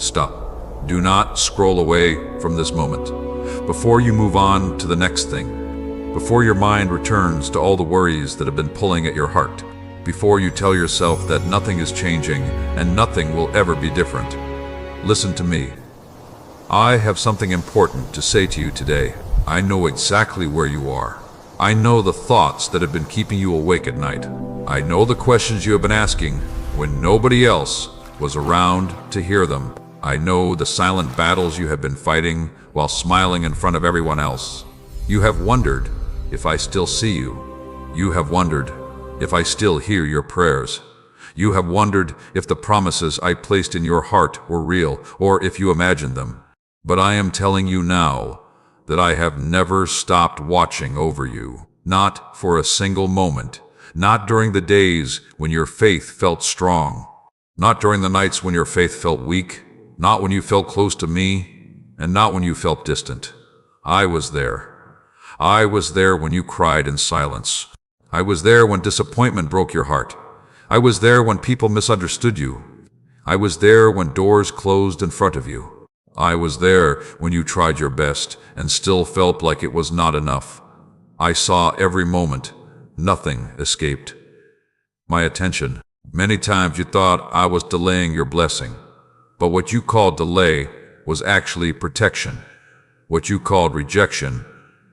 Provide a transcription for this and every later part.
Stop. Do not scroll away from this moment. Before you move on to the next thing, before your mind returns to all the worries that have been pulling at your heart, before you tell yourself that nothing is changing and nothing will ever be different, listen to me. I have something important to say to you today. I know exactly where you are. I know the thoughts that have been keeping you awake at night. I know the questions you have been asking when nobody else was around to hear them. I know the silent battles you have been fighting while smiling in front of everyone else. You have wondered if I still see you. You have wondered if I still hear your prayers. You have wondered if the promises I placed in your heart were real, or if you imagined them. But I am telling you now that I have never stopped watching over you. Not for a single moment. Not during the days when your faith felt strong. Not during the nights when your faith felt weak. Not when you felt close to me, and not when you felt distant. I was there. I was there when you cried in silence. I was there when disappointment broke your heart. I was there when people misunderstood you. I was there when doors closed in front of you. I was there when you tried your best and still felt like it was not enough. I saw every moment. Nothing escaped my attention. Many times you thought I was delaying your blessing. But what you called delay was actually protection. What you called rejection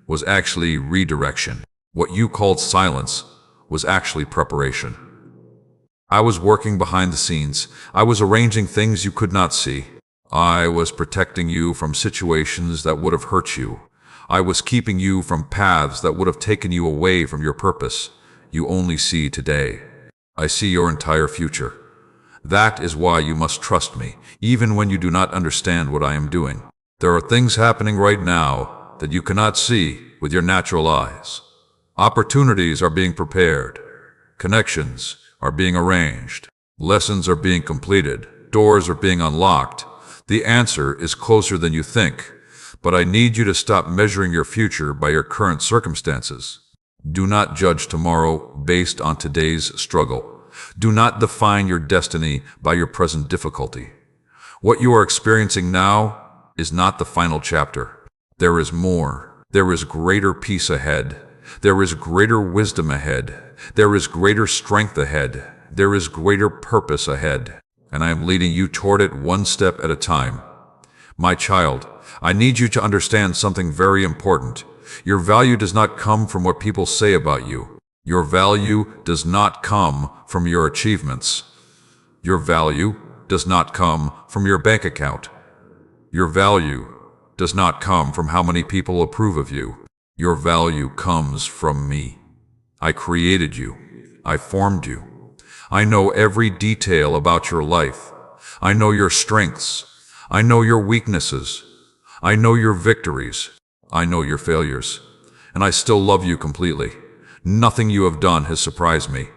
was actually redirection. What you called silence was actually preparation. I was working behind the scenes. I was arranging things you could not see. I was protecting you from situations that would have hurt you. I was keeping you from paths that would have taken you away from your purpose. You only see today. I see your entire future. That is why you must trust me, even when you do not understand what I am doing. There are things happening right now that you cannot see with your natural eyes. Opportunities are being prepared. Connections are being arranged. Lessons are being completed. Doors are being unlocked. The answer is closer than you think. But I need you to stop measuring your future by your current circumstances. Do not judge tomorrow based on today's struggle. Do not define your destiny by your present difficulty. What you are experiencing now is not the final chapter. There is more. There is greater peace ahead. There is greater wisdom ahead. There is greater strength ahead. There is greater purpose ahead. And I am leading you toward it one step at a time. My child, I need you to understand something very important. Your value does not come from what people say about you. Your value does not come from your achievements. Your value does not come from your bank account. Your value does not come from how many people approve of you. Your value comes from me. I created you. I formed you. I know every detail about your life. I know your strengths. I know your weaknesses. I know your victories. I know your failures. And I still love you completely. Nothing you have done has surprised me.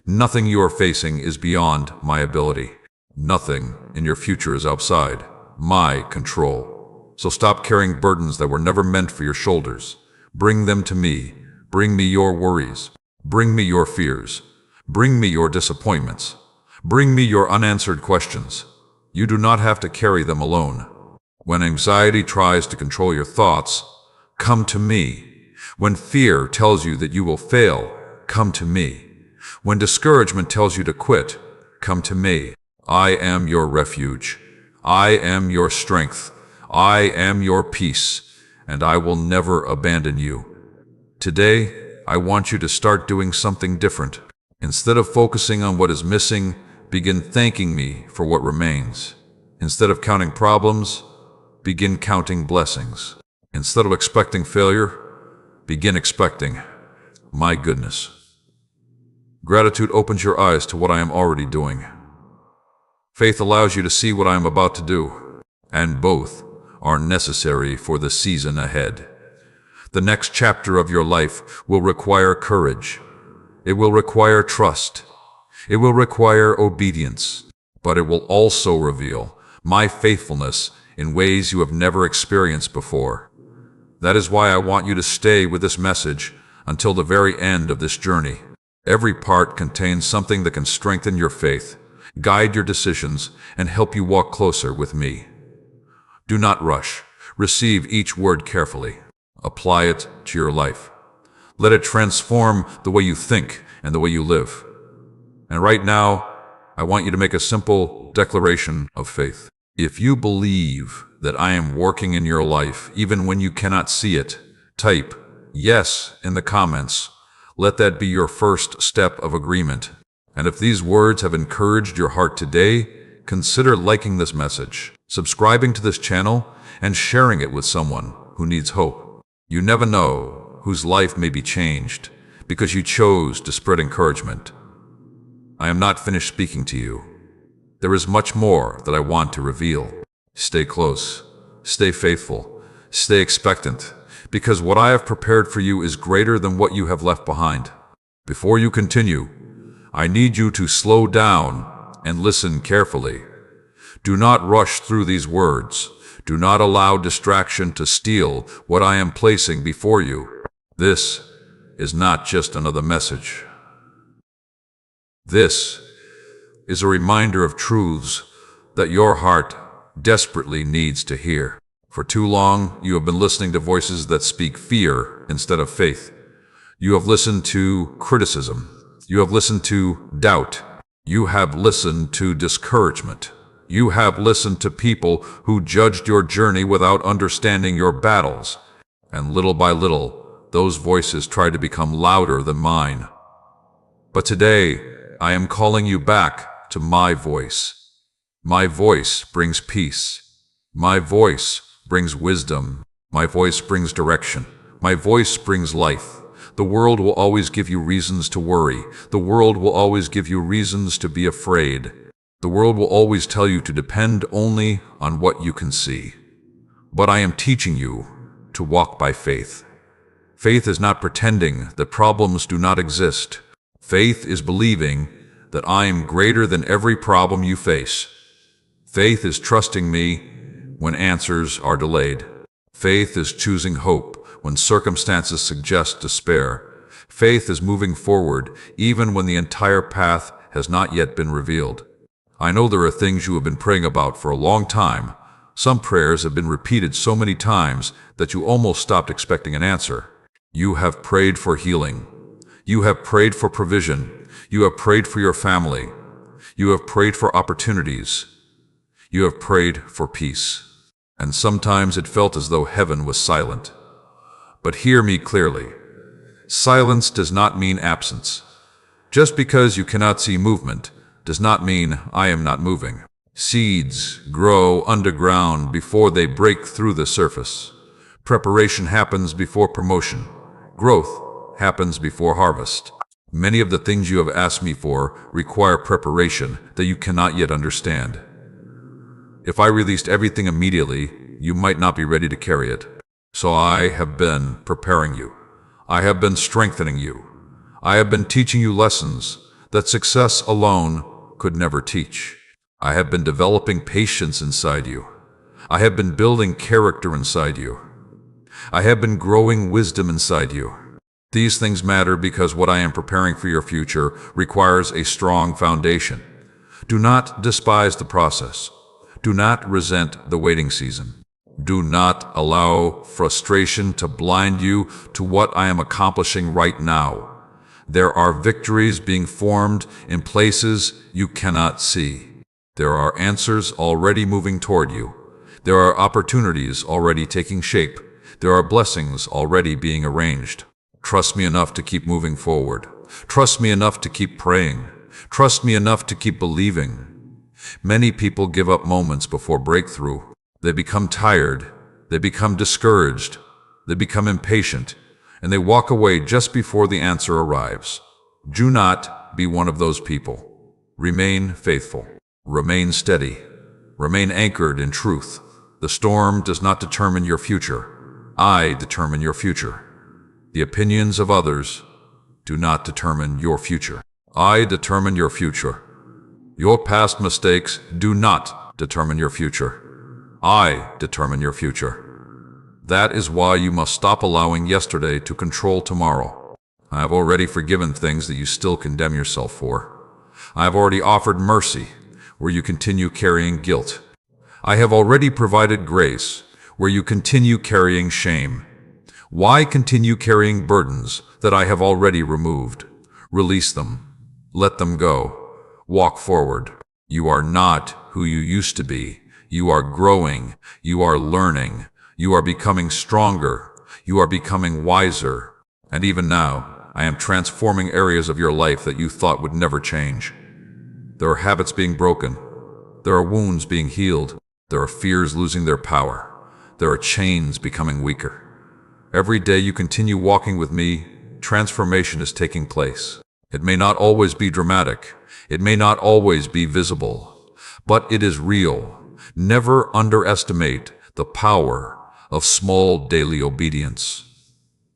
Nothing you are facing is beyond my ability. Nothing in your future is outside my control. So stop carrying burdens that were never meant for your shoulders. Bring them to me. Bring me your worries. Bring me your fears. Bring me your disappointments. Bring me your unanswered questions. You do not have to carry them alone. When anxiety tries to control your thoughts, come to me. When fear tells you that you will fail, come to me. When discouragement tells you to quit, come to me. I am your refuge. I am your strength. I am your peace, and I will never abandon you. Today, I want you to start doing something different. Instead of focusing on what is missing, begin thanking me for what remains. Instead of counting problems, begin counting blessings. Instead of expecting failure, begin expecting my goodness. Gratitude opens your eyes to what I am already doing. Faith allows you to see what I am about to do, and both are necessary for the season ahead. The next chapter of your life will require courage. It will require trust. It will require obedience, but it will also reveal my faithfulness in ways you have never experienced before. That is why I want you to stay with this message until the very end of this journey. Every part contains something that can strengthen your faith. guide your decisions, and help you walk closer with me. Do not rush. Receive each word carefully. Apply it to your life. Let it transform the way you think and the way you live. And right now, I want you to make a simple declaration of faith. If you believe that I am working in your life, even when you cannot see it, type yes in the comments. Let that be your first step of agreement. And if these words have encouraged your heart today, consider liking this message, subscribing to this channel, and sharing it with someone who needs hope. You never know whose life may be changed because you chose to spread encouragement. I am not finished speaking to you. There is much more that I want to reveal. Stay close, stay faithful, stay expectant, because what I have prepared for you is greater than what you have left behind. Before you continue, I need you to slow down and listen carefully. Do not rush through these words. Do not allow distraction to steal what I am placing before you. This is not just another message. This is a reminder of truths that your heart desperately needs to hear. For too long, you have been listening to voices that speak fear instead of faith. You have listened to criticism. You have listened to doubt. You have listened to discouragement. You have listened to people who judged your journey without understanding your battles. And little by little, those voices try to become louder than mine. But today, I am calling you back to my voice. My voice brings peace. My voice brings wisdom. My voice brings direction. My voice brings life. The world will always give you reasons to worry. The world will always give you reasons to be afraid. The world will always tell you to depend only on what you can see. But I am teaching you to walk by faith. Faith is not pretending that problems do not exist. Faith is believing that I am greater than every problem you face. Faith is trusting me when answers are delayed. Faith is choosing hope when circumstances suggest despair. Faith is moving forward even when the entire path has not yet been revealed. I know there are things you have been praying about for a long time. Some prayers have been repeated so many times that you almost stopped expecting an answer. You have prayed for healing. You have prayed for provision. You have prayed for your family. You have prayed for opportunities. You have prayed for peace. And sometimes it felt as though heaven was silent. But hear me clearly. Silence does not mean absence. Just because you cannot see movement does not mean I am not moving. Seeds grow underground before they break through the surface. Preparation happens before promotion. Growth happens before harvest. Many of the things you have asked me for require preparation that you cannot yet understand. If I released everything immediately, you might not be ready to carry it. So I have been preparing you. I have been strengthening you. I have been teaching you lessons that success alone could never teach. I have been developing patience inside you. I have been building character inside you. I have been growing wisdom inside you. These things matter because what I am preparing for your future requires a strong foundation. Do not despise the process. Do not resent the waiting season. Do not allow frustration to blind you to what I am accomplishing right now. There are victories being formed in places you cannot see. There are answers already moving toward you. There are opportunities already taking shape. There are blessings already being arranged. Trust me enough to keep moving forward. Trust me enough to keep praying. Trust me enough to keep believing. Many people give up moments before breakthrough. They become tired. They become discouraged. They become impatient. And they walk away just before the answer arrives. Do not be one of those people. Remain faithful. Remain steady. Remain anchored in truth. The storm does not determine your future. I determine your future. The opinions of others do not determine your future. I determine your future. Your past mistakes do not determine your future. I determine your future. That is why you must stop allowing yesterday to control tomorrow. I have already forgiven things that you still condemn yourself for. I have already offered mercy. where you continue carrying guilt. I have already provided grace, where you continue carrying shame. Why continue carrying burdens that I have already removed? Release them. Let them go. Walk forward. You are not who you used to be. You are growing. You are learning. You are becoming stronger. You are becoming wiser. And even now, I am transforming areas of your life that you thought would never change. There are habits being broken. There are wounds being healed. There are fears losing their power. There are chains becoming weaker. Every day you continue walking with me, transformation is taking place. It may not always be dramatic. It may not always be visible. But it is real. Never underestimate the power of small daily obedience.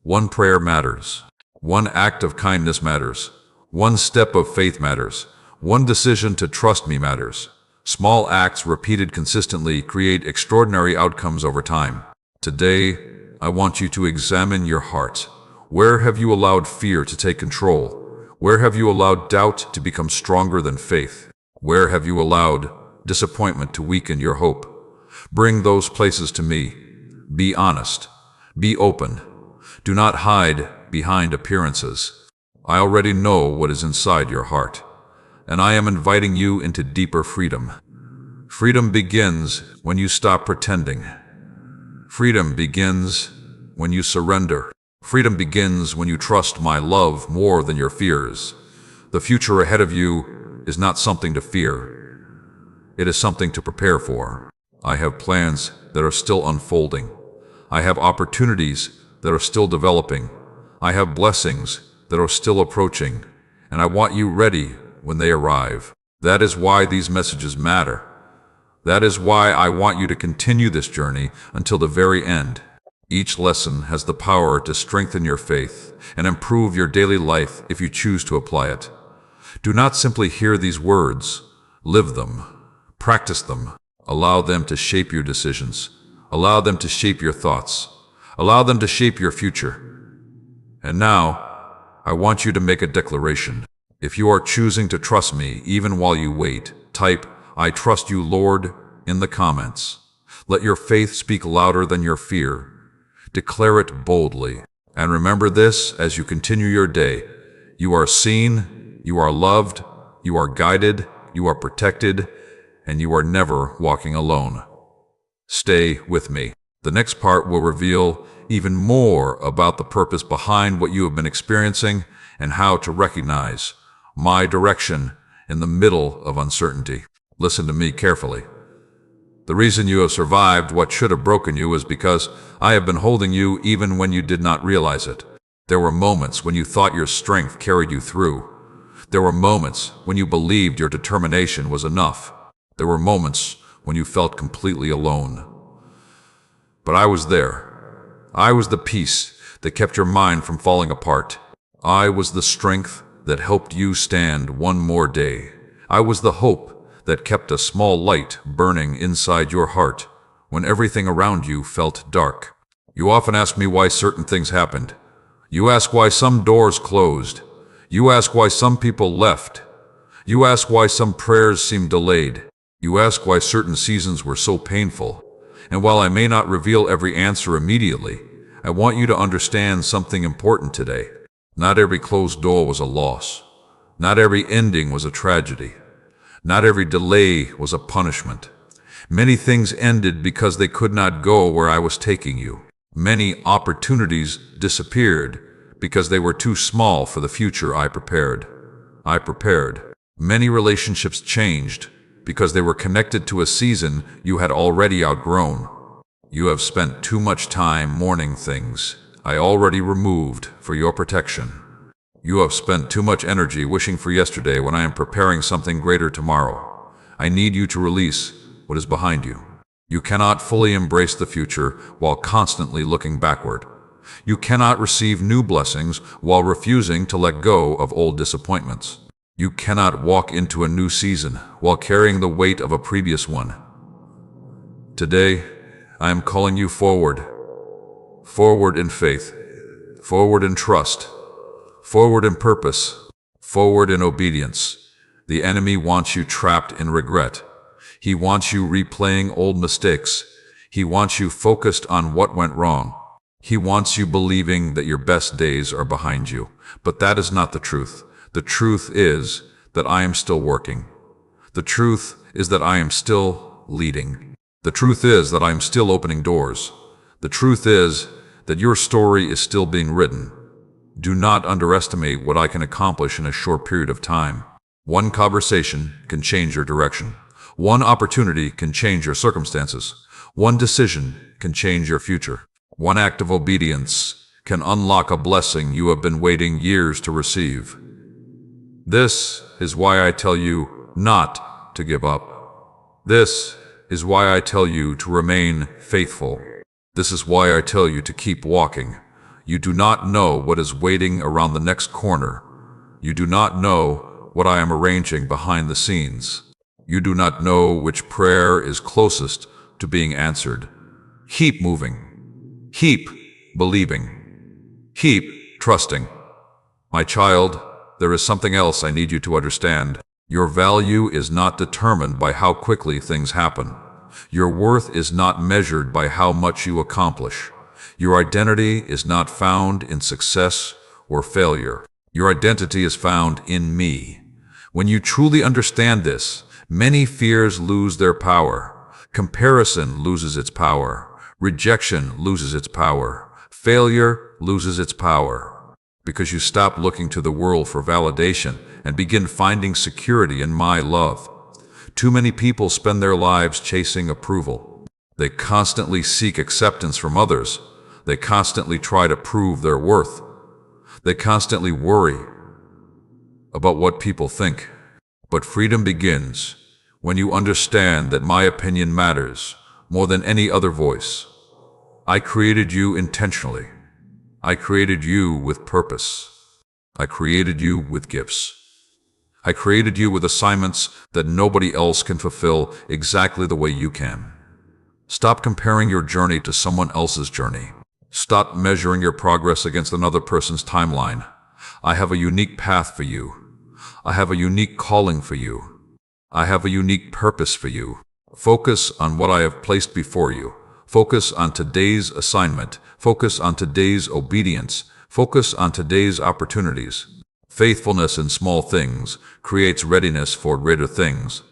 One prayer matters. One act of kindness matters. One step of faith matters. One decision to trust me matters. Small acts repeated consistently create extraordinary outcomes over time. Today, I want you to examine your heart. Where have you allowed fear to take control? Where have you allowed doubt to become stronger than faith? Where have you allowed disappointment to weaken your hope? Bring those places to me. Be honest. Be open. Do not hide behind appearances. I already know what is inside your heart, and I am inviting you into deeper freedom. Freedom begins when you stop pretending. Freedom begins when you surrender. Freedom begins when you trust my love more than your fears. The future ahead of you is not something to fear. It is something to prepare for. I have plans that are still unfolding. I have opportunities that are still developing. I have blessings that are still approaching, and I want you ready when they arrive. That is why these messages matter. That is why I want you to continue this journey until the very end. Each lesson has the power to strengthen your faith and improve your daily life if you choose to apply it. Do not simply hear these words. Live them. Practice them. Allow them to shape your decisions. Allow them to shape your thoughts. Allow them to shape your future. And now, I want you to make a declaration. If you are choosing to trust me even while you wait, type, "I trust you, Lord," in the comments. Let your faith speak louder than your fear. Declare it boldly. And remember this as you continue your day. You are seen, you are loved, you are guided, you are protected, and you are never walking alone. Stay with me. The next part will reveal even more about the purpose behind what you have been experiencing and how to recognize my direction in the middle of uncertainty. Listen to me carefully. The reason you have survived what should have broken you is because I have been holding you even when you did not realize it. There were moments when you thought your strength carried you through. There were moments when you believed your determination was enough. There were moments when you felt completely alone. But I was there. I was the peace that kept your mind from falling apart. I was the strength that helped you stand one more day. I was the hope that kept a small light burning inside your heart when everything around you felt dark. You often ask me why certain things happened. You ask why some doors closed. You ask why some people left. You ask why some prayers seemed delayed. You ask why certain seasons were so painful. And while I may not reveal every answer immediately, I want you to understand something important today. Not every closed door was a loss. Not every ending was a tragedy. Not every delay was a punishment. Many things ended because they could not go where I was taking you. Many opportunities disappeared because they were too small for the future I prepared. Many relationships changed because they were connected to a season you had already outgrown. You have spent too much time mourning things I already removed for your protection. You have spent too much energy wishing for yesterday when I am preparing something greater tomorrow. I need you to release what is behind you. You cannot fully embrace the future while constantly looking backward. You cannot receive new blessings while refusing to let go of old disappointments. You cannot walk into a new season while carrying the weight of a previous one. Today, I am calling you forward. Forward in faith. Forward in trust. Forward in purpose. Forward in obedience. The enemy wants you trapped in regret. He wants you replaying old mistakes. He wants you focused on what went wrong. He wants you believing that your best days are behind you. But that is not the truth. The truth is that I am still working. The truth is that I am still leading. The truth is that I am still opening doors. The truth is that your story is still being written. Do not underestimate what I can accomplish in a short period of time. One conversation can change your direction. One opportunity can change your circumstances. One decision can change your future. One act of obedience can unlock a blessing you have been waiting years to receive. This is why I tell you not to give up. This is why I tell you to remain faithful. This is why I tell you to keep walking. You do not know what is waiting around the next corner. You do not know what I am arranging behind the scenes. You do not know which prayer is closest to being answered. Keep moving. Keep believing. Keep trusting. My child, there is something else I need you to understand. Your value is not determined by how quickly things happen. Your worth is not measured by how much you accomplish. Your identity is not found in success or failure. Your identity is found in me. When you truly understand this, many fears lose their power. Comparison loses its power. Rejection loses its power. Failure loses its power. Because you stop looking to the world for validation and begin finding security in my love. Too many people spend their lives chasing approval. They constantly seek acceptance from others. They constantly try to prove their worth. They constantly worry about what people think. But freedom begins when you understand that my opinion matters more than any other voice. I created you intentionally. I created you with purpose. I created you with gifts. I created you with assignments that nobody else can fulfill exactly the way you can. Stop comparing your journey to someone else's journey. Stop measuring your progress against another person's timeline. I have a unique path for you. I have a unique calling for you. I have a unique purpose for you. Focus on what I have placed before you. Focus on today's assignment. Focus on today's obedience. Focus on today's opportunities. Faithfulness in small things creates readiness for greater things.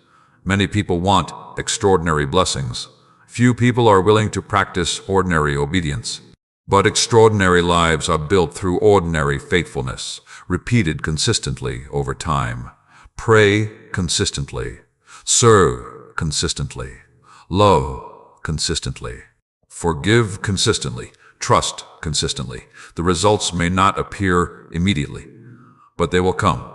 Many people want extraordinary blessings. Few people are willing to practice ordinary obedience. But extraordinary lives are built through ordinary faithfulness, repeated consistently over time. Pray consistently. Serve consistently. Love consistently. Forgive consistently. Trust consistently. The results may not appear immediately, but they will come.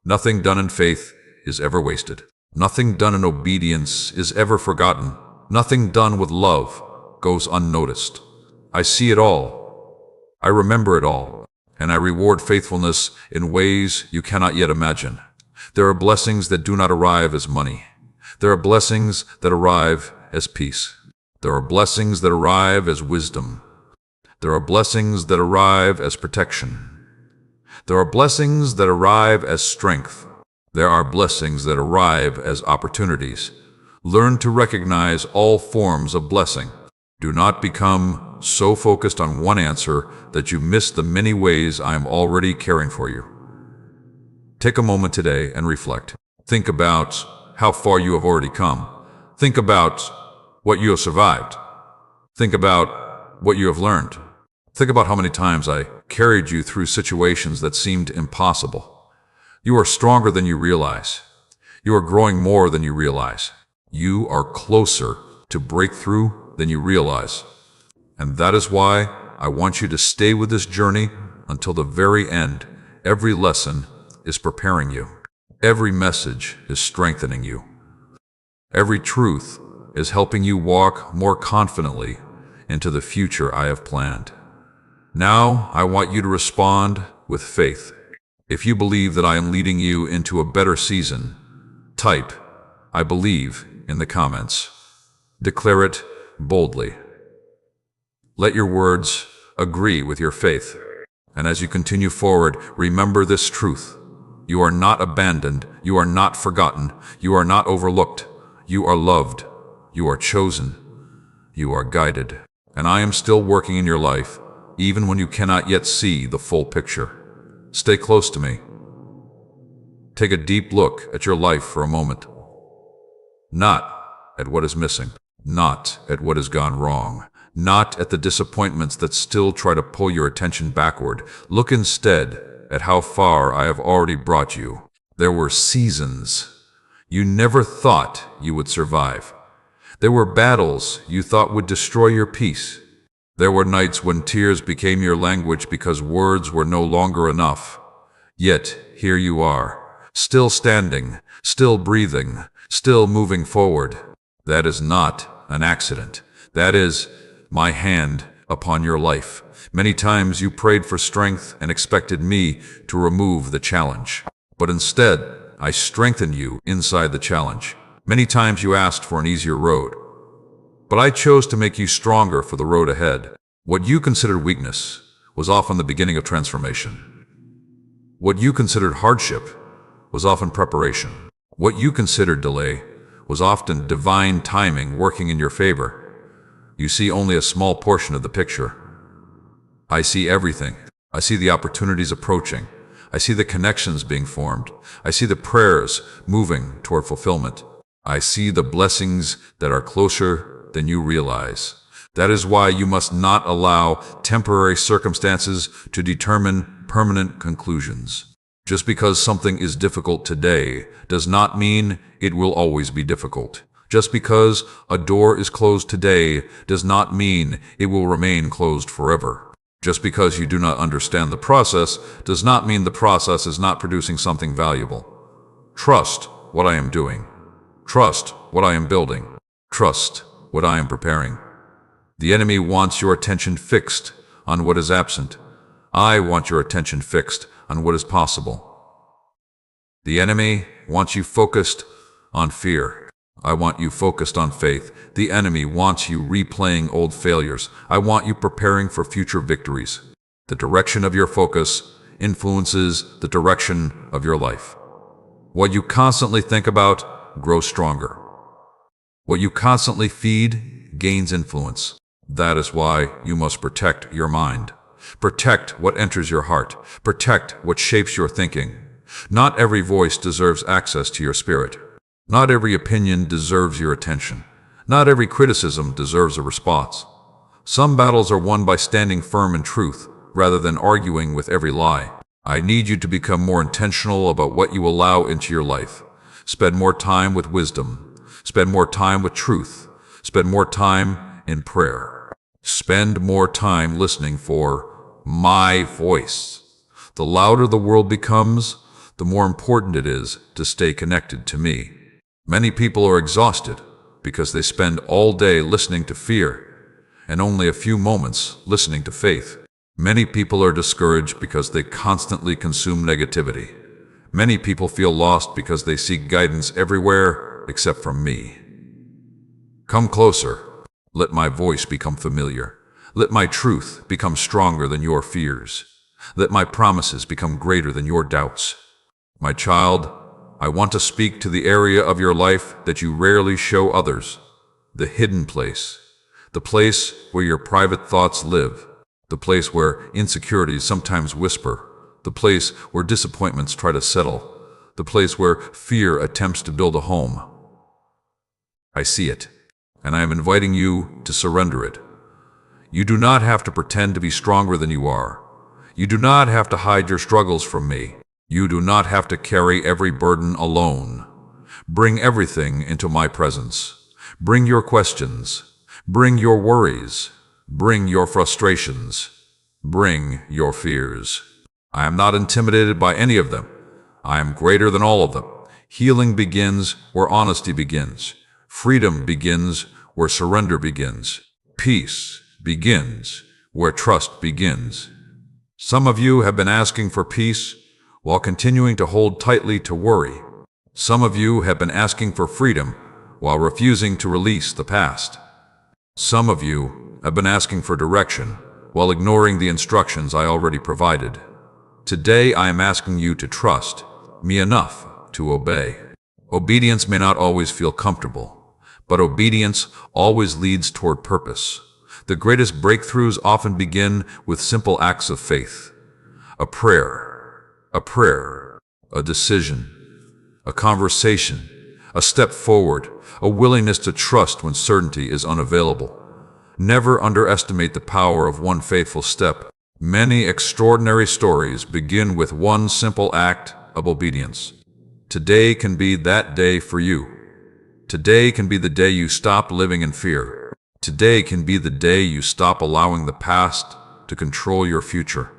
Nothing done in faith is ever wasted. Nothing done in obedience is ever forgotten. Nothing done with love goes unnoticed. I see it all. I remember it all. And I reward faithfulness in ways you cannot yet imagine. There are blessings that do not arrive as money. There are blessings that arrive as peace. There are blessings that arrive as wisdom. There are blessings that arrive as protection. There are blessings that arrive as strength. There are blessings that arrive as opportunities. Learn to recognize all forms of blessing. Do not become so focused on one answer that you miss the many ways I am already caring for you. Take a moment today and reflect. Think about how far you have already come. Think about what you have survived. Think about what you have learned. Think about how many times I carried you through situations that seemed impossible. You are stronger than you realize. You are growing more than you realize. You are closer to breakthrough than you realize. And that is why I want you to stay with this journey until the very end. Every lesson is preparing you. Every message is strengthening you. Every truth is helping you walk more confidently into the future I have planned. Now, I want you to respond with faith. If you believe that I am leading you into a better season, type, "I believe," in the comments. Declare it boldly. Let your words agree with your faith. And as you continue forward, remember this truth. You are not abandoned. You are not forgotten. You are not overlooked. You are loved. You are chosen. You are guided. And I am still working in your life, even when you cannot yet see the full picture. Stay close to me. Take a deep look at your life for a moment. Not at what is missing. Not at what has gone wrong. Not at the disappointments that still try to pull your attention backward. Look instead at how far I have already brought you. There were seasons you never thought you would survive. There were battles you thought would destroy your peace. There were nights when tears became your language because words were no longer enough. Yet here you are, still standing, still breathing, still moving forward. That is not an accident. That is my hand upon your life. Many times you prayed for strength and expected me to remove the challenge. But instead, I strengthened you inside the challenge. Many times you asked for an easier road. But I chose to make you stronger for the road ahead. What you considered weakness was often the beginning of transformation. What you considered hardship was often preparation. What you considered delay was often divine timing working in your favor. You see only a small portion of the picture. I see everything. I see the opportunities approaching. I see the connections being formed. I see the prayers moving toward fulfillment. I see the blessings that are closer than you realize. That is why you must not allow temporary circumstances to determine permanent conclusions. Just because something is difficult today does not mean it will always be difficult. Just because a door is closed today does not mean it will remain closed forever. Just because you do not understand the process does not mean the process is not producing something valuable. Trust what I am doing. Trust what I am building. Trust what I am preparing. The enemy wants your attention fixed on what is absent. I want your attention fixed on what is possible. The enemy wants you focused on fear. I want you focused on faith. The enemy wants you replaying old failures. I want you preparing for future victories. The direction of your focus influences the direction of your life. What you constantly think about grows stronger. What you constantly feed gains influence. That is why you must protect your mind. Protect what enters your heart. Protect what shapes your thinking. Not every voice deserves access to your spirit. Not every opinion deserves your attention. Not every criticism deserves a response. Some battles are won by standing firm in truth, rather than arguing with every lie. I need you to become more intentional about what you allow into your life. Spend more time with wisdom. Spend more time with truth. Spend more time in prayer. Spend more time listening for my voice. The louder the world becomes, the more important it is to stay connected to me. Many people are exhausted because they spend all day listening to fear and only a few moments listening to faith. Many people are discouraged because they constantly consume negativity. Many people feel lost because they seek guidance everywhere except from me. Come closer. Let my voice become familiar. Let my truth become stronger than your fears. Let my promises become greater than your doubts. My child, I want to speak to the area of your life that you rarely show others. The hidden place. The place where your private thoughts live. The place where insecurities sometimes whisper. The place where disappointments try to settle. The place where fear attempts to build a home. I see it, and I am inviting you to surrender it. You do not have to pretend to be stronger than you are. You do not have to hide your struggles from me. You do not have to carry every burden alone. Bring everything into my presence. Bring your questions. Bring your worries. Bring your frustrations. Bring your fears. I am not intimidated by any of them. I am greater than all of them. Healing begins where honesty begins. Freedom begins where surrender begins. Peace begins where trust begins. Some of you have been asking for peace while continuing to hold tightly to worry. Some of you have been asking for freedom while refusing to release the past. Some of you have been asking for direction while ignoring the instructions I already provided. Today I am asking you to trust me enough to obey. Obedience may not always feel comfortable, but obedience always leads toward purpose. The greatest breakthroughs often begin with simple acts of faith. A prayer, a decision, a conversation, a step forward, a willingness to trust when certainty is unavailable. Never underestimate the power of one faithful step. Many extraordinary stories begin with one simple act of obedience. Today can be that day for you. Today can be the day you stop living in fear. Today can be the day you stop allowing the past to control your future.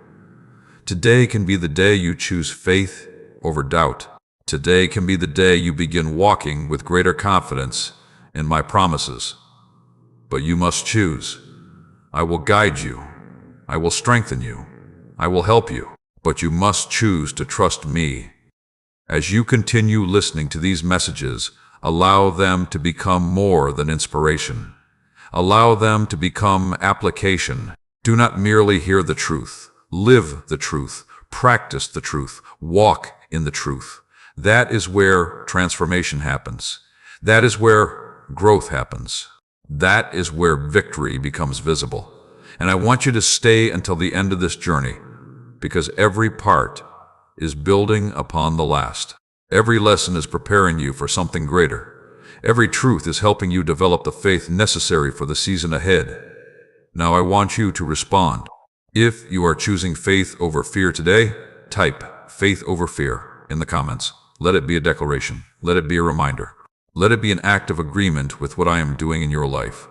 Today can be the day you choose faith over doubt. Today can be the day you begin walking with greater confidence in my promises. But you must choose. I will guide you. I will strengthen you. I will help you. But you must choose to trust me. As you continue listening to these messages, allow them to become more than inspiration. Allow them to become application. Do not merely hear the truth. Live the truth. Practice the truth. Walk in the truth. That is where transformation happens. That is where growth happens. That is where victory becomes visible. And I want you to stay until the end of this journey, because every part is building upon the last. Every lesson is preparing you for something greater. Every truth is helping you develop the faith necessary for the season ahead. Now I want you to respond. If you are choosing faith over fear today, type faith over fear in the comments. Let it be a declaration. Let it be a reminder. Let it be an act of agreement with what I am doing in your life.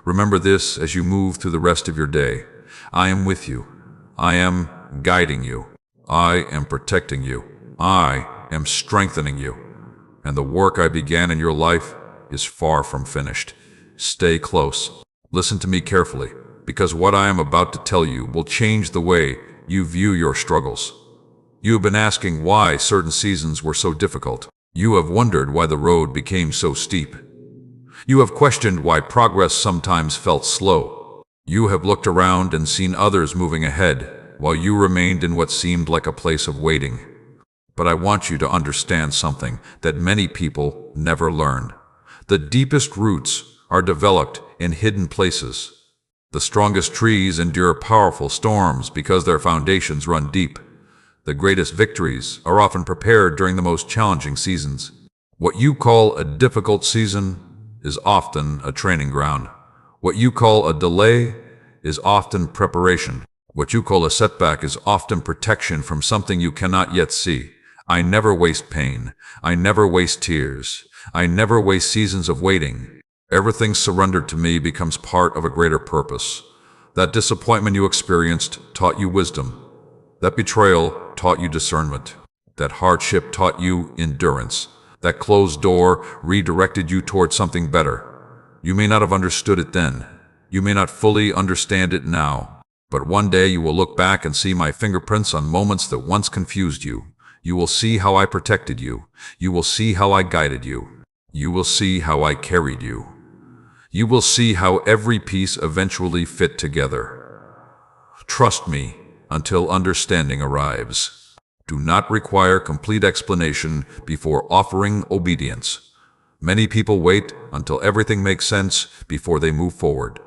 Remember this as you move through the rest of your day. I am with you. I am guiding you. I am protecting you. I am strengthening you. And the work I began in your life is far from finished. Stay close. Listen to me carefully, because what I am about to tell you will change the way you view your struggles. You have been asking why certain seasons were so difficult. You have wondered why the road became so steep. You have questioned why progress sometimes felt slow. You have looked around and seen others moving ahead, while you remained in what seemed like a place of waiting. But I want you to understand something that many people never learned. The deepest roots are developed in hidden places. The strongest trees endure powerful storms because their foundations run deep. The greatest victories are often prepared during the most challenging seasons. What you call a difficult season is often a training ground. What you call a delay is often preparation. What you call a setback is often protection from something you cannot yet see. I never waste pain. I never waste tears. I never waste seasons of waiting. Everything surrendered to me becomes part of a greater purpose. That disappointment you experienced taught you wisdom. That betrayal taught you discernment. That hardship taught you endurance. That closed door redirected you toward something better. You may not have understood it then. You may not fully understand it now. But one day you will look back and see my fingerprints on moments that once confused you. You will see how I protected you. You will see how I guided you. You will see how I carried you. You will see how every piece eventually fit together. Trust me until understanding arrives. Do not require complete explanation before offering obedience. Many people wait until everything makes sense before they move forward.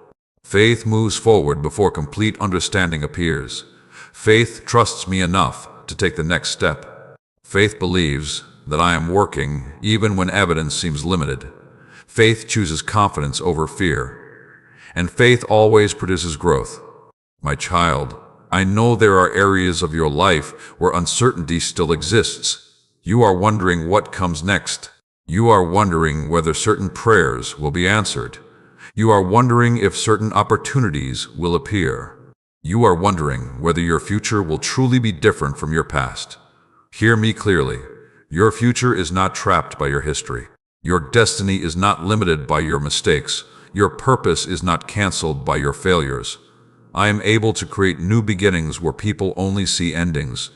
Faith moves forward before complete understanding appears. Faith trusts me enough to take the next step. Faith believes that I am working even when evidence seems limited. Faith chooses confidence over fear. And faith always produces growth. My child, I know there are areas of your life where uncertainty still exists. You are wondering what comes next. You are wondering whether certain prayers will be answered. You are wondering if certain opportunities will appear. You are wondering whether your future will truly be different from your past. Hear me clearly. Your future is not trapped by your history. Your destiny is not limited by your mistakes. Your purpose is not canceled by your failures. I am able to create new beginnings where people only see endings.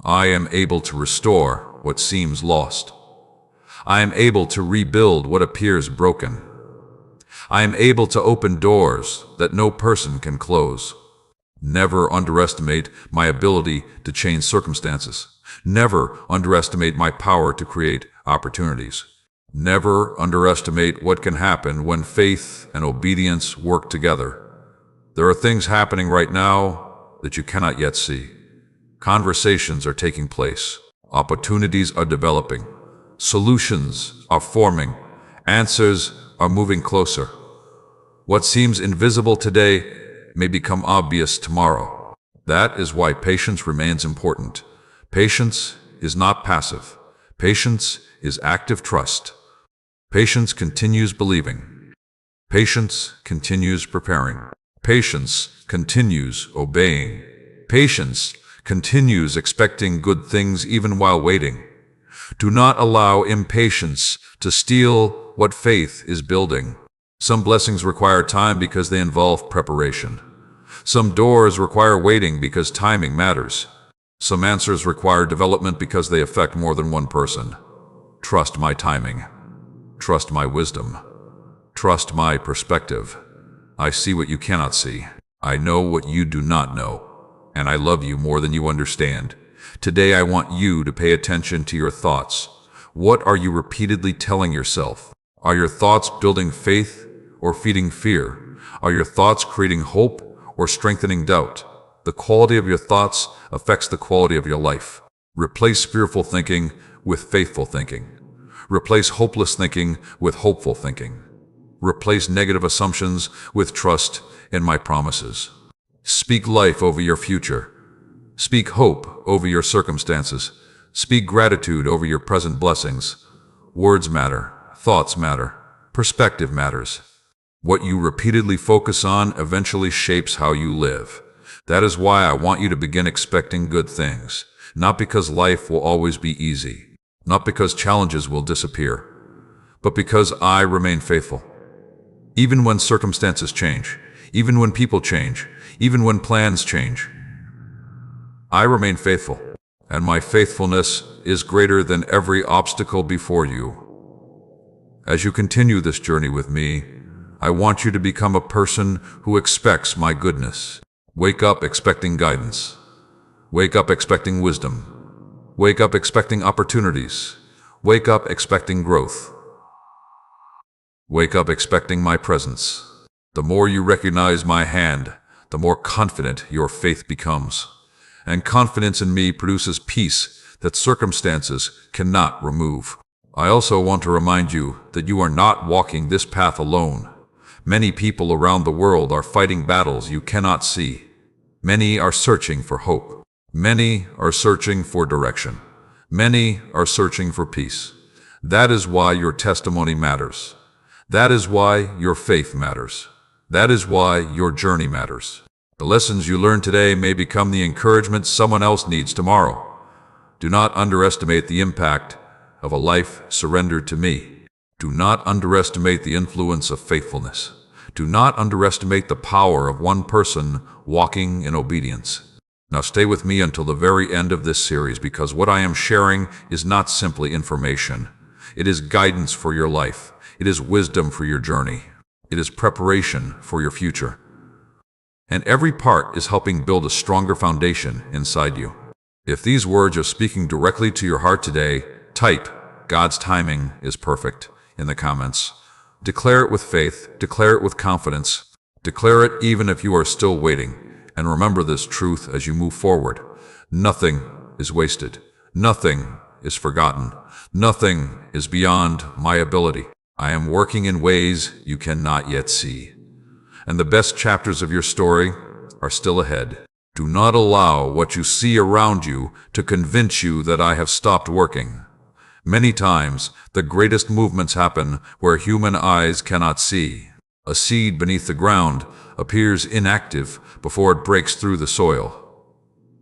I am able to restore what seems lost. I am able to rebuild what appears broken. I am able to open doors that no person can close. Never underestimate my ability to change circumstances. Never underestimate my power to create opportunities. Never underestimate what can happen when faith and obedience work together. There are things happening right now that you cannot yet see. Conversations are taking place. Opportunities are developing. Solutions are forming. Answers are moving closer. What seems invisible today may become obvious tomorrow. That is why patience remains important. Patience is not passive. Patience is active trust. Patience continues believing. Patience continues preparing. Patience continues obeying. Patience continues expecting good things even while waiting. Do not allow impatience to steal what faith is building. Some blessings require time because they involve preparation. Some doors require waiting because timing matters. Some answers require development because they affect more than one person. Trust my timing. Trust my wisdom. Trust my perspective. I see what you cannot see. I know what you do not know. And I love you more than you understand. Today I want you to pay attention to your thoughts. What are you repeatedly telling yourself? Are your thoughts building faith or feeding fear? Are your thoughts creating hope or strengthening doubt? The quality of your thoughts affects the quality of your life. Replace fearful thinking with faithful thinking. Replace hopeless thinking with hopeful thinking. Replace negative assumptions with trust in my promises. Speak life over your future. Speak hope over your circumstances. Speak gratitude over your present blessings. Words matter. Thoughts matter. Perspective matters. What you repeatedly focus on eventually shapes how you live. That is why I want you to begin expecting good things. Not because life will always be easy. Not because challenges will disappear. But because I remain faithful. Even when circumstances change. Even when people change. Even when plans change. I remain faithful. And my faithfulness is greater than every obstacle before you. As you continue this journey with me, I want you to become a person who expects my goodness. Wake up expecting guidance. Wake up expecting wisdom. Wake up expecting opportunities. Wake up expecting growth. Wake up expecting my presence. The more you recognize my hand, the more confident your faith becomes. And confidence in me produces peace that circumstances cannot remove. I also want to remind you that you are not walking this path alone. Many people around the world are fighting battles you cannot see. Many are searching for hope. Many are searching for direction. Many are searching for peace. That is why your testimony matters. That is why your faith matters. That is why your journey matters. The lessons you learn today may become the encouragement someone else needs tomorrow. Do not underestimate the impact of a life surrendered to me. Do not underestimate the influence of faithfulness. Do not underestimate the power of one person walking in obedience. Now stay with me until the very end of this series, because what I am sharing is not simply information. It is guidance for your life. It is wisdom for your journey. It is preparation for your future. And every part is helping build a stronger foundation inside you. If these words are speaking directly to your heart today, type "God's timing is perfect" in the comments. Declare it with faith. Declare it with confidence. Declare it even if you are still waiting. And remember this truth as you move forward. Nothing is wasted. Nothing is forgotten. Nothing is beyond my ability. I am working in ways you cannot yet see. And the best chapters of your story are still ahead. Do not allow what you see around you to convince you that I have stopped working. Many times, the greatest movements happen where human eyes cannot see. A seed beneath the ground appears inactive before it breaks through the soil.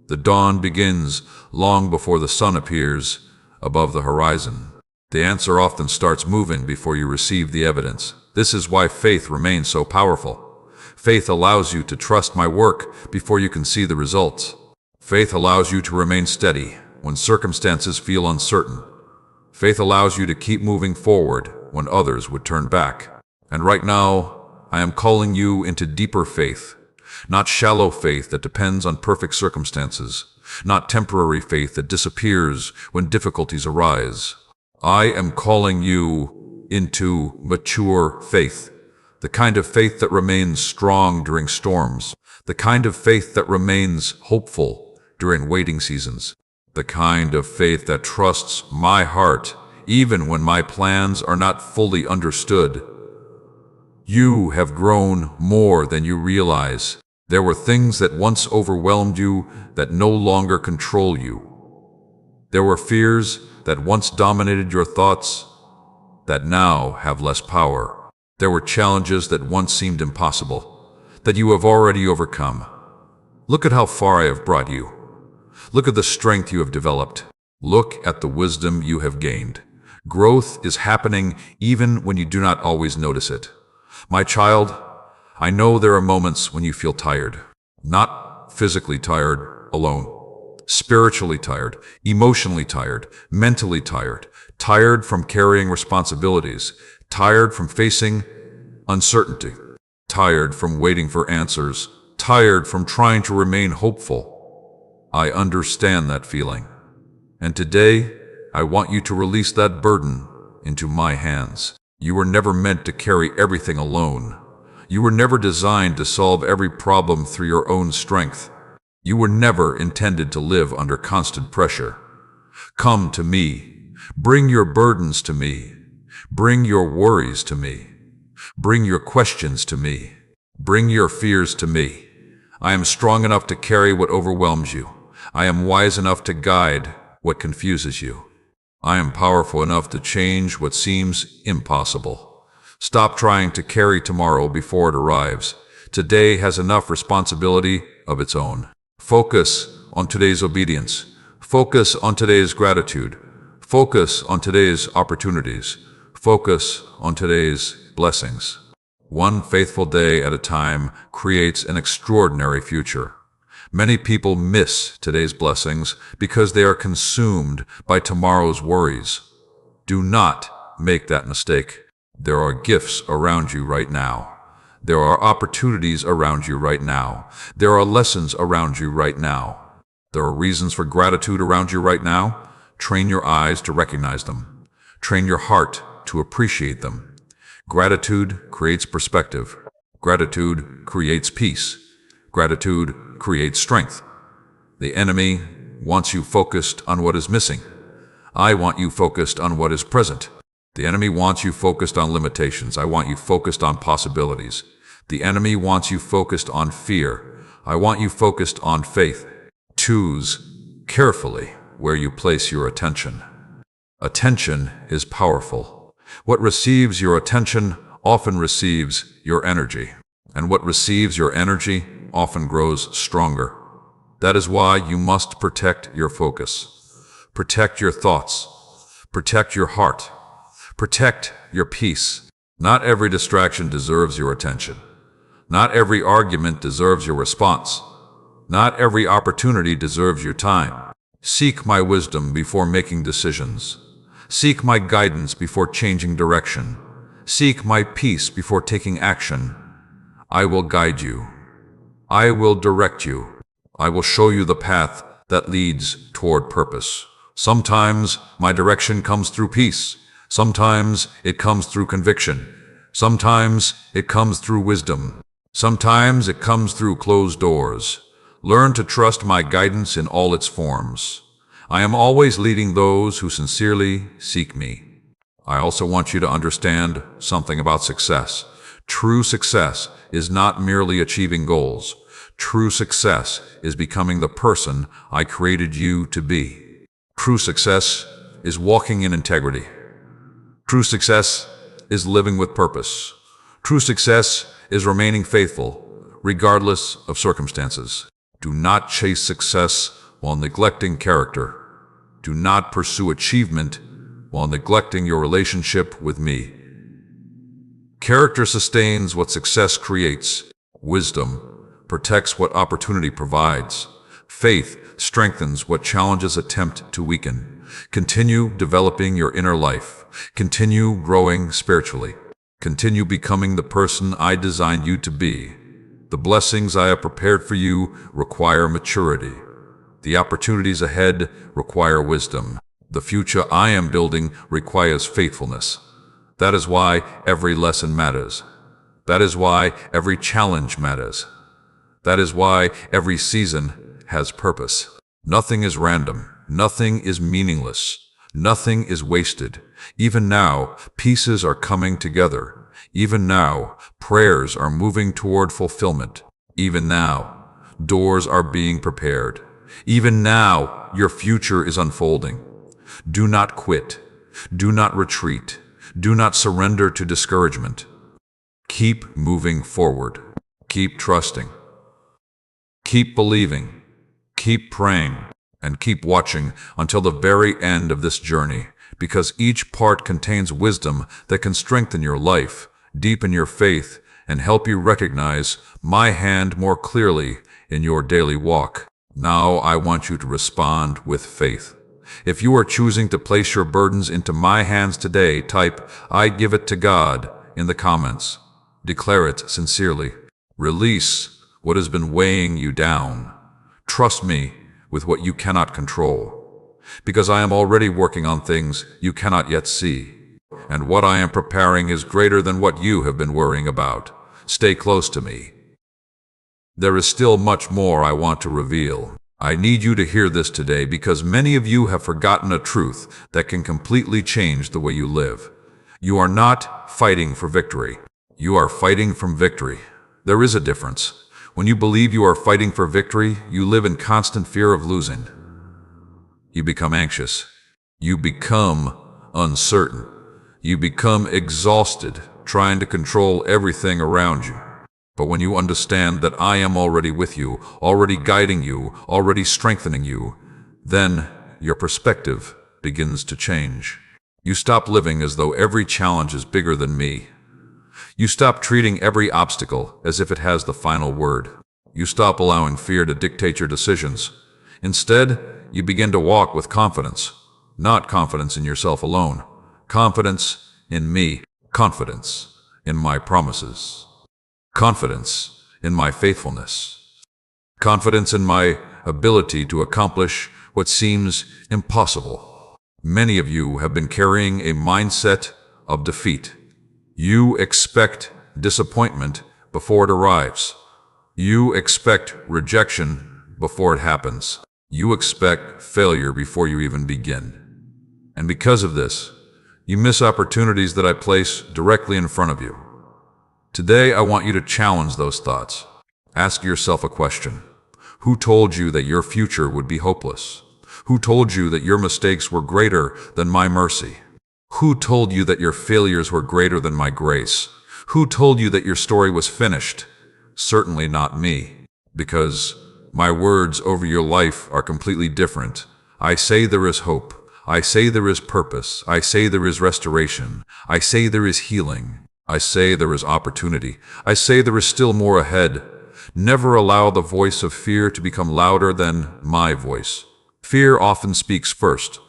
The dawn begins long before the sun appears above the horizon. The answer often starts moving before you receive the evidence. This is why faith remains so powerful. Faith allows you to trust my work before you can see the results. Faith allows you to remain steady when circumstances feel uncertain. Faith allows you to keep moving forward when others would turn back. And right now, I am calling you into deeper faith, not shallow faith that depends on perfect circumstances, not temporary faith that disappears when difficulties arise. I am calling you into mature faith, the kind of faith that remains strong during storms, the kind of faith that remains hopeful during waiting seasons, the kind of faith that trusts my heart even when my plans are not fully understood. You have grown more than you realize. There were things that once overwhelmed you that no longer control you. There were fears that once dominated your thoughts that now have less power. There were challenges that once seemed impossible that you have already overcome. Look at how far I have brought you. Look at the strength you have developed. Look at the wisdom you have gained. Growth is happening even when you do not always notice it. My child, I know there are moments when you feel tired. Not physically tired alone. Spiritually tired, emotionally tired, mentally tired, tired from carrying responsibilities, tired from facing uncertainty, tired from waiting for answers, tired from trying to remain hopeful. I understand that feeling. And today, I want you to release that burden into my hands. You were never meant to carry everything alone. You were never designed to solve every problem through your own strength. You were never intended to live under constant pressure. Come to me. Bring your burdens to me. Bring your worries to me. Bring your questions to me. Bring your fears to me. I am strong enough to carry what overwhelms you. I am wise enough to guide what confuses you. I am powerful enough to change what seems impossible. Stop trying to carry tomorrow before it arrives. Today has enough responsibility of its own. Focus on today's obedience. Focus on today's gratitude. Focus on today's opportunities. Focus on today's blessings. One faithful day at a time creates an extraordinary future. Many people miss today's blessings because they are consumed by tomorrow's worries. Do not make that mistake. There are gifts around you right now. There are opportunities around you right now. There are lessons around you right now. There are reasons for gratitude around you right now. Train your eyes to recognize them. Train your heart to appreciate them. Gratitude creates perspective. Gratitude creates peace. Gratitude creates strength. The enemy wants you focused on what is missing. I want you focused on what is present. The enemy wants you focused on limitations. I want you focused on possibilities. The enemy wants you focused on fear. I want you focused on faith. Choose carefully where you place your attention. Attention is powerful. What receives your attention often receives your energy. And what receives your energy often grows stronger. That is why you must protect your focus. Protect your thoughts. Protect your heart. Protect your peace. Not every distraction deserves your attention. Not every argument deserves your response. Not every opportunity deserves your time. Seek my wisdom before making decisions. Seek my guidance before changing direction. Seek my peace before taking action. I will guide you. I will direct you. I will show you the path that leads toward purpose. Sometimes my direction comes through peace. Sometimes it comes through conviction. Sometimes it comes through wisdom. Sometimes it comes through closed doors. Learn to trust my guidance in all its forms. I am always leading those who sincerely seek me. I also want you to understand something about success. True success is not merely achieving goals. True success is becoming the person I created you to be. True success is walking in integrity. True success is living with purpose. True success is remaining faithful, regardless of circumstances. Do not chase success while neglecting character. Do not pursue achievement while neglecting your relationship with me. Character sustains what success creates. Wisdom protects what opportunity provides. Faith strengthens what challenges attempt to weaken. Continue developing your inner life. Continue growing spiritually. Continue becoming the person I designed you to be. The blessings I have prepared for you require maturity. The opportunities ahead require wisdom. The future I am building requires faithfulness. That is why every lesson matters. That is why every challenge matters. That is why every season has purpose. Nothing is random. Nothing is meaningless. Nothing is wasted. Even now, pieces are coming together. Even now, prayers are moving toward fulfillment. Even now, doors are being prepared. Even now, your future is unfolding. Do not quit. Do not retreat. Do not surrender to discouragement. Keep moving forward. Keep trusting. Keep believing. Keep praying. And keep watching until the very end of this journey, because each part contains wisdom that can strengthen your life, deepen your faith, and help you recognize my hand more clearly in your daily walk. Now I want you to respond with faith. If you are choosing to place your burdens into my hands today, type, "I give it to God," in the comments. Declare it sincerely. Release what has been weighing you down. Trust me with what you cannot control, because I am already working on things you cannot yet see. And what I am preparing is greater than what you have been worrying about. Stay close to me. There is still much more I want to reveal. I need you to hear this today because many of you have forgotten a truth that can completely change the way you live. You are not fighting for victory. You are fighting from victory. There is a difference. When you believe you are fighting for victory, you live in constant fear of losing. You become anxious. You become uncertain. You become exhausted, trying to control everything around you. But when you understand that I am already with you, already guiding you, already strengthening you, then your perspective begins to change. You stop living as though every challenge is bigger than me. You stop treating every obstacle as if it has the final word. You stop allowing fear to dictate your decisions. Instead, you begin to walk with confidence. Not confidence in yourself alone. Confidence in me. Confidence in my promises. Confidence in my faithfulness. Confidence in my ability to accomplish what seems impossible. Many of you have been carrying a mindset of defeat. You expect disappointment before it arrives. You expect rejection before it happens. You expect failure before you even begin. And because of this, you miss opportunities that I place directly in front of you. Today, I want you to challenge those thoughts. Ask yourself a question. Who told you that your future would be hopeless? Who told you that your mistakes were greater than my mercy? Who told you that your failures were greater than my grace? Who told you that your story was finished? Certainly not me, because my words over your life are completely different. I say there is hope. I say there is purpose. I say there is restoration. I say there is healing. I say there is opportunity. I say there is still more ahead. Never allow the voice of fear to become louder than my voice. Fear often speaks first,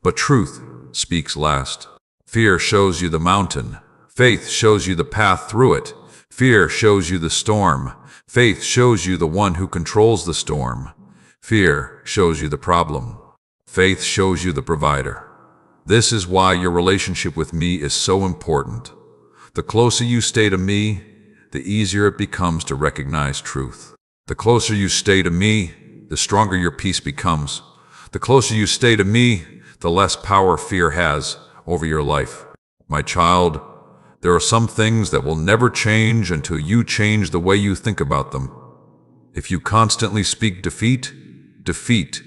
but truth speaks last. Fear shows you the mountain. Faith shows you the path through it. Fear shows you the storm. Faith shows you the one who controls the storm. Fear shows you the problem. Faith shows you the provider. This is why your relationship with me is so important. The closer you stay to me, the easier it becomes to recognize truth. The closer you stay to me, the stronger your peace becomes. The closer you stay to me, the less power fear has over your life. My child, there are some things that will never change until you change the way you think about them. If you constantly speak defeat, defeat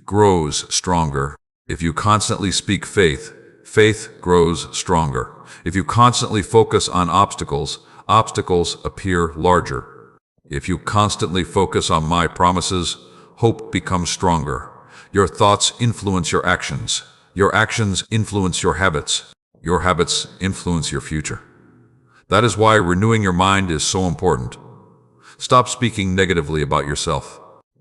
grows stronger. If you constantly speak faith, faith grows stronger. If you constantly focus on obstacles, obstacles appear larger. If you constantly focus on my promises, hope becomes stronger. Your thoughts influence your actions. Your actions influence your habits. Your habits influence your future. That is why renewing your mind is so important. Stop speaking negatively about yourself.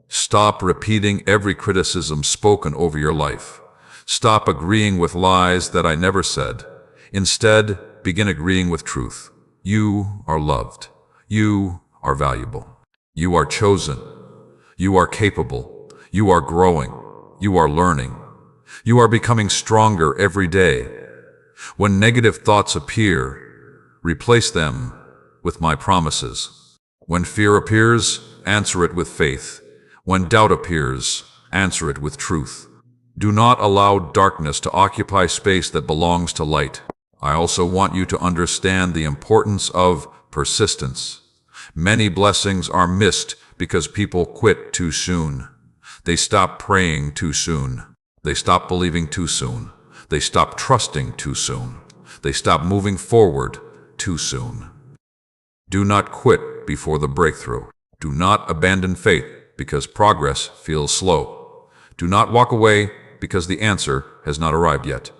Stop repeating every criticism spoken over your life. Stop agreeing with lies that I never said. Instead, begin agreeing with truth. You are loved. You are valuable. You are chosen. You are capable. You are growing. You are learning. You are becoming stronger every day. When negative thoughts appear, replace them with my promises. When fear appears, answer it with faith. When doubt appears, answer it with truth. Do not allow darkness to occupy space that belongs to light. I also want you to understand the importance of persistence. Many blessings are missed because people quit too soon. They stop praying too soon. They stop believing too soon. They stop trusting too soon. They stop moving forward too soon. Do not quit before the breakthrough. Do not abandon faith because progress feels slow. Do not walk away because the answer has not arrived yet.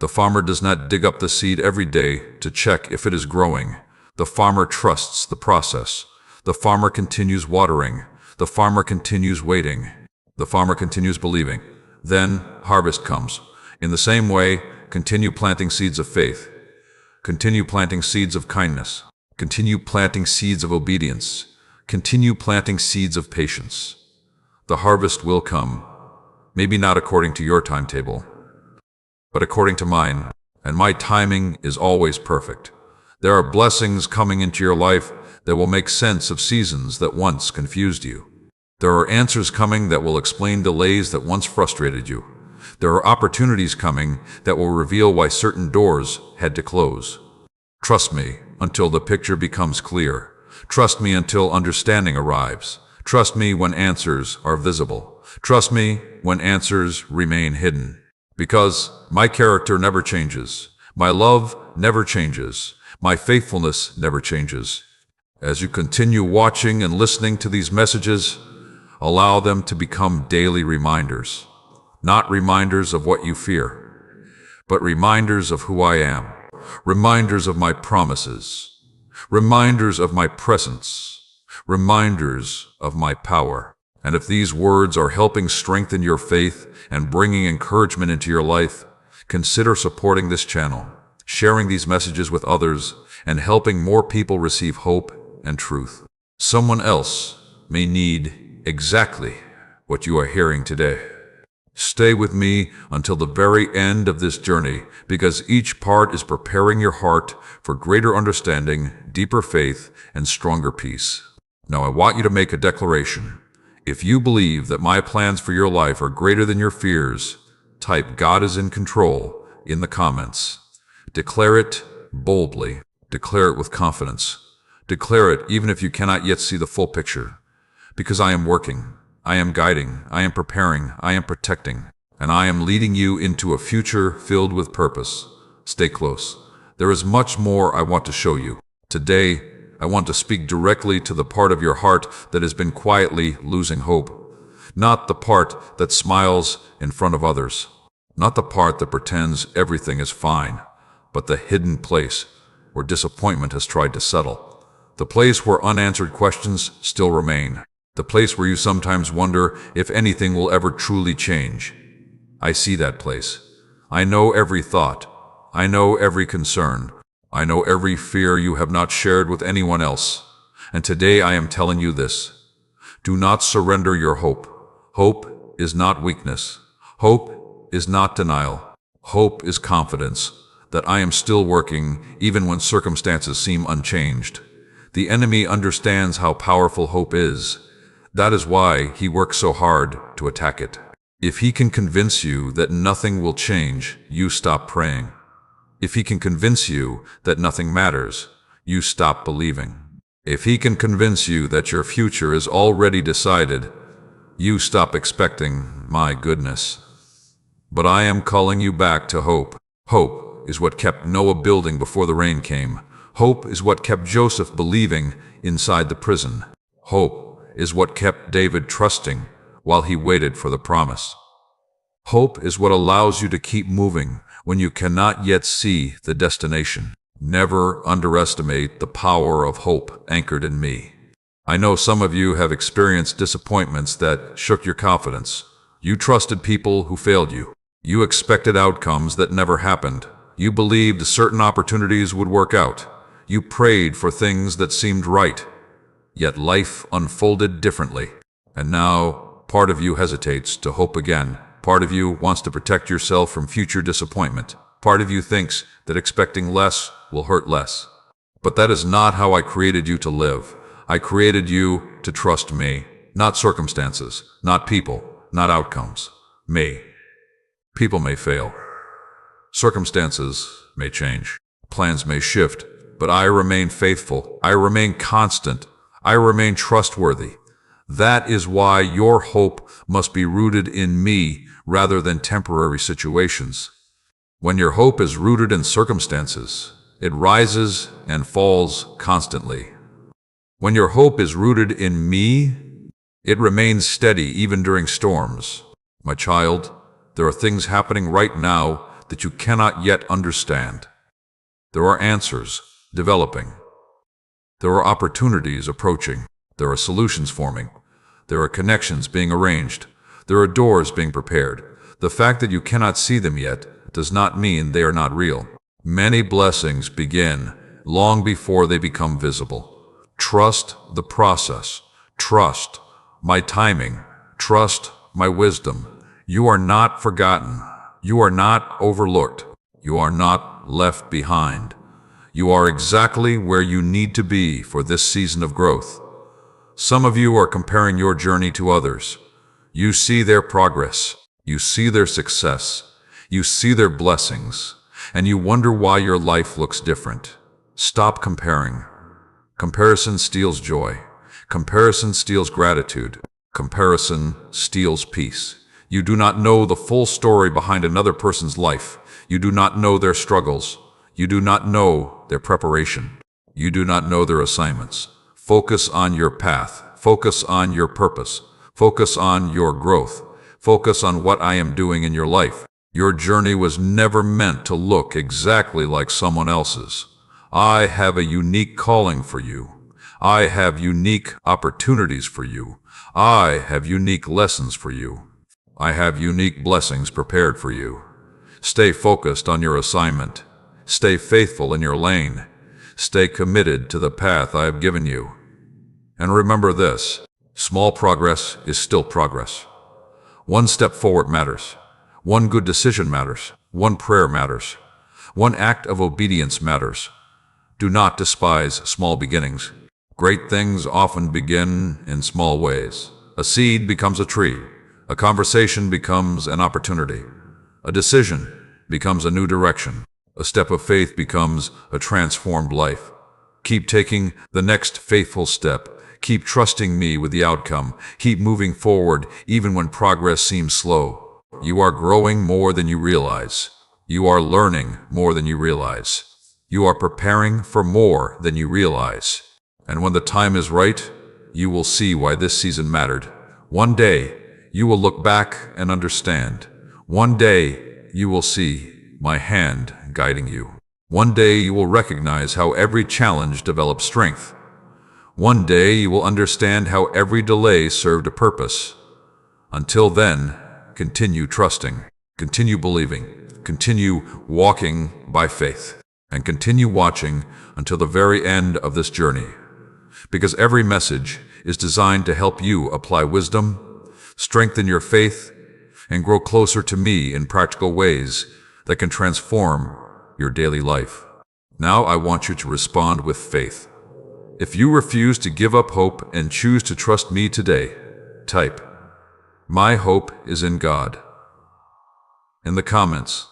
The farmer does not dig up the seed every day to check if it is growing. The farmer trusts the process. The farmer continues watering. The farmer continues waiting. The farmer continues believing. Then harvest comes. In the same way, continue planting seeds of faith. Continue planting seeds of kindness. Continue planting seeds of obedience. Continue planting seeds of patience. The harvest will come, maybe not according to your timetable, but according to mine, and my timing is always perfect. There are blessings coming into your life that will make sense of seasons that once confused you. There are answers coming that will explain delays that once frustrated you. There are opportunities coming that will reveal why certain doors had to close. Trust me until the picture becomes clear. Trust me until understanding arrives. Trust me when answers are visible. Trust me when answers remain hidden. Because my character never changes. My love never changes. My faithfulness never changes. As you continue watching and listening to these messages, allow them to become daily reminders. Not reminders of what you fear, but reminders of who I am. Reminders of my promises. Reminders of my presence. Reminders of my power. And if these words are helping strengthen your faith and bringing encouragement into your life, consider supporting this channel, sharing these messages with others, and helping more people receive hope and truth. Someone else may need exactly what you are hearing today. Stay with me until the very end of this journey, because each part is preparing your heart for greater understanding, deeper faith, and stronger peace. Now I want you to make a declaration. If you believe that my plans for your life are greater than your fears, type "God is in control" in the comments. Declare it boldly. Declare it with confidence. Declare it even if you cannot yet see the full picture. Because I am working, I am guiding, I am preparing, I am protecting, and I am leading you into a future filled with purpose. Stay close. There is much more I want to show you. Today, I want to speak directly to the part of your heart that has been quietly losing hope. Not the part that smiles in front of others. Not the part that pretends everything is fine, but the hidden place where disappointment has tried to settle. The place where unanswered questions still remain. The place where you sometimes wonder if anything will ever truly change. I see that place. I know every thought. I know every concern. I know every fear you have not shared with anyone else. And today I am telling you this. Do not surrender your hope. Hope is not weakness. Hope is not denial. Hope is confidence that I am still working even when circumstances seem unchanged. The enemy understands how powerful hope is. That is why he works so hard to attack it. If he can convince you that nothing will change, you stop praying. If he can convince you that nothing matters, you stop believing. If he can convince you that your future is already decided, you stop expecting my goodness. But I am calling you back to hope. Hope is what kept Noah building before the rain came. Hope is what kept Joseph believing inside the prison. Hope is what kept David trusting while he waited for the promise. Hope is what allows you to keep moving when you cannot yet see the destination. Never underestimate the power of hope anchored in me. I know some of you have experienced disappointments that shook your confidence. You trusted people who failed you. You expected outcomes that never happened. You believed certain opportunities would work out. You prayed for things that seemed right. Yet life unfolded differently. And now Part of you hesitates to hope again. Part of you wants to protect yourself from future disappointment. Part of you thinks that expecting less will hurt less. But that is not how I created you to live. I created you to trust me, not circumstances, not people, not outcomes. Me. People may fail. Circumstances may change. Plans may shift. But I remain faithful. I remain constant. I remain trustworthy. That is why your hope must be rooted in me rather than temporary situations. When your hope is rooted in circumstances, it rises and falls constantly. When your hope is rooted in me, it remains steady even during storms. My child, there are things happening right now that you cannot yet understand. There are answers developing. There are opportunities approaching. There are solutions forming. There are connections being arranged. There are doors being prepared. The fact that you cannot see them yet does not mean they are not real. Many blessings begin long before they become visible. Trust the process. Trust my timing. Trust my wisdom. You are not forgotten. You are not overlooked. You are not left behind. You are exactly where you need to be for this season of growth. Some of you are comparing your journey to others. You see their progress. You see their success. You see their blessings. And you wonder why your life looks different. Stop comparing. Comparison steals joy. Comparison steals gratitude. Comparison steals peace. You do not know the full story behind another person's life. You do not know their struggles. You do not know their preparation. You do not know their assignments. Focus on your path. Focus on your purpose. Focus on your growth. Focus on what I am doing in your life. Your journey was never meant to look exactly like someone else's. I have a unique calling for you. I have unique opportunities for you. I have unique lessons for you. I have unique blessings prepared for you. Stay focused on your assignment. Stay faithful in your lane. Stay committed to the path I have given you. And remember this, small progress is still progress. One step forward matters. One good decision matters. One prayer matters. One act of obedience matters. Do not despise small beginnings. Great things often begin in small ways. A seed becomes a tree. A conversation becomes an opportunity. A decision becomes a new direction. A step of faith becomes a transformed life. Keep taking the next faithful step. Keep trusting me with the outcome. Keep moving forward even when progress seems slow. You are growing more than you realize. You are learning more than you realize. You are preparing for more than you realize. And when the time is right, you will see why this season mattered. One day, you will look back and understand. One day, you will see my hand guiding you. One day, you will recognize how every challenge develops strength. One day, you will understand how every delay served a purpose. Until then, continue trusting, continue believing, continue walking by faith, and continue watching until the very end of this journey. Because every message is designed to help you apply wisdom, strengthen your faith, and grow closer to me in practical ways that can transform your daily life. Now I want you to respond with faith. If you refuse to give up hope and choose to trust me today, type, "My hope is in God." In the comments,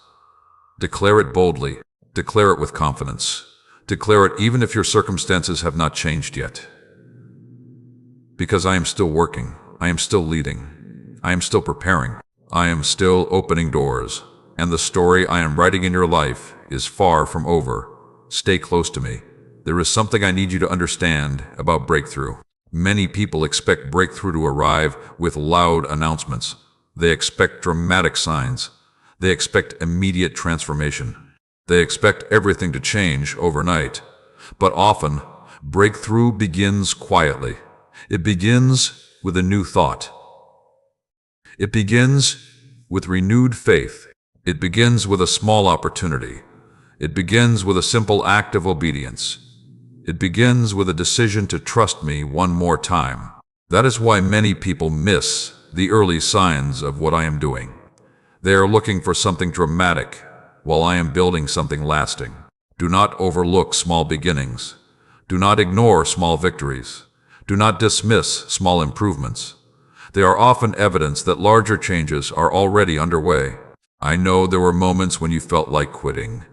declare it boldly, declare it with confidence, declare it even if your circumstances have not changed yet. Because I am still working, I am still leading, I am still preparing, I am still opening doors, and the story I am writing in your life is far from over. Stay close to me. There is something I need you to understand about breakthrough. Many people expect breakthrough to arrive with loud announcements. They expect dramatic signs. They expect immediate transformation. They expect everything to change overnight. But often, breakthrough begins quietly. It begins with a new thought. It begins with renewed faith. It begins with a small opportunity. It begins with a simple act of obedience. It begins with a decision to trust me one more time. That is why many people miss the early signs of what I am doing. They are looking for something dramatic, while I am building something lasting. Do not overlook small beginnings. Do not ignore small victories. Do not dismiss small improvements. They are often evidence that larger changes are already underway. I know there were moments when you felt like quitting.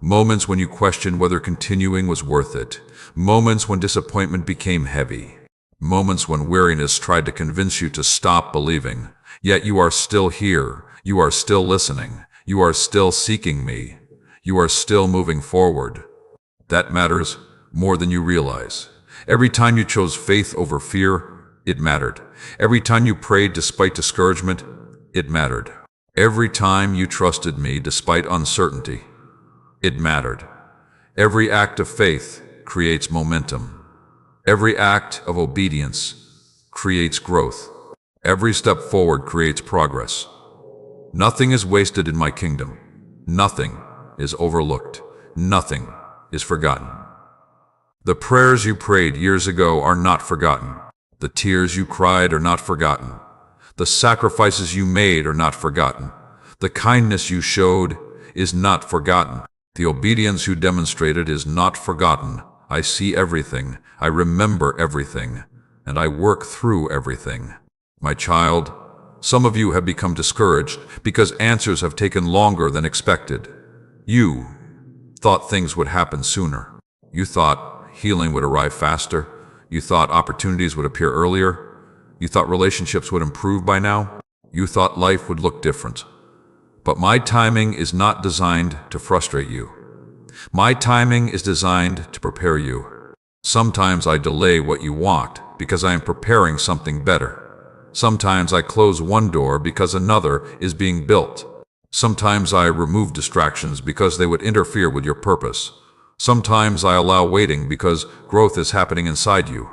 Moments when you questioned whether continuing was worth it. Moments when disappointment became heavy. Moments when weariness tried to convince you to stop believing. Yet you are still here. You are still listening. You are still seeking me. You are still moving forward. That matters more than you realize. Every time you chose faith over fear, it mattered. Every time you prayed despite discouragement, it mattered. Every time you trusted me despite uncertainty, it mattered. Every act of faith creates momentum. Every act of obedience creates growth. Every step forward creates progress. Nothing is wasted in my kingdom. Nothing is overlooked. Nothing is forgotten. The prayers you prayed years ago are not forgotten. The tears you cried are not forgotten. The sacrifices you made are not forgotten. The kindness you showed is not forgotten. The obedience you demonstrated is not forgotten. I see everything, I remember everything, and I work through everything. My child, some of you have become discouraged because answers have taken longer than expected. You thought things would happen sooner. You thought healing would arrive faster. You thought opportunities would appear earlier. You thought relationships would improve by now. You thought life would look different. But my timing is not designed to frustrate you. My timing is designed to prepare you. Sometimes I delay what you want because I am preparing something better. Sometimes I close one door because another is being built. Sometimes I remove distractions because they would interfere with your purpose. Sometimes I allow waiting because growth is happening inside you.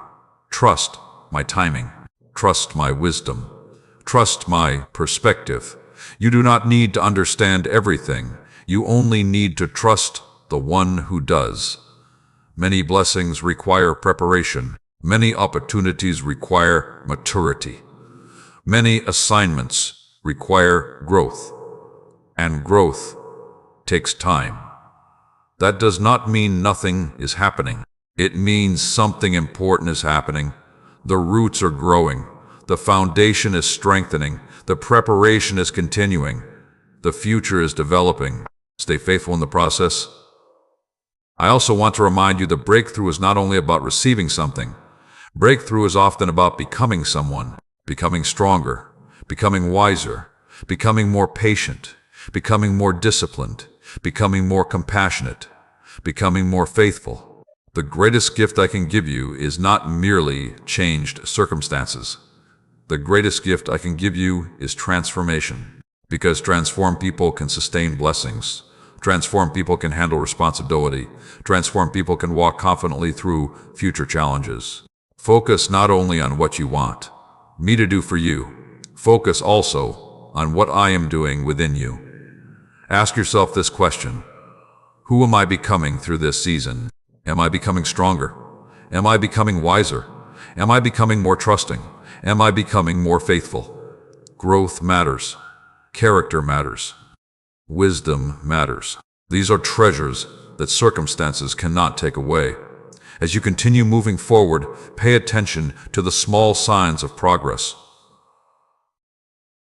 Trust my timing. Trust my wisdom. Trust my perspective. You do not need to understand everything. You only need to trust the one who does. Many blessings require preparation. Many opportunities require maturity. Many assignments require growth. And growth takes time. That does not mean nothing is happening. It means something important is happening. The roots are growing. The foundation is strengthening. The preparation is continuing. The future is developing. Stay faithful in the process. I also want to remind you that breakthrough is not only about receiving something. Breakthrough is often about becoming someone, becoming stronger, becoming wiser, becoming more patient, becoming more disciplined, becoming more compassionate, becoming more faithful. The greatest gift I can give you is not merely changed circumstances. The greatest gift I can give you is transformation, because transformed people can sustain blessings. Transformed people can handle responsibility. Transformed people can walk confidently through future challenges. Focus not only on what you want me to do for you, focus also on what I am doing within you. Ask yourself this question: who am I becoming through this season? Am I becoming stronger? Am I becoming wiser? Am I becoming more trusting? Am I becoming more faithful? Growth matters. Character matters. Wisdom matters. These are treasures that circumstances cannot take away. As you continue moving forward, pay attention to the small signs of progress.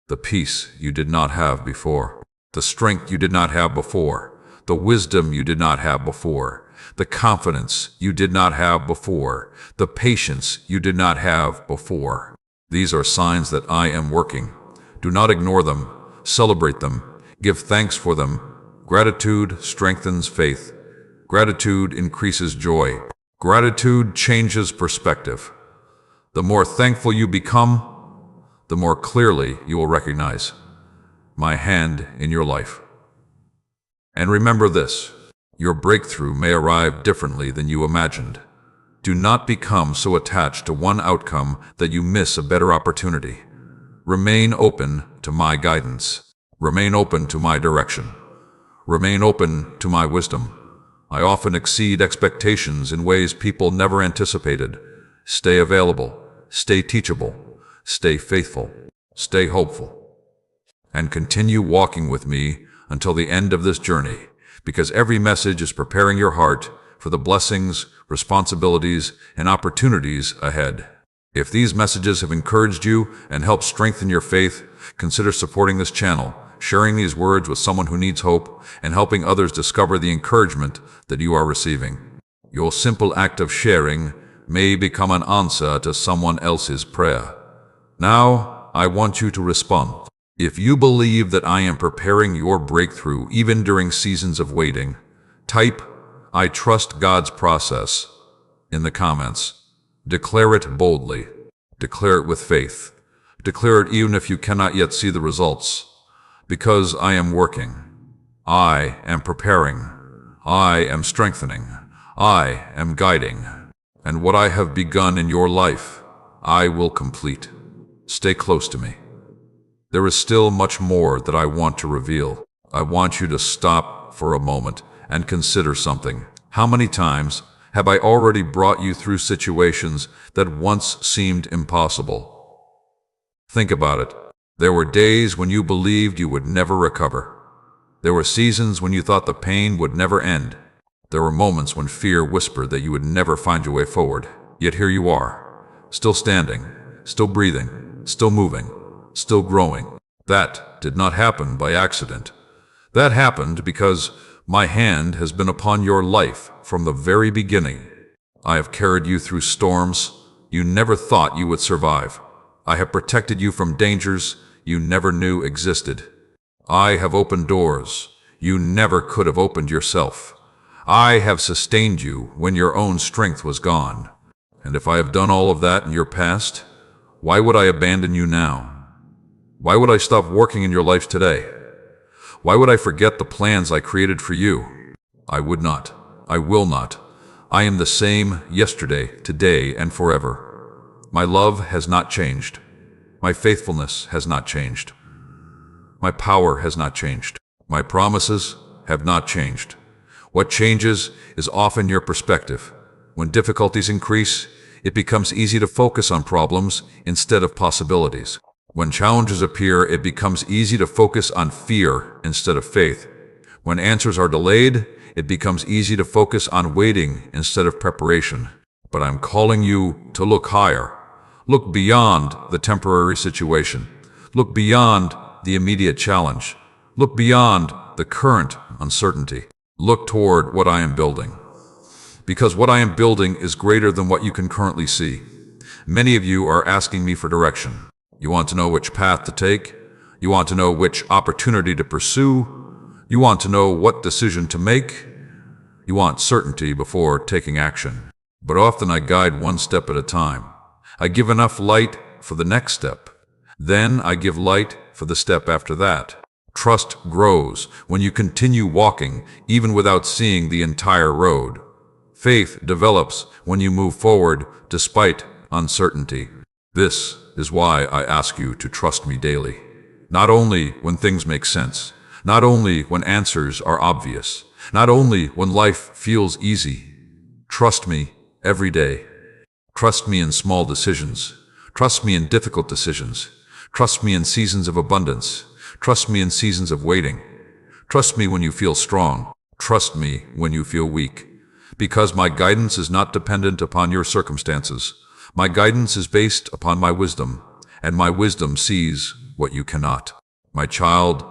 The peace you did not have before. The strength you did not have before. The wisdom you did not have before. The confidence you did not have before. The patience you did not have before. These are signs that I am working. Do not ignore them. Celebrate them. Give thanks for them. Gratitude strengthens faith. Gratitude increases joy. Gratitude changes perspective. The more thankful you become, the more clearly you will recognize my hand in your life. And remember this: your breakthrough may arrive differently than you imagined. Do not become so attached to one outcome that you miss a better opportunity. Remain open to my guidance. Remain open to my direction. Remain open to my wisdom. I often exceed expectations in ways people never anticipated. Stay available. Stay teachable. Stay faithful. Stay hopeful and continue walking with me until the end of this journey, because every message is preparing your heart for the blessings, responsibilities, and opportunities ahead. If these messages have encouraged you and helped strengthen your faith, consider supporting this channel, sharing these words with someone who needs hope, and helping others discover the encouragement that you are receiving. Your simple act of sharing may become an answer to someone else's prayer. Now, I want you to respond. If you believe that I am preparing your breakthrough even during seasons of waiting, type, "I trust God's process" in the comments. Declare it boldly. Declare it with faith. Declare it even if you cannot yet see the results. Because I am working. I am preparing. I am strengthening. I am guiding. And what I have begun in your life, I will complete. Stay close to me. There is still much more that I want to reveal. I want you to stop for a moment and consider something. How many times have I already brought you through situations that once seemed impossible? Think about it. There were days when you believed you would never recover. There were seasons when you thought the pain would never end. There were moments when fear whispered that you would never find your way forward. Yet here you are, still standing, still breathing, still moving, still growing. That did not happen by accident. That happened because my hand has been upon your life from the very beginning. I have carried you through storms you never thought you would survive. I have protected you from dangers you never knew existed. I have opened doors you never could have opened yourself. I have sustained you when your own strength was gone. And if I have done all of that in your past, why would I abandon you now? Why would I stop working in your life today? Why would I forget the plans I created for you? I would not. I will not. I am the same yesterday, today, and forever. My love has not changed. My faithfulness has not changed. My power has not changed. My promises have not changed. What changes is often your perspective. When difficulties increase, it becomes easy to focus on problems instead of possibilities. When challenges appear, it becomes easy to focus on fear instead of faith. When answers are delayed, it becomes easy to focus on waiting instead of preparation. But I'm calling you to look higher. Look beyond the temporary situation. Look beyond the immediate challenge. Look beyond the current uncertainty. Look toward what I am building. Because what I am building is greater than what you can currently see. Many of you are asking me for direction. You want to know which path to take. You want to know which opportunity to pursue. You want to know what decision to make. You want certainty before taking action. But often I guide one step at a time. I give enough light for the next step. Then I give light for the step after that. Trust grows when you continue walking even without seeing the entire road. Faith develops when you move forward despite uncertainty. This is why I ask you to trust me daily. Not only when things make sense, not only when answers are obvious, not only when life feels easy. Trust me every day. Trust me in small decisions. Trust me in difficult decisions. Trust me in seasons of abundance. Trust me in seasons of waiting. Trust me when you feel strong. Trust me when you feel weak. Because my guidance is not dependent upon your circumstances. My guidance is based upon my wisdom, and my wisdom sees what you cannot. My child,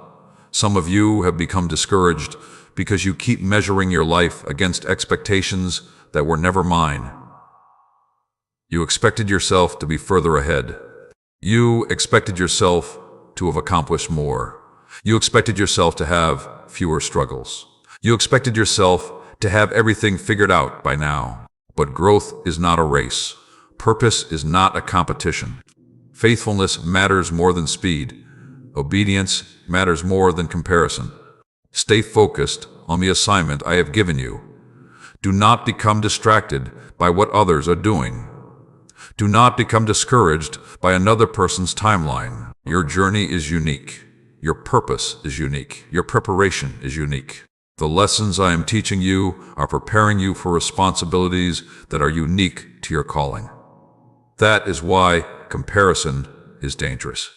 some of you have become discouraged because you keep measuring your life against expectations that were never mine. You expected yourself to be further ahead. You expected yourself to have accomplished more. You expected yourself to have fewer struggles. You expected yourself to have everything figured out by now. But growth is not a race. Purpose is not a competition. Faithfulness matters more than speed. Obedience matters more than comparison. Stay focused on the assignment I have given you. Do not become distracted by what others are doing. Do not become discouraged by another person's timeline. Your journey is unique. Your purpose is unique. Your preparation is unique. The lessons I am teaching you are preparing you for responsibilities that are unique to your calling. That is why comparison is dangerous.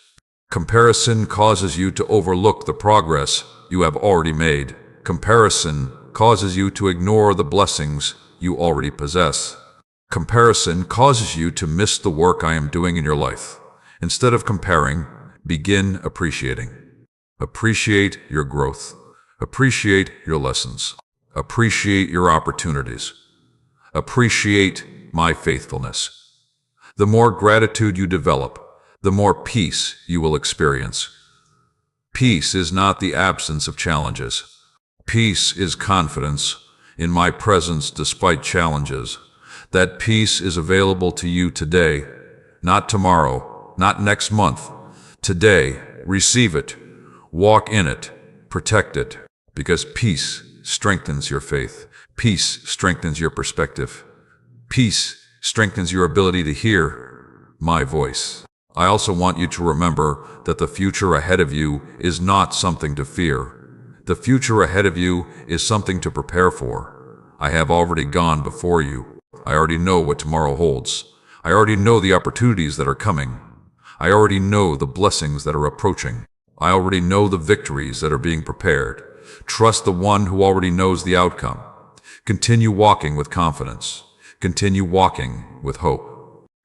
Comparison causes you to overlook the progress you have already made. Comparison causes you to ignore the blessings you already possess. Comparison causes you to miss the work I am doing in your life. Instead of comparing, begin appreciating. Appreciate your growth. Appreciate your lessons. Appreciate your opportunities. Appreciate my faithfulness. The more gratitude you develop, the more peace you will experience. Peace is not the absence of challenges. Peace is confidence in my presence despite challenges. That peace is available to you today, not tomorrow, not next month. Today, receive it, walk in it, protect it, because peace strengthens your faith. Peace strengthens your perspective. Peace strengthens your ability to hear my voice. I also want you to remember that the future ahead of you is not something to fear. The future ahead of you is something to prepare for. I have already gone before you. I already know what tomorrow holds. I already know the opportunities that are coming. I already know the blessings that are approaching. I already know the victories that are being prepared. Trust the one who already knows the outcome. Continue walking with confidence. Continue walking with hope.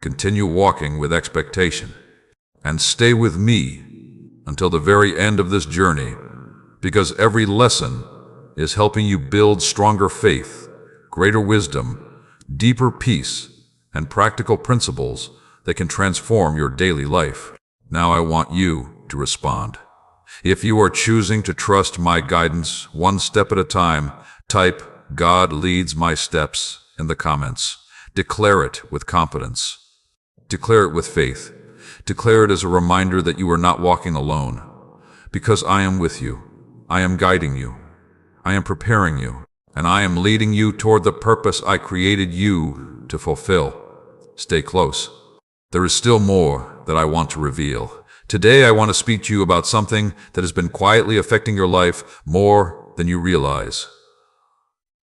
Continue walking with expectation. And stay with me until the very end of this journey, because every lesson is helping you build stronger faith, greater wisdom, deeper peace, and practical principles that can transform your daily life. Now I want you to respond. If you are choosing to trust my guidance one step at a time, type "God leads my steps" in the comments. Declare it with confidence. Declare it with faith. Declare it as a reminder that you are not walking alone. Because I am with you. I am guiding you. I am preparing you. And I am leading you toward the purpose I created you to fulfill. Stay close. There is still more that I want to reveal. Today I want to speak to you about something that has been quietly affecting your life more than you realize.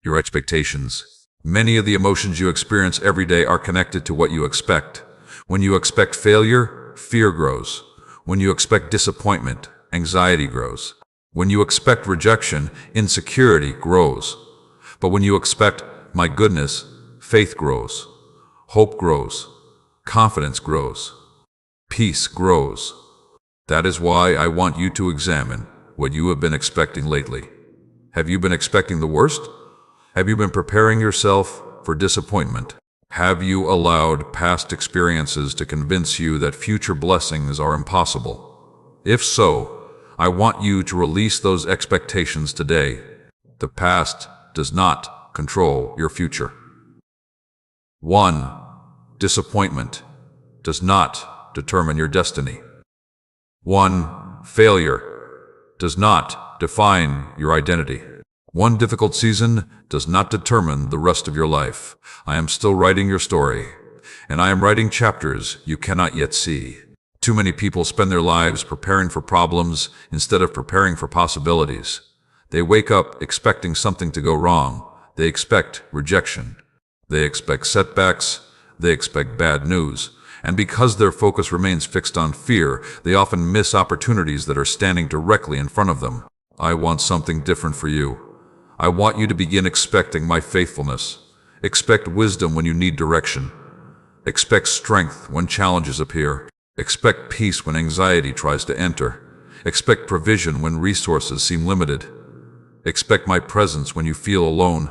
Your expectations. Many of the emotions you experience every day are connected to what you expect. When you expect failure, fear grows. When you expect disappointment, anxiety grows. When you expect rejection, insecurity grows. But when you expect my goodness, faith grows. Hope grows. Confidence grows. Peace grows. That is why I want you to examine what you have been expecting lately. Have you been expecting the worst? Have you been preparing yourself for disappointment? Have you allowed past experiences to convince you that future blessings are impossible? If so, I want you to release those expectations today. The past does not control your future. 1. Disappointment does not determine your destiny. 1. Failure does not define your identity. One difficult season does not determine the rest of your life. I am still writing your story, and I am writing chapters you cannot yet see. Too many people spend their lives preparing for problems instead of preparing for possibilities. They wake up expecting something to go wrong. They expect rejection. They expect setbacks. They expect bad news. And because their focus remains fixed on fear, they often miss opportunities that are standing directly in front of them. I want something different for you. I want you to begin expecting my faithfulness. Expect wisdom when you need direction. Expect strength when challenges appear. Expect peace when anxiety tries to enter. Expect provision when resources seem limited. Expect my presence when you feel alone.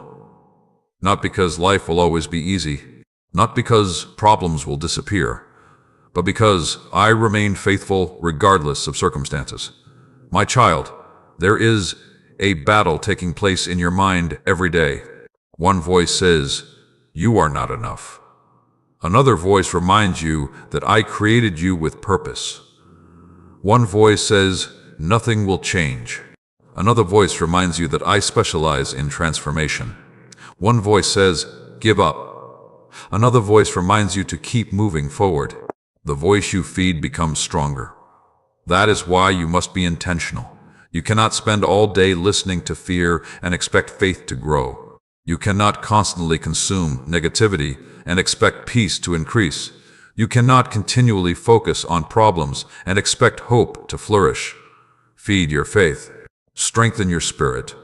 Not because life will always be easy, not because problems will disappear, but because I remain faithful regardless of circumstances. My child, there is a battle taking place in your mind every day. One voice says, "You are not enough." Another voice reminds you that I created you with purpose. One voice says, "Nothing will change." Another voice reminds you that I specialize in transformation. One voice says, "Give up." Another voice reminds you to keep moving forward. The voice you feed becomes stronger. That is why you must be intentional. You cannot spend all day listening to fear and expect faith to grow. You cannot constantly consume negativity and expect peace to increase. You cannot continually focus on problems and expect hope to flourish. Feed your faith. Strengthen your spirit.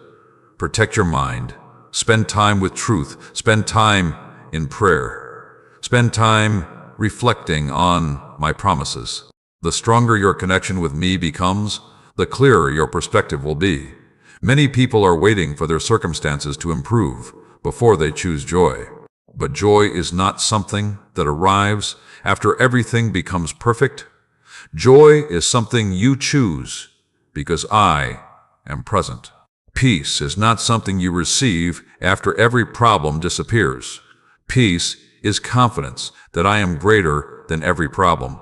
Protect your mind. Spend time with truth. Spend time in prayer. Spend time reflecting on my promises. The stronger your connection with me becomes, the clearer your perspective will be. Many people are waiting for their circumstances to improve before they choose joy. But joy is not something that arrives after everything becomes perfect. Joy is something you choose because I am present. Peace is not something you receive after every problem disappears. Peace is confidence that I am greater than every problem.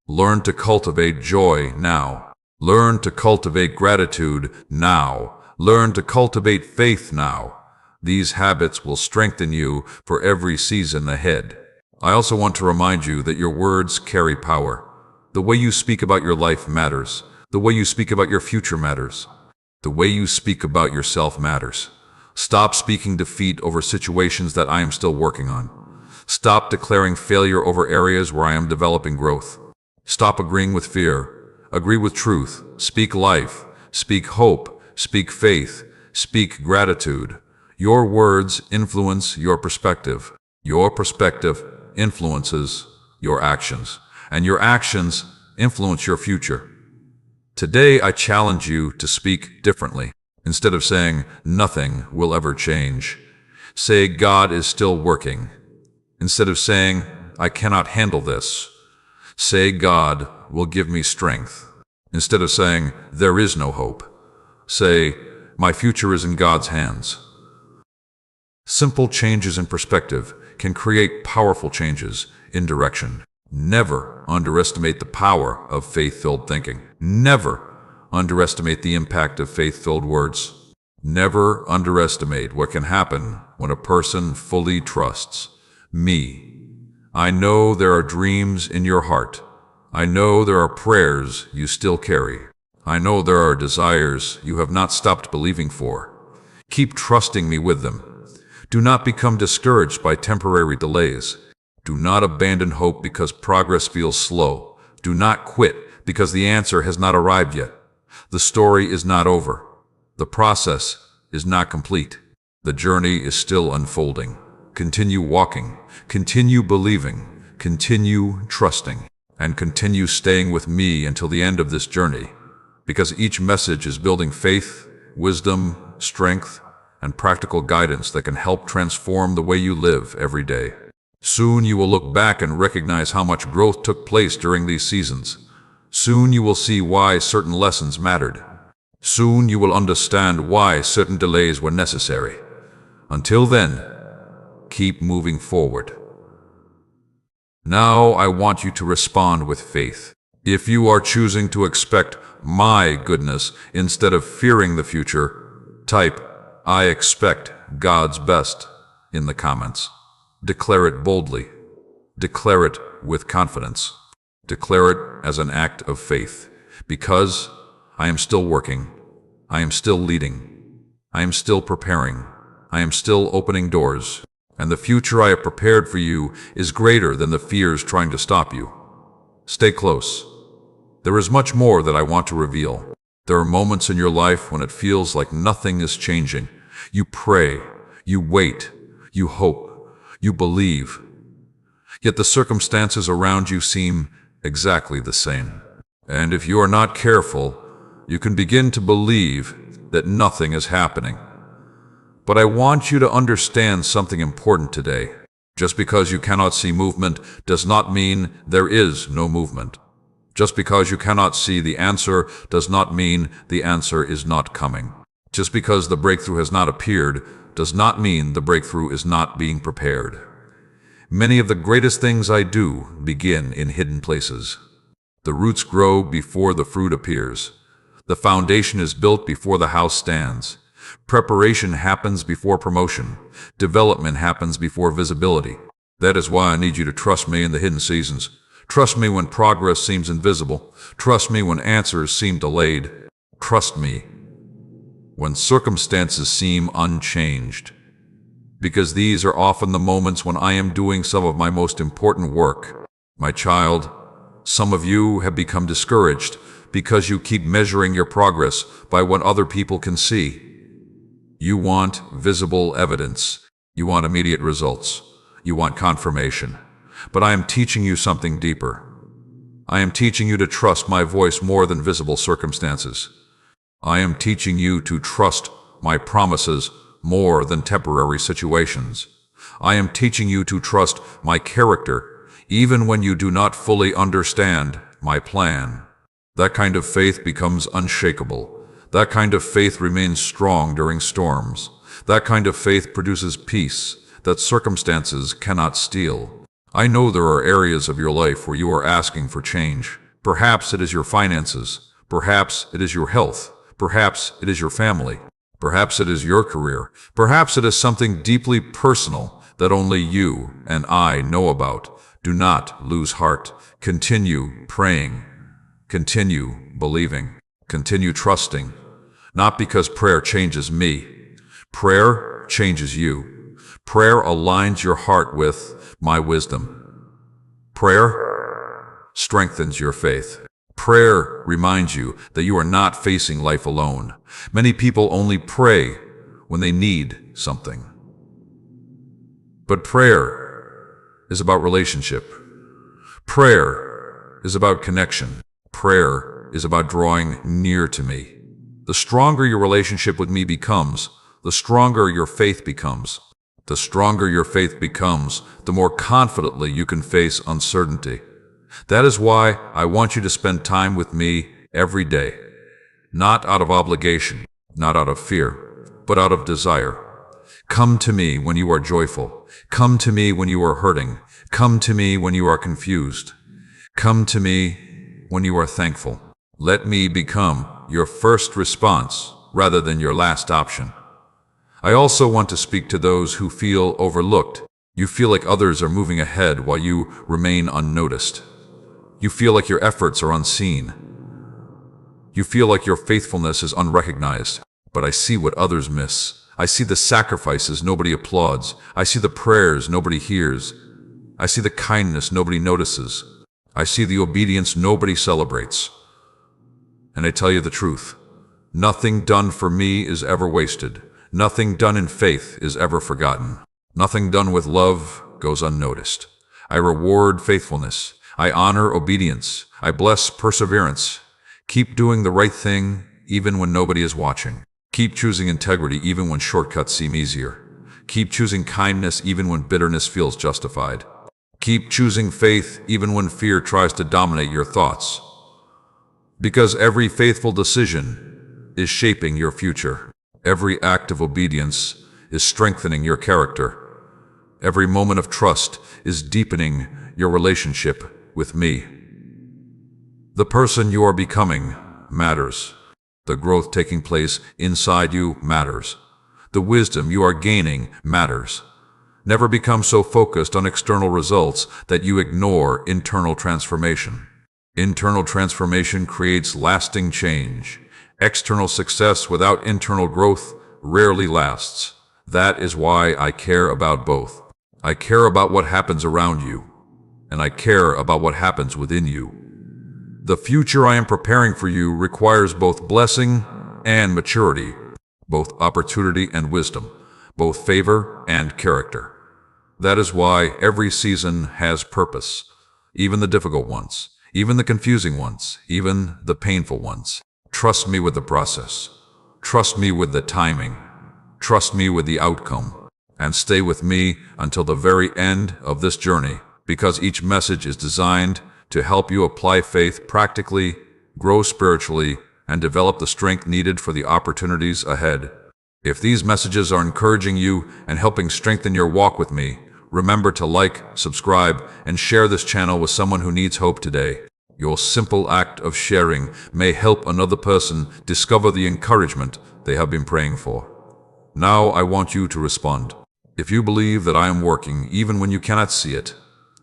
Learn to cultivate joy now. Learn to cultivate gratitude now. Learn to cultivate faith now. These habits will strengthen you for every season ahead. I also want to remind you that your words carry power. The way you speak about your life matters. The way you speak about your future matters. The way you speak about yourself matters. Stop speaking defeat over situations that I am still working on. Stop declaring failure over areas where I am developing growth. Stop agreeing with fear. Agree with truth. Speak life. Speak hope. Speak faith. Speak gratitude. Your words influence your perspective. Your perspective influences your actions, and your actions influence your future. Today, I challenge you to speak differently. Instead of saying, nothing will ever change, say, God is still working. Instead of saying, I cannot handle this, say, God will give me strength. Instead of saying, there is no hope, say, my future is in God's hands. Simple changes in perspective can create powerful changes in direction. Never underestimate the power of faith-filled thinking. Never underestimate the impact of faith-filled words. Never underestimate what can happen when a person fully trusts me. I know there are dreams in your heart. I know there are prayers you still carry. I know there are desires you have not stopped believing for. Keep trusting me with them. Do not become discouraged by temporary delays. Do not abandon hope because progress feels slow. Do not quit because the answer has not arrived yet. The story is not over. The process is not complete. The journey is still unfolding. Continue walking. Continue believing. Continue trusting. And continue staying with me until the end of this journey. Because each message is building faith, wisdom, strength, and practical guidance that can help transform the way you live every day. Soon you will look back and recognize how much growth took place during these seasons. Soon you will see why certain lessons mattered. Soon you will understand why certain delays were necessary. Until then, keep moving forward. Now I want you to respond with faith. If you are choosing to expect my goodness instead of fearing the future, type I expect God's best in the comments. Declare it boldly. Declare it with confidence. Declare it as an act of faith. Because I am still working. I am still leading. I am still preparing. I am still opening doors. And the future I have prepared for you is greater than the fears trying to stop you. Stay close. There is much more that I want to reveal. There are moments in your life when it feels like nothing is changing. You pray, you wait, you hope, you believe. Yet the circumstances around you seem exactly the same. And if you are not careful, you can begin to believe that nothing is happening. But I want you to understand something important today. Just because you cannot see movement does not mean there is no movement. Just because you cannot see the answer does not mean the answer is not coming. Just because the breakthrough has not appeared does not mean the breakthrough is not being prepared. Many of the greatest things I do begin in hidden places. The roots grow before the fruit appears. The foundation is built before the house stands. Preparation happens before promotion. Development happens before visibility. That is why I need you to trust me in the hidden seasons. Trust me when progress seems invisible. Trust me when answers seem delayed. Trust me when circumstances seem unchanged. because these are often the moments when I am doing some of my most important work. My child, some of you have become discouraged because you keep measuring your progress by what other people can see. You want visible evidence. You want immediate results. You want confirmation. But I am teaching you something deeper. I am teaching you to trust my voice more than visible circumstances. I am teaching you to trust my promises more than temporary situations. I am teaching you to trust my character, even when you do not fully understand my plan. That kind of faith becomes unshakable. That kind of faith remains strong during storms. That kind of faith produces peace that circumstances cannot steal. I know there are areas of your life where you are asking for change. Perhaps it is your finances. Perhaps it is your health. Perhaps it is your family. Perhaps it is your career. Perhaps it is something deeply personal that only you and I know about. Do not lose heart. Continue praying. Continue believing. Continue trusting. Not because prayer changes me. Prayer changes you. Prayer aligns your heart with my wisdom. Prayer strengthens your faith. Prayer reminds you that you are not facing life alone. Many people only pray when they need something. But prayer is about relationship. Prayer is about connection. Prayer is about drawing near to me. The stronger your relationship with me becomes, the stronger your faith becomes. The stronger your faith becomes, the more confidently you can face uncertainty. That is why I want you to spend time with me every day. Not out of obligation, not out of fear, but out of desire. Come to me when you are joyful. Come to me when you are hurting. Come to me when you are confused. Come to me when you are thankful. Let me become your first response rather than your last option. I also want to speak to those who feel overlooked. You feel like others are moving ahead while you remain unnoticed. You feel like your efforts are unseen. You feel like your faithfulness is unrecognized. But I see what others miss. I see the sacrifices nobody applauds. I see the prayers nobody hears. I see the kindness nobody notices. I see the obedience nobody celebrates. And I tell you the truth, nothing done for me is ever wasted. Nothing done in faith is ever forgotten. Nothing done with love goes unnoticed. I reward faithfulness. I honor obedience. I bless perseverance. Keep doing the right thing even when nobody is watching. Keep choosing integrity even when shortcuts seem easier. Keep choosing kindness even when bitterness feels justified. Keep choosing faith even when fear tries to dominate your thoughts. Because every faithful decision is shaping your future. Every act of obedience is strengthening your character. Every moment of trust is deepening your relationship with me. The person you are becoming matters. The growth taking place inside you matters. The wisdom you are gaining matters. Never become so focused on external results that you ignore internal transformation. Internal transformation creates lasting change. External success without internal growth rarely lasts. That is why I care about both. I care about what happens around you, and I care about what happens within you. The future I am preparing for you requires both blessing and maturity, both opportunity and wisdom, both favor and character. That is why every season has purpose, even the difficult ones, even the confusing ones, even the painful ones. Trust me with the process. Trust me with the timing. Trust me with the outcome. And stay with me until the very end of this journey, because each message is designed to help you apply faith practically, grow spiritually, and develop the strength needed for the opportunities ahead. If these messages are encouraging you and helping strengthen your walk with me, remember to like, subscribe, and share this channel with someone who needs hope today. Your simple act of sharing may help another person discover the encouragement they have been praying for. Now I want you to respond. If you believe that I am working even when you cannot see it,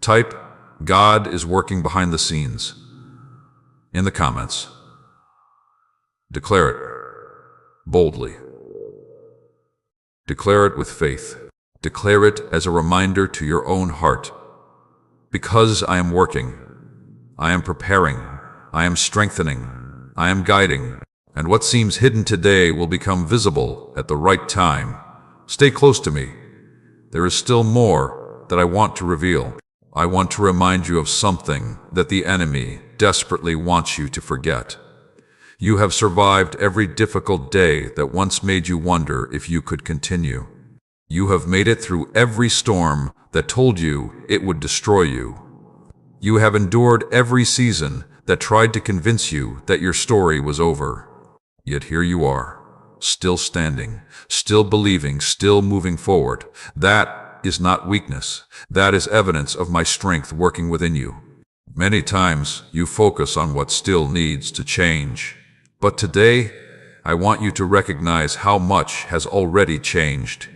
type "God is working behind the scenes" in the comments. Declare it boldly. Declare it with faith. Declare it as a reminder to your own heart. Because I am working, I am preparing, I am strengthening, I am guiding, and what seems hidden today will become visible at the right time. Stay close to me. There is still more that I want to reveal. I want to remind you of something that the enemy desperately wants you to forget. You have survived every difficult day that once made you wonder if you could continue. You have made it through every storm that told you it would destroy you. You have endured every season that tried to convince you that your story was over. Yet here you are, still standing, still believing, still moving forward. That is not weakness. That is evidence of my strength working within you. Many times you focus on what still needs to change. But today, I want you to recognize how much has already changed.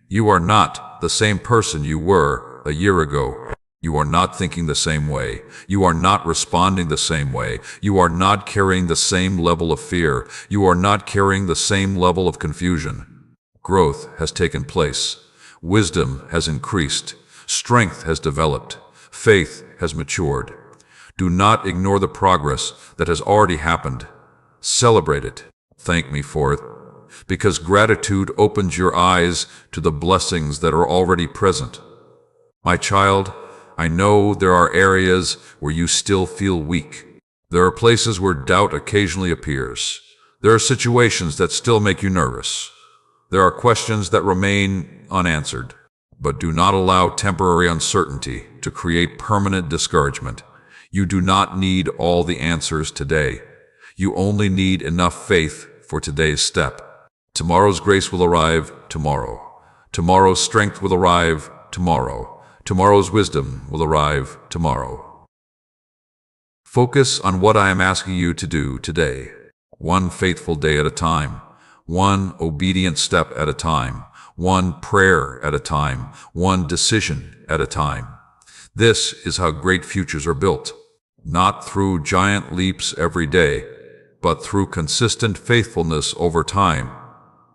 You are not the same person you were a year ago. You are not thinking the same way. You are not responding the same way. You are not carrying the same level of fear. You are not carrying the same level of confusion. Growth has taken place. Wisdom has increased. Strength has developed. Faith has matured. Do not ignore the progress that has already happened. Celebrate it. Thank me for it. Because gratitude opens your eyes to the blessings that are already present. My child, I know there are areas where you still feel weak. There are places where doubt occasionally appears. There are situations that still make you nervous. There are questions that remain unanswered. But do not allow temporary uncertainty to create permanent discouragement. You do not need all the answers today. You only need enough faith for today's step. Tomorrow's grace will arrive tomorrow. Tomorrow's strength will arrive tomorrow. Tomorrow's wisdom will arrive tomorrow. Focus on what I am asking you to do today. One faithful day at a time. One obedient step at a time. One prayer at a time. One decision at a time. This is how great futures are built. Not through giant leaps every day, but through consistent faithfulness over time.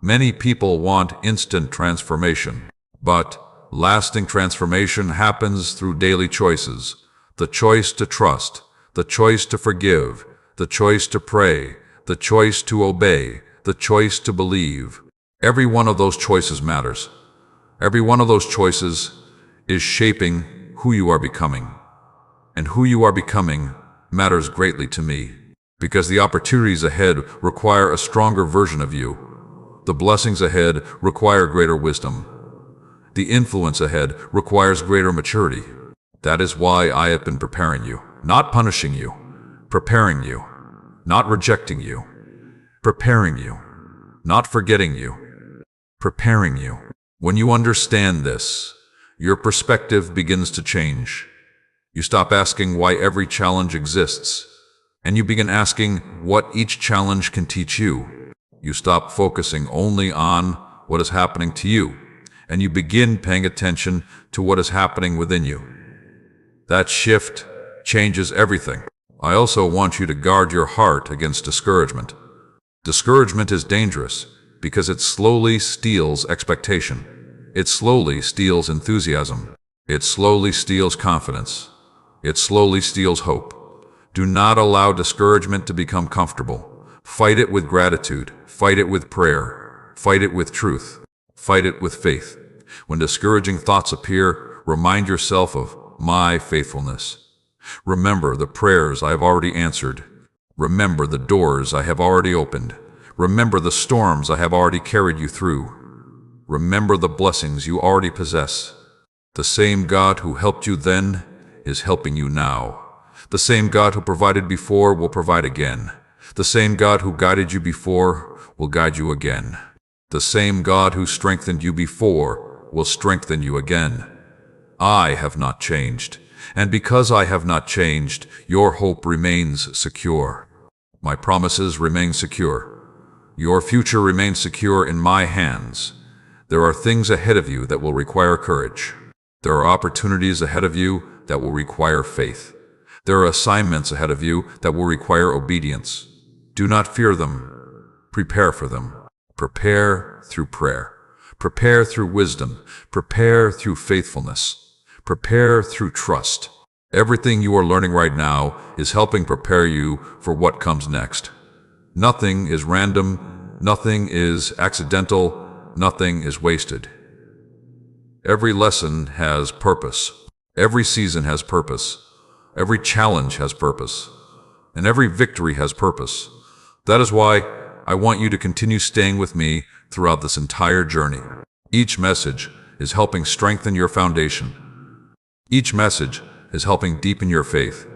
Many people want instant transformation, but lasting transformation happens through daily choices. The choice to trust, the choice to forgive, the choice to pray, the choice to obey, the choice to believe. Every one of those choices matters. Every one of those choices is shaping who you are becoming. And who you are becoming matters greatly to me, because the opportunities ahead require a stronger version of you. The blessings ahead require greater wisdom. The influence ahead requires greater maturity. That is why I have been preparing you, not punishing you, preparing you, not rejecting you, preparing you, not forgetting you, preparing you. When you understand this, your perspective begins to change. You stop asking why every challenge exists, and you begin asking what each challenge can teach you. You stop focusing only on what is happening to you, and you begin paying attention to what is happening within you. That shift changes everything. I also want you to guard your heart against discouragement. Discouragement is dangerous because it slowly steals expectation. It slowly steals enthusiasm. It slowly steals confidence. It slowly steals hope. Do not allow discouragement to become comfortable. Fight it with gratitude. Fight it with prayer. Fight it with truth. Fight it with faith. When discouraging thoughts appear, remind yourself of my faithfulness. Remember the prayers I have already answered. Remember the doors I have already opened. Remember the storms I have already carried you through. Remember the blessings you already possess. The same God who helped you then is helping you now. The same God who provided before will provide again. The same God who guided you before will guide you again. The same God who strengthened you before will strengthen you again. I have not changed, and because I have not changed, your hope remains secure. My promises remain secure. Your future remains secure in my hands. There are things ahead of you that will require courage. There are opportunities ahead of you that will require faith. There are assignments ahead of you that will require obedience. Do not fear them. Prepare for them. Prepare through prayer. Prepare through wisdom. Prepare through faithfulness. Prepare through trust. Everything you are learning right now is helping prepare you for what comes next. Nothing is random. Nothing is accidental. Nothing is wasted. Every lesson has purpose. Every season has purpose. Every challenge has purpose. And every victory has purpose. That is why I want you to continue staying with me throughout this entire journey. Each message is helping strengthen your foundation. Each message is helping deepen your faith.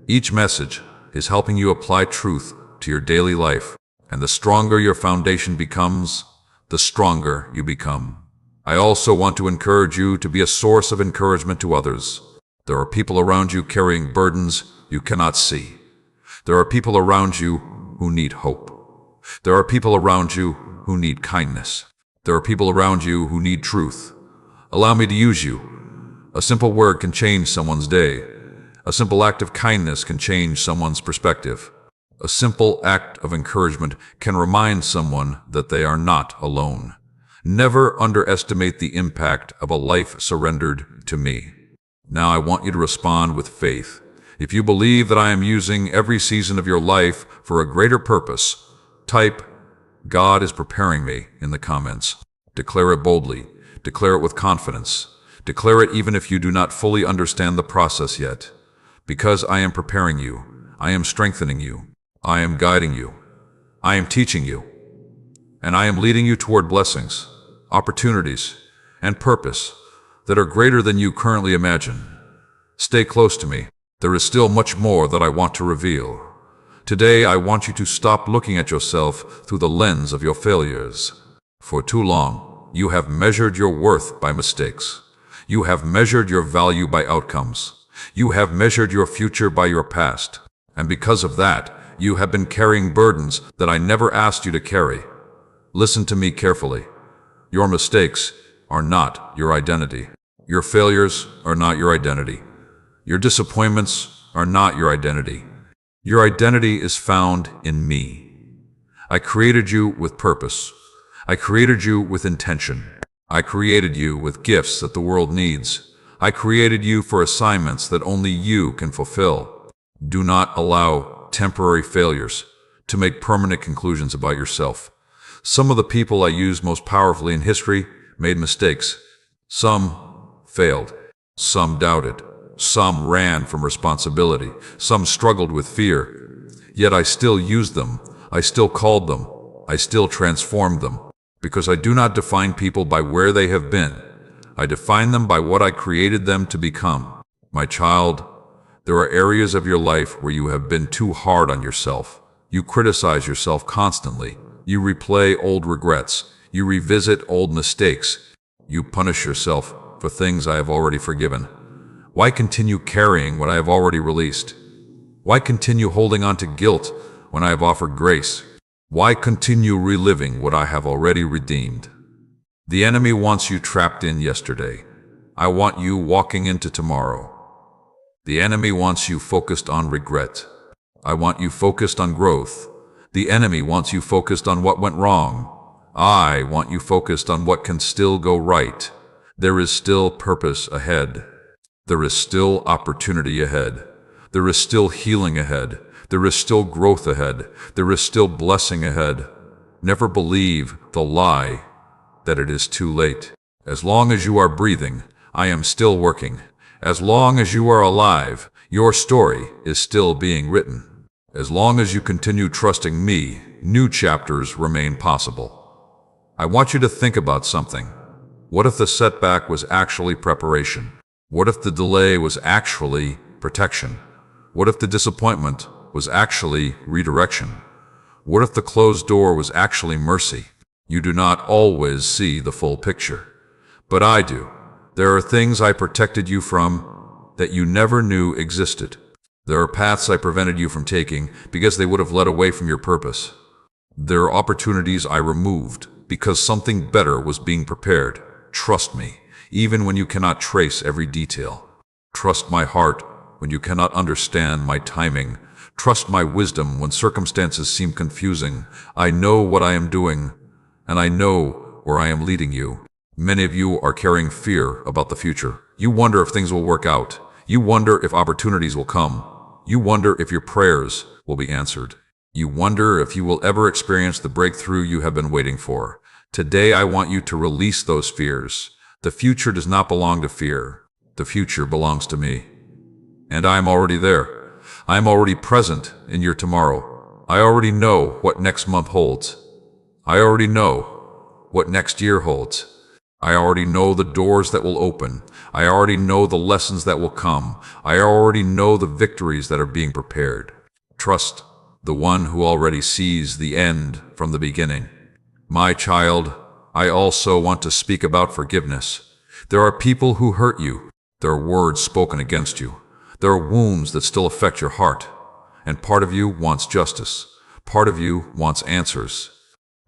Each message is helping you apply truth to your daily life. And the stronger your foundation becomes, the stronger you become. I also want to encourage you to be a source of encouragement to others. There are people around you carrying burdens you cannot see. There are people around you who need hope. There are people around you who need kindness. There are people around you who need truth. Allow me to use you. A simple word can change someone's day. A simple act of kindness can change someone's perspective. A simple act of encouragement can remind someone that they are not alone. Never underestimate the impact of a life surrendered to me. Now I want you to respond with faith. If you believe that I am using every season of your life for a greater purpose, type, "God is preparing me" in the comments. Declare it boldly. Declare it with confidence. Declare it even if you do not fully understand the process yet. Because I am preparing you. I am strengthening you. I am guiding you. I am teaching you. And I am leading you toward blessings, opportunities, and purpose that are greater than you currently imagine. Stay close to me. There is still much more that I want to reveal. Today, I want you to stop looking at yourself through the lens of your failures. For too long, you have measured your worth by mistakes. You have measured your value by outcomes. You have measured your future by your past. And because of that, you have been carrying burdens that I never asked you to carry. Listen to me carefully. Your mistakes are not your identity. Your failures are not your identity. Your disappointments are not your identity. Your identity is found in me. I created you with purpose. I created you with intention. I created you with gifts that the world needs. I created you for assignments that only you can fulfill. Do not allow temporary failures to make permanent conclusions about yourself. Some of the people I used most powerfully in history made mistakes. Some failed. Some doubted. Some ran from responsibility. Some struggled with fear. Yet I still used them. I still called them. I still transformed them. Because I do not define people by where they have been. I define them by what I created them to become. My child, there are areas of your life where you have been too hard on yourself. You criticize yourself constantly. You replay old regrets. You revisit old mistakes. You punish yourself for things I have already forgiven. Why continue carrying what I have already released? Why continue holding on to guilt when I have offered grace? Why continue reliving what I have already redeemed? The enemy wants you trapped in yesterday. I want you walking into tomorrow. The enemy wants you focused on regret. I want you focused on growth. The enemy wants you focused on what went wrong. I want you focused on what can still go right. There is still purpose ahead. There is still opportunity ahead. There is still healing ahead. There is still growth ahead. There is still blessing ahead. Never believe the lie that it is too late. As long as you are breathing, I am still working. As long as you are alive, your story is still being written. As long as you continue trusting me, new chapters remain possible. I want you to think about something. What if the setback was actually preparation? What if the delay was actually protection? What if the disappointment was actually redirection? What if the closed door was actually mercy? You do not always see the full picture, but I do. There are things I protected you from that you never knew existed. There are paths I prevented you from taking because they would have led away from your purpose. There are opportunities I removed because something better was being prepared. Trust me, even when you cannot trace every detail. Trust my heart when you cannot understand my timing. Trust my wisdom when circumstances seem confusing. I know what I am doing, and I know where I am leading you. Many of you are carrying fear about the future. You wonder if things will work out. You wonder if opportunities will come. You wonder if your prayers will be answered. You wonder if you will ever experience the breakthrough you have been waiting for. Today, I want you to release those fears. The future does not belong to fear. The future belongs to me. And I am already there. I am already present in your tomorrow. I already know what next month holds. I already know what next year holds. I already know the doors that will open. I already know the lessons that will come. I already know the victories that are being prepared. Trust the one who already sees the end from the beginning. My child, I also want to speak about forgiveness. There are people who hurt you. There are words spoken against you. There are wounds that still affect your heart. And part of you wants justice. Part of you wants answers.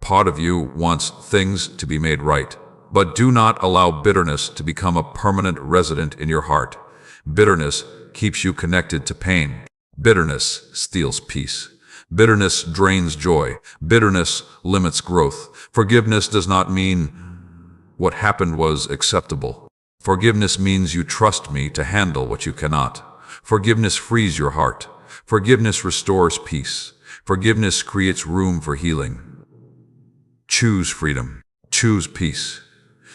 Part of you wants things to be made right. But do not allow bitterness to become a permanent resident in your heart. Bitterness keeps you connected to pain. Bitterness steals peace. Bitterness drains joy. Bitterness limits growth. Forgiveness does not mean what happened was acceptable. Forgiveness means you trust me to handle what you cannot. Forgiveness frees your heart. Forgiveness restores peace. Forgiveness creates room for healing. Choose freedom. Choose peace.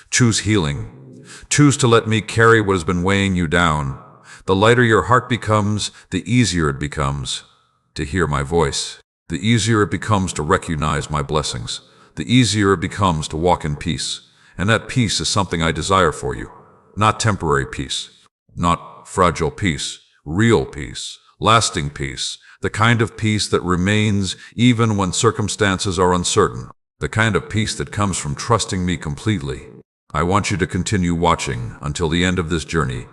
Choose healing. Choose to let me carry what has been weighing you down. The lighter your heart becomes, the easier it becomes to hear my voice. The easier it becomes to recognize my blessings. The easier it becomes to walk in peace. And that peace is something I desire for you. Not temporary peace. Not fragile peace. Real peace. Lasting peace. The kind of peace that remains even when circumstances are uncertain. The kind of peace that comes from trusting me completely. I want you to continue watching until the end of this journey,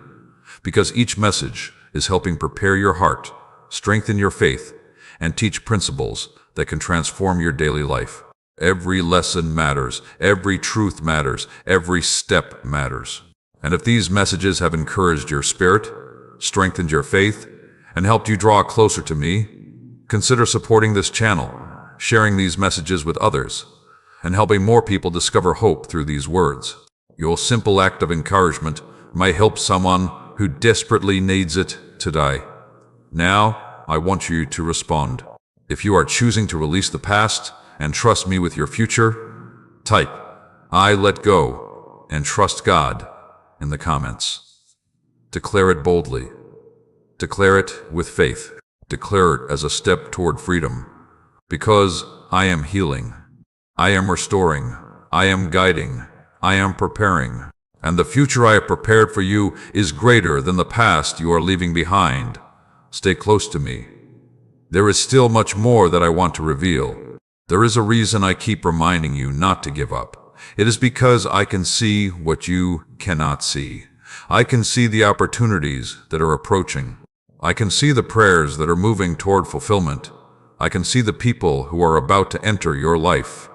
because each message is helping prepare your heart, strengthen your faith, and teach principles that can transform your daily life. Every lesson matters, every truth matters, every step matters. And if these messages have encouraged your spirit, strengthened your faith, and helped you draw closer to me, consider supporting this channel, sharing these messages with others, and helping more people discover hope through these words. Your simple act of encouragement might help someone who desperately needs it today. Now, I want you to respond. If you are choosing to release the past and trust me with your future, type, "I let go and trust God" in the comments. Declare it boldly. Declare it with faith. Declare it as a step toward freedom. Because I am healing. I am restoring. I am guiding. I am preparing. And the future I have prepared for you is greater than the past you are leaving behind. Stay close to me. There is still much more that I want to reveal. There is a reason I keep reminding you not to give up. It is because I can see what you cannot see. I can see the opportunities that are approaching. I can see the prayers that are moving toward fulfillment. I can see the people who are about to enter your life.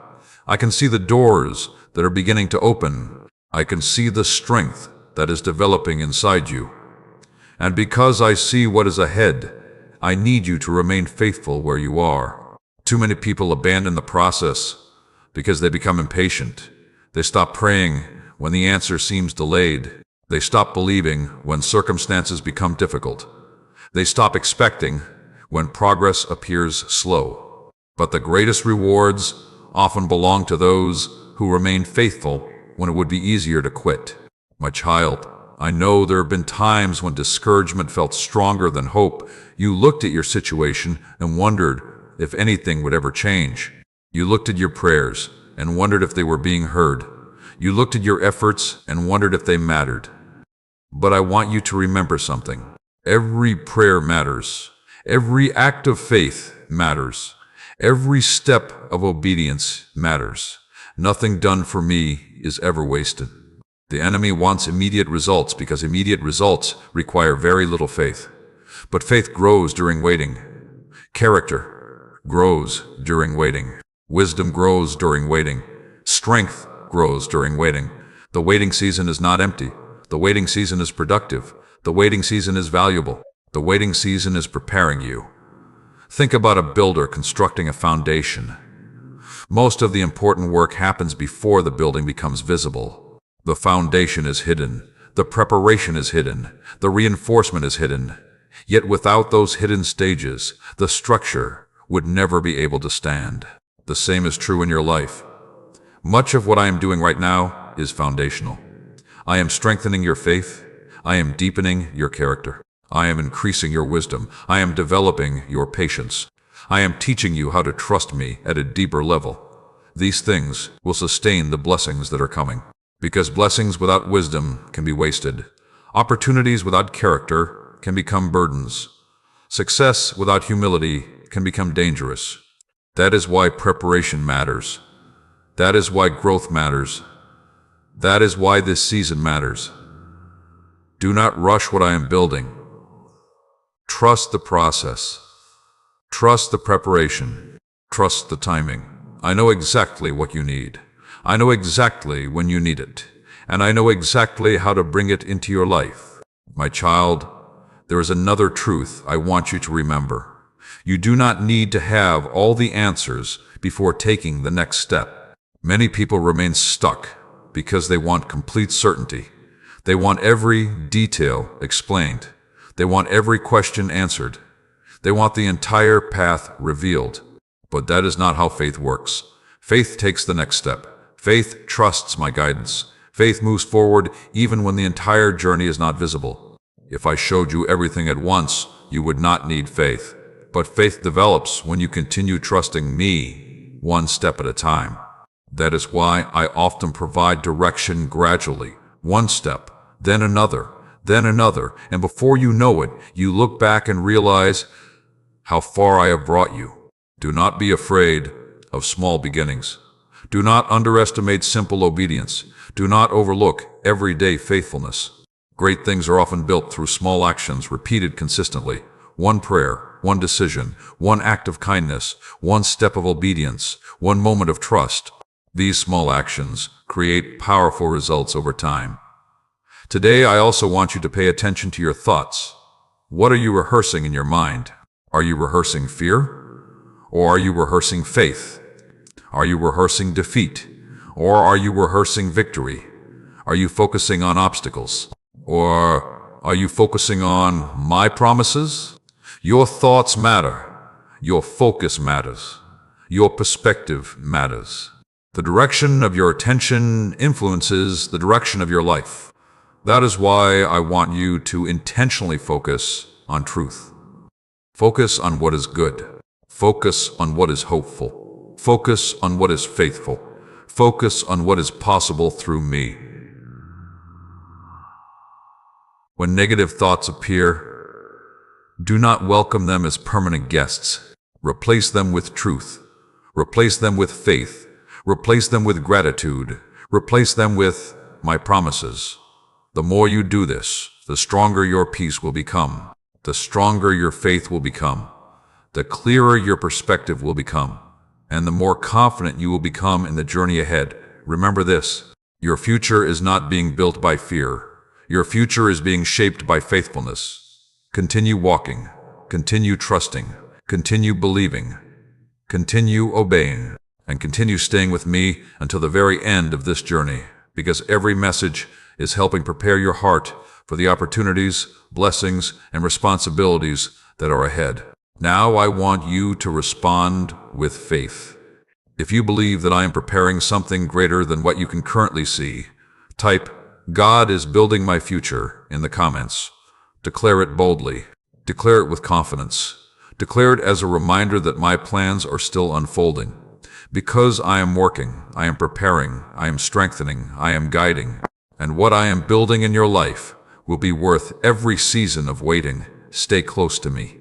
I can see the doors that are beginning to open. I can see the strength that is developing inside you. And because I see what is ahead, I need you to remain faithful where you are. Too many people abandon the process because they become impatient. They stop praying when the answer seems delayed. They stop believing when circumstances become difficult. They stop expecting when progress appears slow. But the greatest rewards often belong to those who remain faithful when it would be easier to quit. My child, I know there have been times when discouragement felt stronger than hope. You looked at your situation and wondered if anything would ever change. You looked at your prayers and wondered if they were being heard. You looked at your efforts and wondered if they mattered. But I want you to remember something. Every prayer matters. Every act of faith matters. Every step of obedience matters. Nothing done for me is ever wasted. The enemy wants immediate results because immediate results require very little faith. But faith grows during waiting. Character grows during waiting. Wisdom grows during waiting. Strength grows during waiting. The waiting season is not empty. The waiting season is productive. The waiting season is valuable. The waiting season is preparing you. Think about a builder constructing a foundation. Most of the important work happens before the building becomes visible. The foundation is hidden. The preparation is hidden. The reinforcement is hidden. Yet without those hidden stages, the structure would never be able to stand. The same is true in your life. Much of what I am doing right now is foundational. I am strengthening your faith. I am deepening your character. I am increasing your wisdom. I am developing your patience. I am teaching you how to trust me at a deeper level. These things will sustain the blessings that are coming. Because blessings without wisdom can be wasted. Opportunities without character can become burdens. Success without humility can become dangerous. That is why preparation matters. That is why growth matters. That is why this season matters. Do not rush what I am building. Trust the process. Trust the preparation. Trust the timing. I know exactly what you need. I know exactly when you need it. And I know exactly how to bring it into your life. My child, there is another truth I want you to remember. You do not need to have all the answers before taking the next step. Many people remain stuck because they want complete certainty. They want every detail explained. They want every question answered. They want the entire path revealed. But that is not how faith works. Faith takes the next step. Faith trusts my guidance. Faith moves forward even when the entire journey is not visible. If I showed you everything at once, you would not need faith. But faith develops when you continue trusting me, one step at a time. That is why I often provide direction gradually, one step, then another, and before you know it, you look back and realize how far I have brought you. Do not be afraid of small beginnings. Do not underestimate simple obedience. Do not overlook everyday faithfulness. Great things are often built through small actions repeated consistently. One prayer, one decision, one act of kindness, one step of obedience, one moment of trust. These small actions create powerful results over time. Today, I also want you to pay attention to your thoughts. What are you rehearsing in your mind? Are you rehearsing fear? Or are you rehearsing faith? Are you rehearsing defeat? Or are you rehearsing victory? Are you focusing on obstacles? Or are you focusing on my promises? Your thoughts matter. Your focus matters. Your perspective matters. The direction of your attention influences the direction of your life. That is why I want you to intentionally focus on truth. Focus on what is good. Focus on what is hopeful. Focus on what is faithful. Focus on what is possible through me. When negative thoughts appear, do not welcome them as permanent guests. Replace them with truth. Replace them with faith. Replace them with gratitude. Replace them with my promises. The more you do this, the stronger your peace will become. The stronger your faith will become. The clearer your perspective will become. And the more confident you will become in the journey ahead. Remember this: your future is not being built by fear. Your future is being shaped by faithfulness. Continue walking. Continue trusting. Continue believing. Continue obeying. And continue staying with me until the very end of this journey, because every message is helping prepare your heart for the opportunities, blessings, and responsibilities that are ahead. Now I want you to respond with faith. If you believe that I am preparing something greater than what you can currently see, type "God is building my future" in the comments. Declare it boldly. Declare it with confidence. Declare it as a reminder that my plans are still unfolding. Because I am working, I am preparing, I am strengthening, I am guiding. And what I am building in your life will be worth every season of waiting. Stay close to me.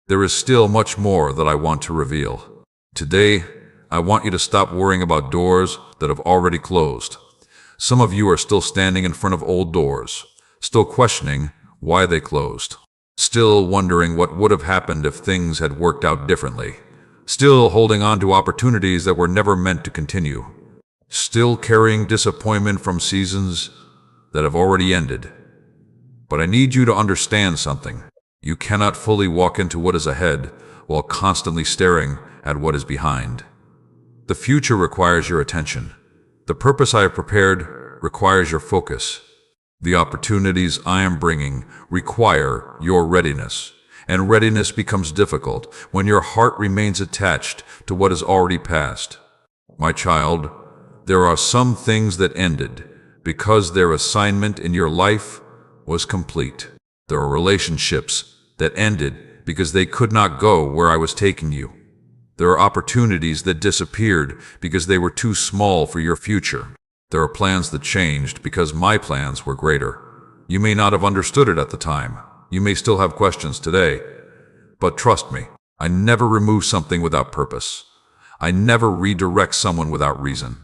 There is still much more that I want to reveal. Today, I want you to stop worrying about doors that have already closed. Some of you are still standing in front of old doors, still questioning why they closed, still wondering what would have happened if things had worked out differently, still holding on to opportunities that were never meant to continue, still carrying disappointment from seasons that have already ended. But I need you to understand something. You cannot fully walk into what is ahead while constantly staring at what is behind. The future requires your attention. The purpose I have prepared requires your focus. The opportunities I am bringing require your readiness. And readiness becomes difficult when your heart remains attached to what is already past. My child, there are some things that ended because their assignment in your life was complete. There are relationships that ended because they could not go where I was taking you. There are opportunities that disappeared because they were too small for your future. There are plans that changed because my plans were greater. You may not have understood it at the time. You may still have questions today. But trust me, I never remove something without purpose. I never redirect someone without reason.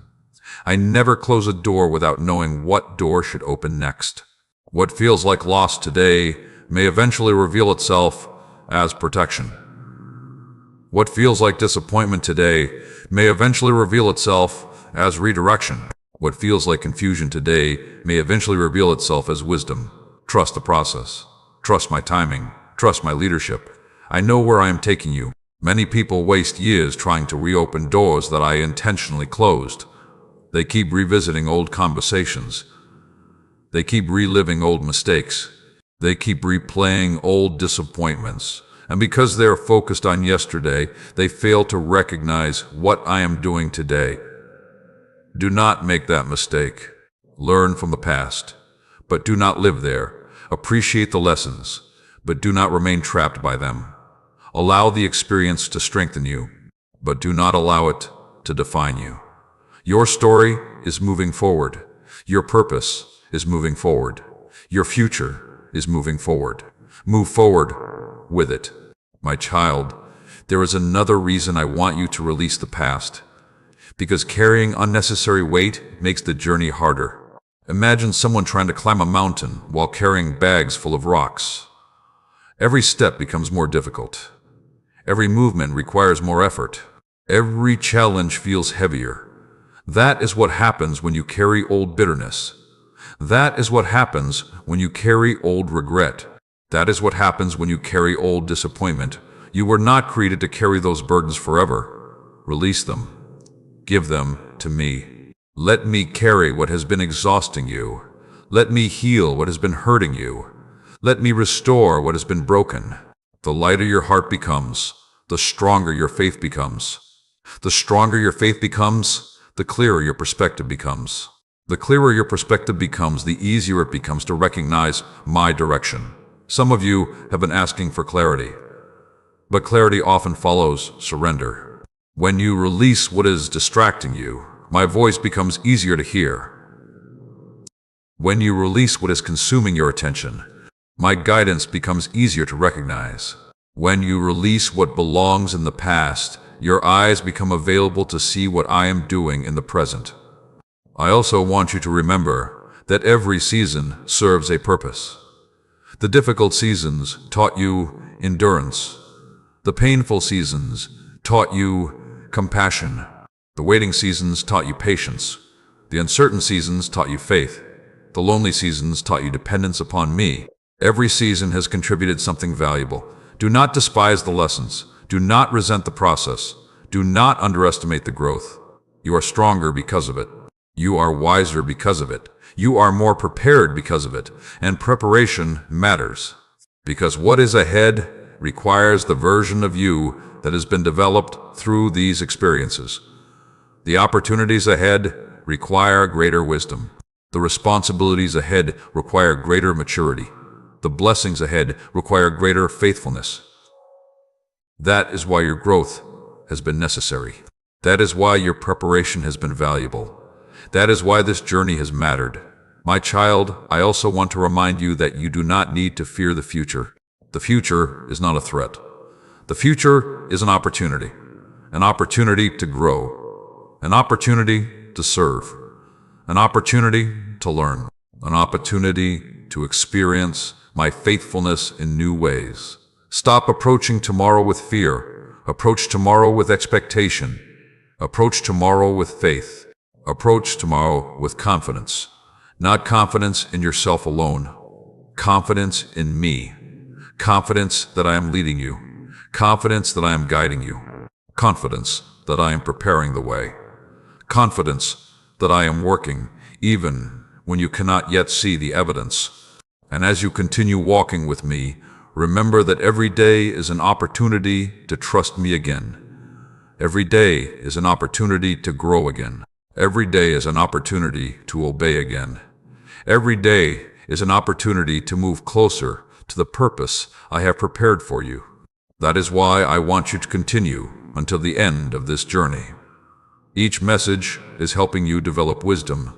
I never close a door without knowing what door should open next. What feels like loss today may eventually reveal itself as protection. What feels like disappointment today may eventually reveal itself as redirection. What feels like confusion today may eventually reveal itself as wisdom. Trust the process. Trust my timing. Trust my leadership. I know where I am taking you. Many people waste years trying to reopen doors that I intentionally closed. They keep revisiting old conversations. They keep reliving old mistakes. They keep replaying old disappointments. And because they are focused on yesterday, they fail to recognize what I am doing today. Do not make that mistake. Learn from the past, but do not live there. Appreciate the lessons, but do not remain trapped by them. Allow the experience to strengthen you, but do not allow it to define you. Your story is moving forward. Your purpose is moving forward. Your future is moving forward. Move forward with it. My child, there is another reason I want you to release the past. Because carrying unnecessary weight makes the journey harder. Imagine someone trying to climb a mountain while carrying bags full of rocks. Every step becomes more difficult. Every movement requires more effort. Every challenge feels heavier. That is what happens when you carry old bitterness. That is what happens when you carry old regret. That is what happens when you carry old disappointment. You were not created to carry those burdens forever. Release them. Give them to me. Let me carry what has been exhausting you. Let me heal what has been hurting you. Let me restore what has been broken. The lighter your heart becomes, the stronger your faith becomes. The stronger your faith becomes, the clearer your perspective becomes. The clearer your perspective becomes, the easier it becomes to recognize my direction. Some of you have been asking for clarity, but clarity often follows surrender. When you release what is distracting you, my voice becomes easier to hear. When you release what is consuming your attention, my guidance becomes easier to recognize. When you release what belongs in the past, your eyes become available to see what I am doing in the present. I also want you to remember that every season serves a purpose. The difficult seasons taught you endurance. The painful seasons taught you compassion. The waiting seasons taught you patience. The uncertain seasons taught you faith. The lonely seasons taught you dependence upon me. Every season has contributed something valuable. Do not despise the lessons. Do not resent the process. Do not underestimate the growth. You are stronger because of it. You are wiser because of it. You are more prepared because of it. And preparation matters. Because what is ahead requires the version of you that has been developed through these experiences. The opportunities ahead require greater wisdom. The responsibilities ahead require greater maturity. The blessings ahead require greater faithfulness. That is why your growth has been necessary. That is why your preparation has been valuable. That is why this journey has mattered. My child, I also want to remind you that you do not need to fear the future. The future is not a threat. The future is an opportunity to grow, an opportunity to serve, an opportunity to learn, an opportunity to experience my faithfulness in new ways. Stop approaching tomorrow with fear. Approach tomorrow with expectation. Approach tomorrow with faith. Approach tomorrow with confidence. Not confidence in yourself alone. Confidence in me. Confidence that I am leading you. Confidence that I am guiding you. Confidence that I am preparing the way. Confidence that I am working, even when you cannot yet see the evidence. And as you continue walking with me, remember that every day is an opportunity to trust me again. Every day is an opportunity to grow again. Every day is an opportunity to obey again. Every day is an opportunity to move closer to the purpose I have prepared for you. That is why I want you to continue until the end of this journey. Each message is helping you develop wisdom.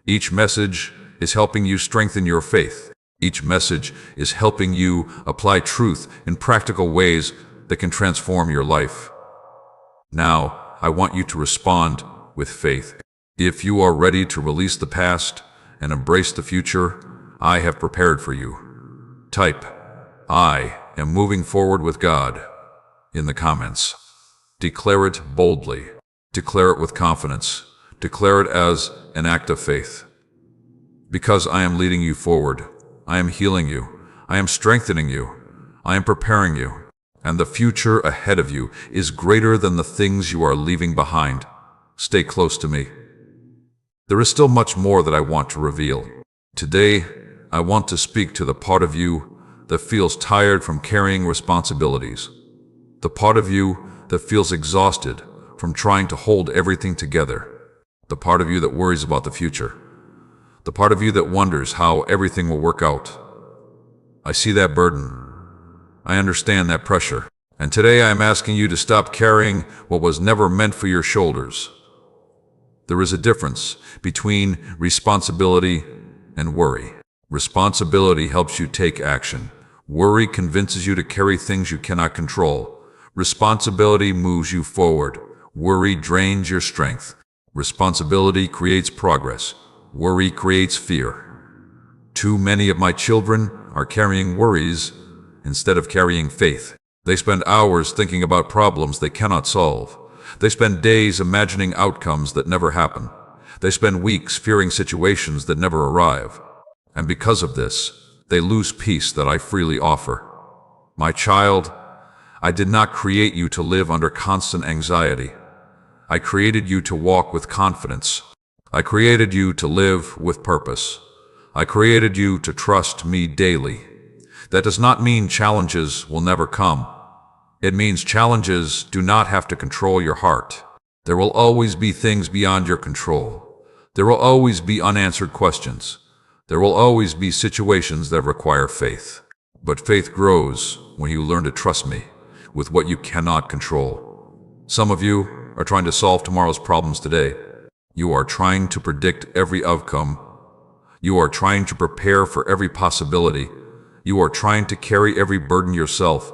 Each message is helping you strengthen your faith. Each message is helping you apply truth in practical ways that can transform your life. Now, I want you to respond with faith. If you are ready to release the past and embrace the future I have prepared for you, type, "I am moving forward with God," in the comments. Declare it boldly. Declare it with confidence. Declare it as an act of faith. Because I am leading you forward, I am healing you, I am strengthening you, I am preparing you, and the future ahead of you is greater than the things you are leaving behind. Stay close to me. There is still much more that I want to reveal. Today, I want to speak to the part of you that feels tired from carrying responsibilities. The part of you that feels exhausted from trying to hold everything together. The part of you that worries about the future. The part of you that wonders how everything will work out. I see that burden. I understand that pressure. And today I am asking you to stop carrying what was never meant for your shoulders. There is a difference between responsibility and worry. Responsibility helps you take action. Worry convinces you to carry things you cannot control. Responsibility moves you forward. Worry drains your strength. Responsibility creates progress. Worry creates fear. Too many of my children are carrying worries instead of carrying faith. They spend hours thinking about problems they cannot solve. They spend days imagining outcomes that never happen. They spend weeks fearing situations that never arrive. And because of this, they lose peace that I freely offer. My child, I did not create you to live under constant anxiety. I created you to walk with confidence. I created you to live with purpose. I created you to trust me daily. That does not mean challenges will never come. It means challenges do not have to control your heart. There will always be things beyond your control. There will always be unanswered questions. There will always be situations that require faith. But faith grows when you learn to trust me with what you cannot control. Some of you are trying to solve tomorrow's problems today. You are trying to predict every outcome. You are trying to prepare for every possibility. You are trying to carry every burden yourself.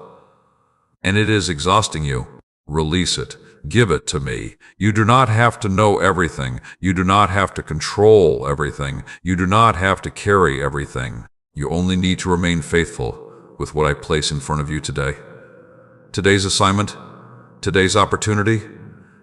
And it is exhausting you. Release it. Give it to me. You do not have to know everything. You do not have to control everything. You do not have to carry everything. You only need to remain faithful with what I place in front of you today. Today's assignment, today's opportunity,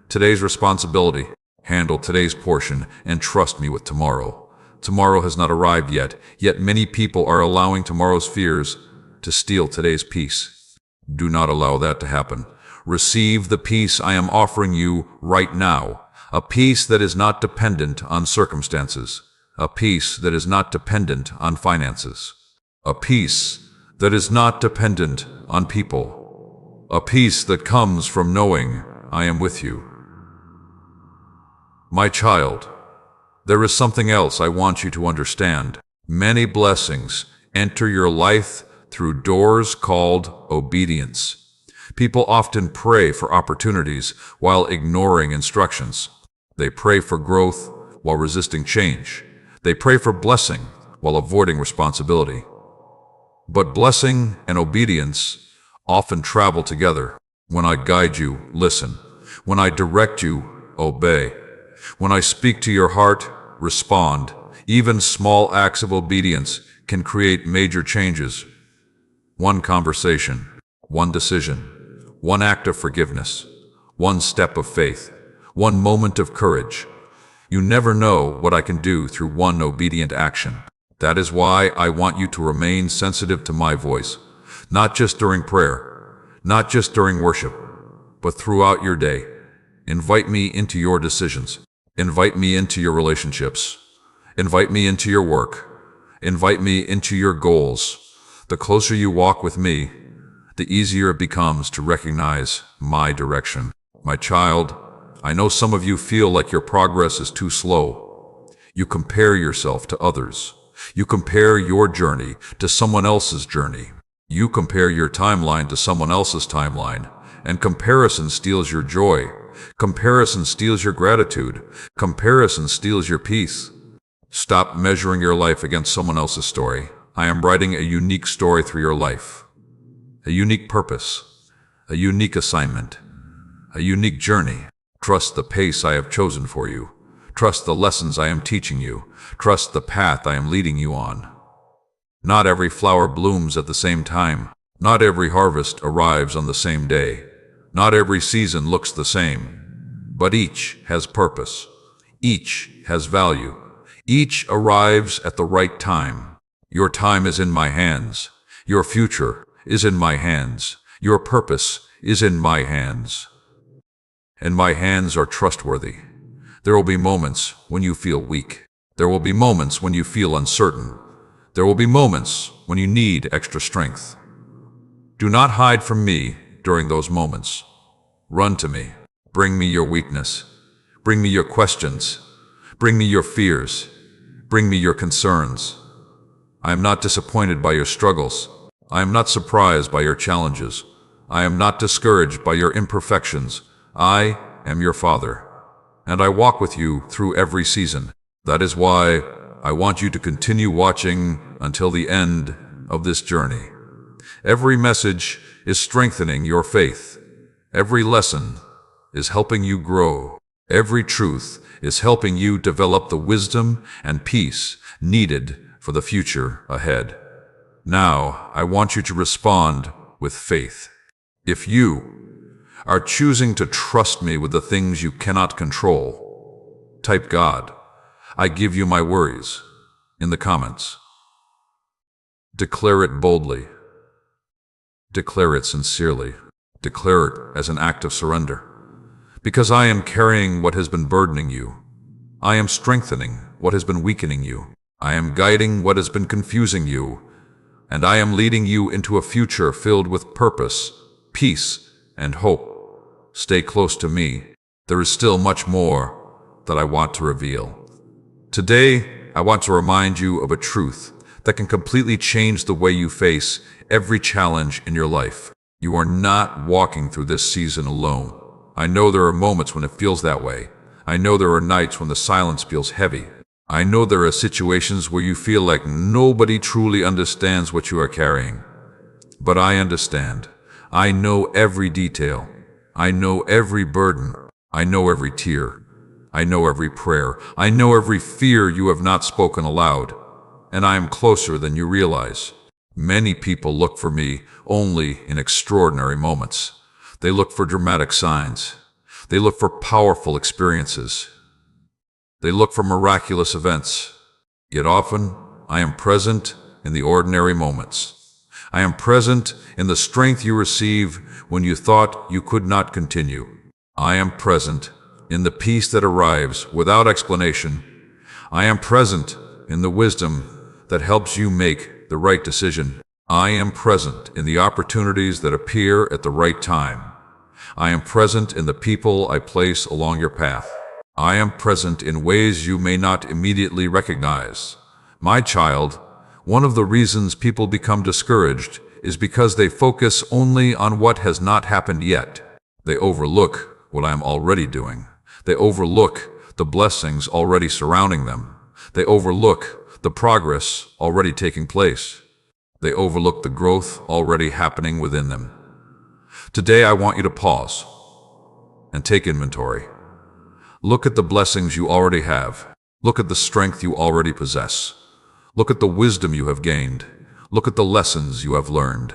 today's responsibility. Handle today's portion and trust me with tomorrow. Tomorrow has not arrived yet many people are allowing tomorrow's fears to steal today's peace. Do not allow that to happen. Receive the peace I am offering you right now, a peace that is not dependent on circumstances, a peace that is not dependent on finances, a peace that is not dependent on people, a peace that comes from knowing I am with you. My child, there is something else I want you to understand. Many blessings enter your life through doors called obedience. People often pray for opportunities while ignoring instructions. They pray for growth while resisting change. They pray for blessing while avoiding responsibility. But blessing and obedience often travel together. When I guide you, listen. When I direct you, obey. When I speak to your heart, respond. Even small acts of obedience can create major changes. One conversation, one decision, one act of forgiveness, one step of faith, one moment of courage. You never know what I can do through one obedient action. That is why I want you to remain sensitive to my voice, not just during prayer, not just during worship, but throughout your day. Invite me into your decisions. Invite me into your relationships. Invite me into your work. Invite me into your goals. The closer you walk with me, the easier it becomes to recognize my direction. My child, I know some of you feel like your progress is too slow. You compare yourself to others. You compare your journey to someone else's journey. You compare your timeline to someone else's timeline, and comparison steals your joy. Comparison steals your gratitude. Comparison steals your peace. Stop measuring your life against someone else's story. I am writing a unique story through your life. A unique purpose. A unique assignment. A unique journey. Trust the pace I have chosen for you. Trust the lessons I am teaching you. Trust the path I am leading you on. Not every flower blooms at the same time. Not every harvest arrives on the same day. Not every season looks the same. But each has purpose. Each has value. Each arrives at the right time. Your time is in my hands. Your future is in my hands. Your purpose is in my hands. And my hands are trustworthy. There will be moments when you feel weak. There will be moments when you feel uncertain. There will be moments when you need extra strength. Do not hide from me during those moments. Run to me. Bring me your weakness. Bring me your questions. Bring me your fears. Bring me your concerns. I am not disappointed by your struggles. I am not surprised by your challenges. I am not discouraged by your imperfections. I am your Father, and I walk with you through every season. That is why I want you to continue watching until the end of this journey. Every message is strengthening your faith. Every lesson is helping you grow. Every truth is helping you develop the wisdom and peace needed for the future ahead. Now, I want you to respond with faith. If you are choosing to trust me with the things you cannot control, type God, I give you my worries, in the comments. Declare it boldly. Declare it sincerely. Declare it as an act of surrender. Because I am carrying what has been burdening you. I am strengthening what has been weakening you. I am guiding what has been confusing you. And I am leading you into a future filled with purpose, peace, and hope. Stay close to me. There is still much more that I want to reveal. Today, I want to remind you of a truth that can completely change the way you face every challenge in your life. You are not walking through this season alone. I know there are moments when it feels that way. I know there are nights when the silence feels heavy. I know there are situations where you feel like nobody truly understands what you are carrying. But I understand. I know every detail. I know every burden. I know every tear. I know every prayer. I know every fear you have not spoken aloud. And I am closer than you realize. Many people look for me only in extraordinary moments. They look for dramatic signs. They look for powerful experiences. They look for miraculous events. Yet often, I am present in the ordinary moments. I am present in the strength you receive when you thought you could not continue. I am present in the peace that arrives without explanation. I am present in the wisdom that helps you make the right decision. I am present in the opportunities that appear at the right time. I am present in the people I place along your path. I am present in ways you may not immediately recognize. My child, one of the reasons people become discouraged is because they focus only on what has not happened yet. They overlook what I am already doing. They overlook the blessings already surrounding them. They overlook the progress already taking place. They overlook the growth already happening within them. Today, I want you to pause and take inventory. Look at the blessings you already have. Look at the strength you already possess. Look at the wisdom you have gained. Look at the lessons you have learned.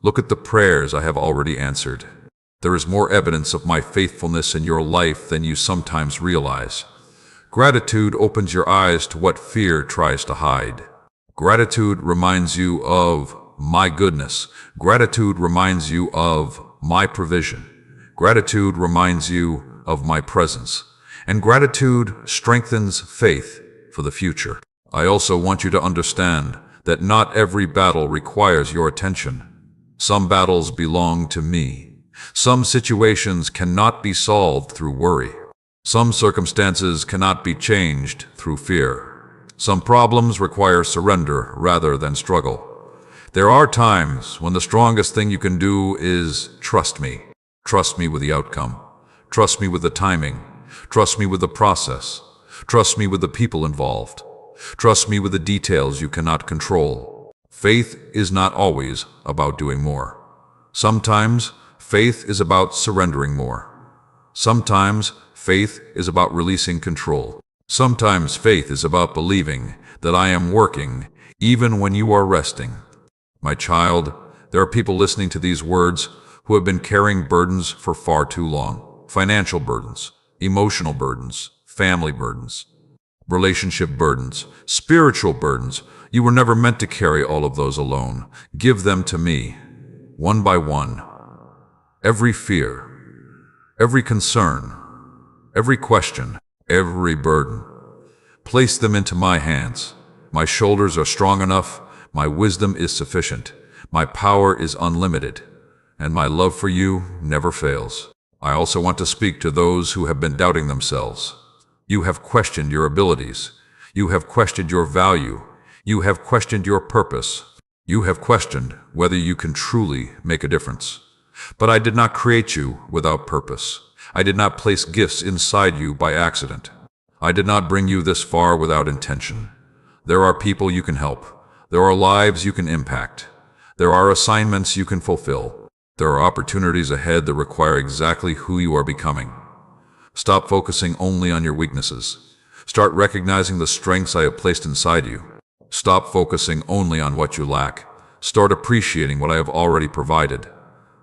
Look at the prayers I have already answered. There is more evidence of my faithfulness in your life than you sometimes realize. Gratitude opens your eyes to what fear tries to hide. Gratitude reminds you of my goodness. Gratitude reminds you of my provision. Gratitude reminds you of my presence, and gratitude strengthens faith for the future. I also want you to understand that not every battle requires your attention. Some battles belong to me. Some situations cannot be solved through worry. Some circumstances cannot be changed through fear. Some problems require surrender rather than struggle. There are times when the strongest thing you can do is trust me. Trust me with the outcome. Trust me with the timing. Trust me with the process. Trust me with the people involved. Trust me with the details you cannot control. Faith is not always about doing more. Sometimes faith is about surrendering more. Sometimes faith is about releasing control. Sometimes faith is about believing that I am working even when you are resting. My child, there are people listening to these words who have been carrying burdens for far too long. Financial burdens, emotional burdens, family burdens, relationship burdens, spiritual burdens. You were never meant to carry all of those alone. Give them to me, one by one. Every fear, every concern, every question, every burden. Place them into my hands. My shoulders are strong enough, my wisdom is sufficient, my power is unlimited, and my love for you never fails. I also want to speak to those who have been doubting themselves. You have questioned your abilities. You have questioned your value. You have questioned your purpose. You have questioned whether you can truly make a difference. But I did not create you without purpose. I did not place gifts inside you by accident. I did not bring you this far without intention. There are people you can help. There are lives you can impact. There are assignments you can fulfill. There are opportunities ahead that require exactly who you are becoming. Stop focusing only on your weaknesses. Start recognizing the strengths I have placed inside you. Stop focusing only on what you lack. Start appreciating what I have already provided.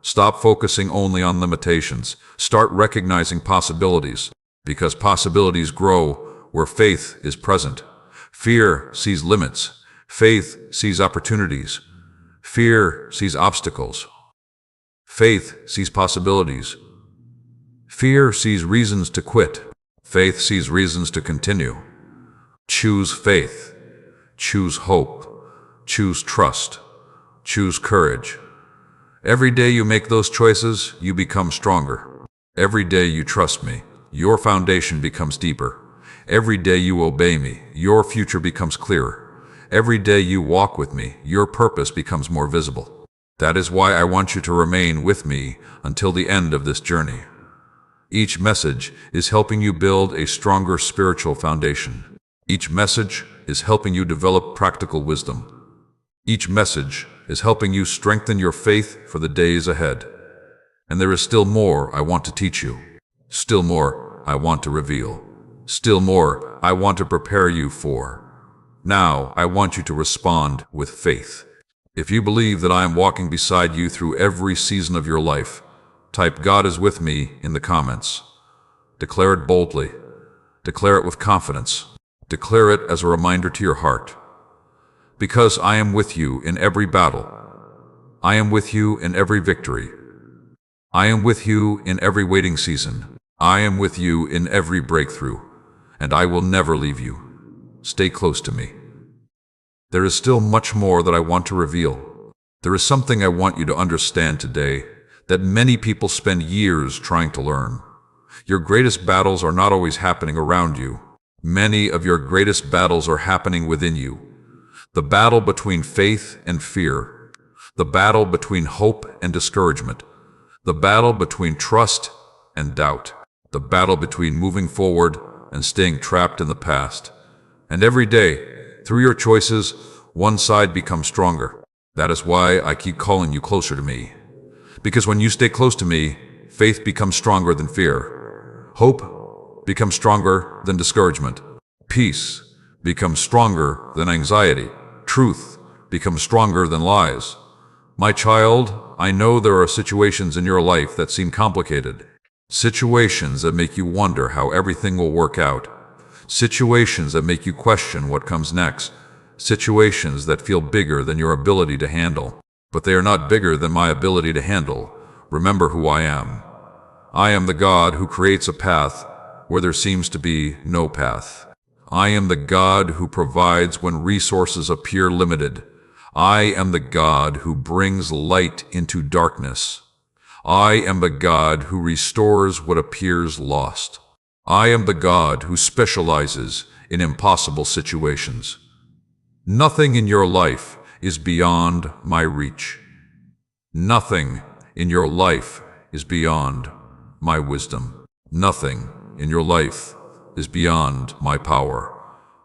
Stop focusing only on limitations. Start recognizing possibilities, because possibilities grow where faith is present. Fear sees limits. Faith sees opportunities. Fear sees obstacles. Faith sees possibilities. Fear sees reasons to quit. Faith sees reasons to continue. Choose faith. Choose hope. Choose trust. Choose courage. Every day you make those choices, you become stronger. Every day you trust me, your foundation becomes deeper. Every day you obey me, your future becomes clearer. Every day you walk with me, your purpose becomes more visible. That is why I want you to remain with me until the end of this journey. Each message is helping you build a stronger spiritual foundation. Each message is helping you develop practical wisdom. Each message is helping you strengthen your faith for the days ahead. And there is still more I want to teach you. Still more I want to reveal. Still more I want to prepare you for. Now I want you to respond with faith. If you believe that I am walking beside you through every season of your life, type "God is with me" in the comments. Declare it boldly. Declare it with confidence. Declare it as a reminder to your heart. Because I am with you in every battle. I am with you in every victory. I am with you in every waiting season. I am with you in every breakthrough, and I will never leave you. Stay close to me. There is still much more that I want to reveal. There is something I want you to understand today that many people spend years trying to learn. Your greatest battles are not always happening around you. Many of your greatest battles are happening within you. The battle between faith and fear. The battle between hope and discouragement. The battle between trust and doubt. The battle between moving forward and staying trapped in the past. And every day, through your choices, one side becomes stronger. That is why I keep calling you closer to me. Because when you stay close to me, faith becomes stronger than fear. Hope becomes stronger than discouragement. Peace becomes stronger than anxiety. Truth becomes stronger than lies. My child, I know there are situations in your life that seem complicated. Situations that make you wonder how everything will work out. Situations that make you question what comes next. Situations that feel bigger than your ability to handle. But they are not bigger than my ability to handle. Remember who I am. I am the God who creates a path where there seems to be no path. I am the God who provides when resources appear limited. I am the God who brings light into darkness. I am the God who restores what appears lost. I am the God who specializes in impossible situations. Nothing in your life is beyond my reach. Nothing in your life is beyond my wisdom. Nothing in your life is beyond my power.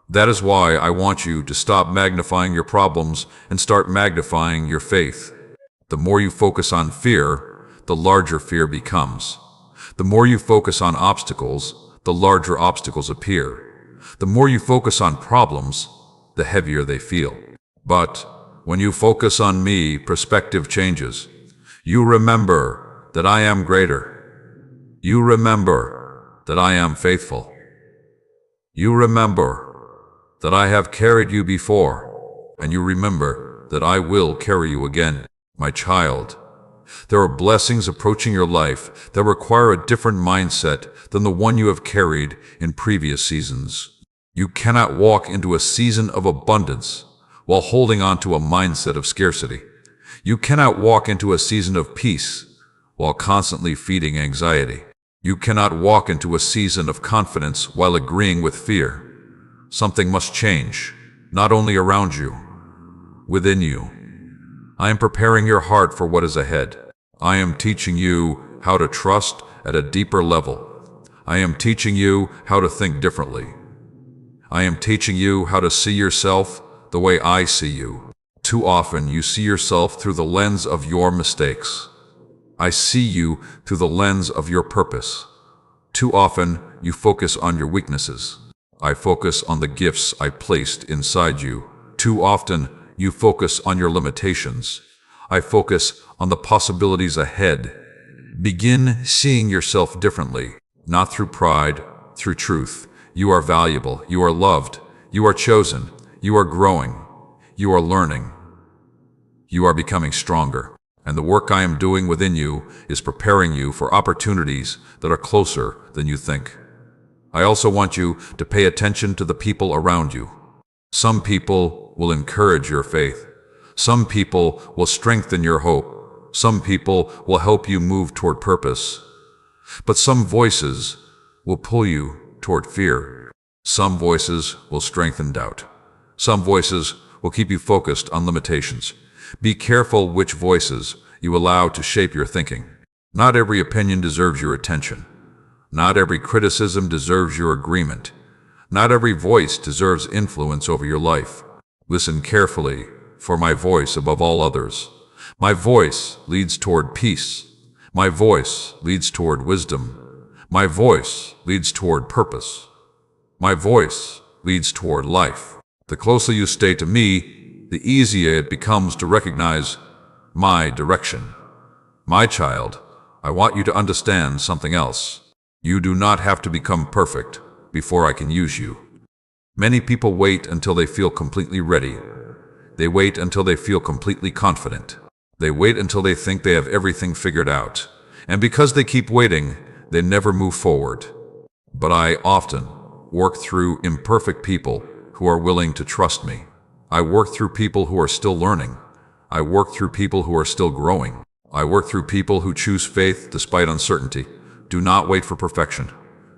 That is why I want you to stop magnifying your problems and start magnifying your faith. The more you focus on fear, the larger fear becomes. The more you focus on obstacles, the larger obstacles appear. The more you focus on problems, the heavier they feel. But when you focus on me, perspective changes. You remember that I am greater. You remember that I am faithful. You remember that I have carried you before, and you remember that I will carry you again, my child. There are blessings approaching your life that require a different mindset than the one you have carried in previous seasons. You cannot walk into a season of abundance while holding on to a mindset of scarcity. You cannot walk into a season of peace while constantly feeding anxiety. You cannot walk into a season of confidence while agreeing with fear. Something must change, not only around you, within you. I am preparing your heart for what is ahead. I am teaching you how to trust at a deeper level. I am teaching you how to think differently. I am teaching you how to see yourself the way I see you. Too often you see yourself through the lens of your mistakes. I see you through the lens of your purpose. Too often you focus on your weaknesses. I focus on the gifts I placed inside you. Too often you focus on your limitations. I focus on the possibilities ahead. Begin seeing yourself differently, not through pride, through truth. You are valuable, you are loved, you are chosen, you are growing, you are learning, you are becoming stronger. And the work I am doing within you is preparing you for opportunities that are closer than you think. I also want you to pay attention to the people around you. Some people will encourage your faith. Some people will strengthen your hope. Some people will help you move toward purpose. But some voices will pull you toward fear. Some voices will strengthen doubt. Some voices will keep you focused on limitations. Be careful which voices you allow to shape your thinking. Not every opinion deserves your attention. Not every criticism deserves your agreement. Not every voice deserves influence over your life. Listen carefully for my voice above all others. My voice leads toward peace. My voice leads toward wisdom. My voice leads toward purpose. My voice leads toward life. The closer you stay to me, the easier it becomes to recognize my direction. My child, I want you to understand something else. You do not have to become perfect before I can use you. Many people wait until they feel completely ready. They wait until they feel completely confident. They wait until they think they have everything figured out. And because they keep waiting, they never move forward. But I often work through imperfect people who are willing to trust me. I work through people who are still learning. I work through people who are still growing. I work through people who choose faith despite uncertainty. Do not wait for perfection.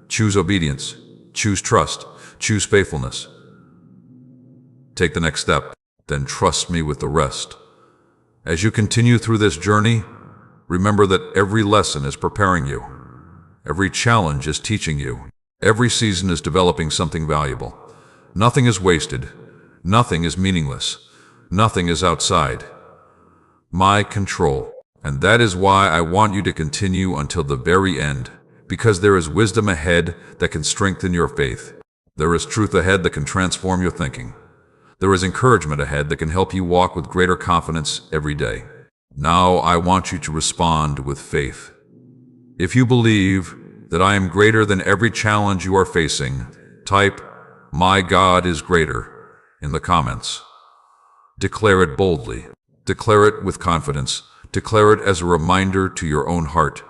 Choose obedience. Choose trust. Choose faithfulness. Take the next step, then trust me with the rest. As you continue through this journey, remember that every lesson is preparing you. Every challenge is teaching you. Every season is developing something valuable. Nothing is wasted. Nothing is meaningless. Nothing is outside my control. And that is why I want you to continue until the very end, because there is wisdom ahead that can strengthen your faith. There is truth ahead that can transform your thinking. There is encouragement ahead that can help you walk with greater confidence every day. Now I want you to respond with faith. If you believe that I am greater than every challenge you are facing, type, "My God is greater," in the comments. Declare it boldly. Declare it with confidence. Declare it as a reminder to your own heart.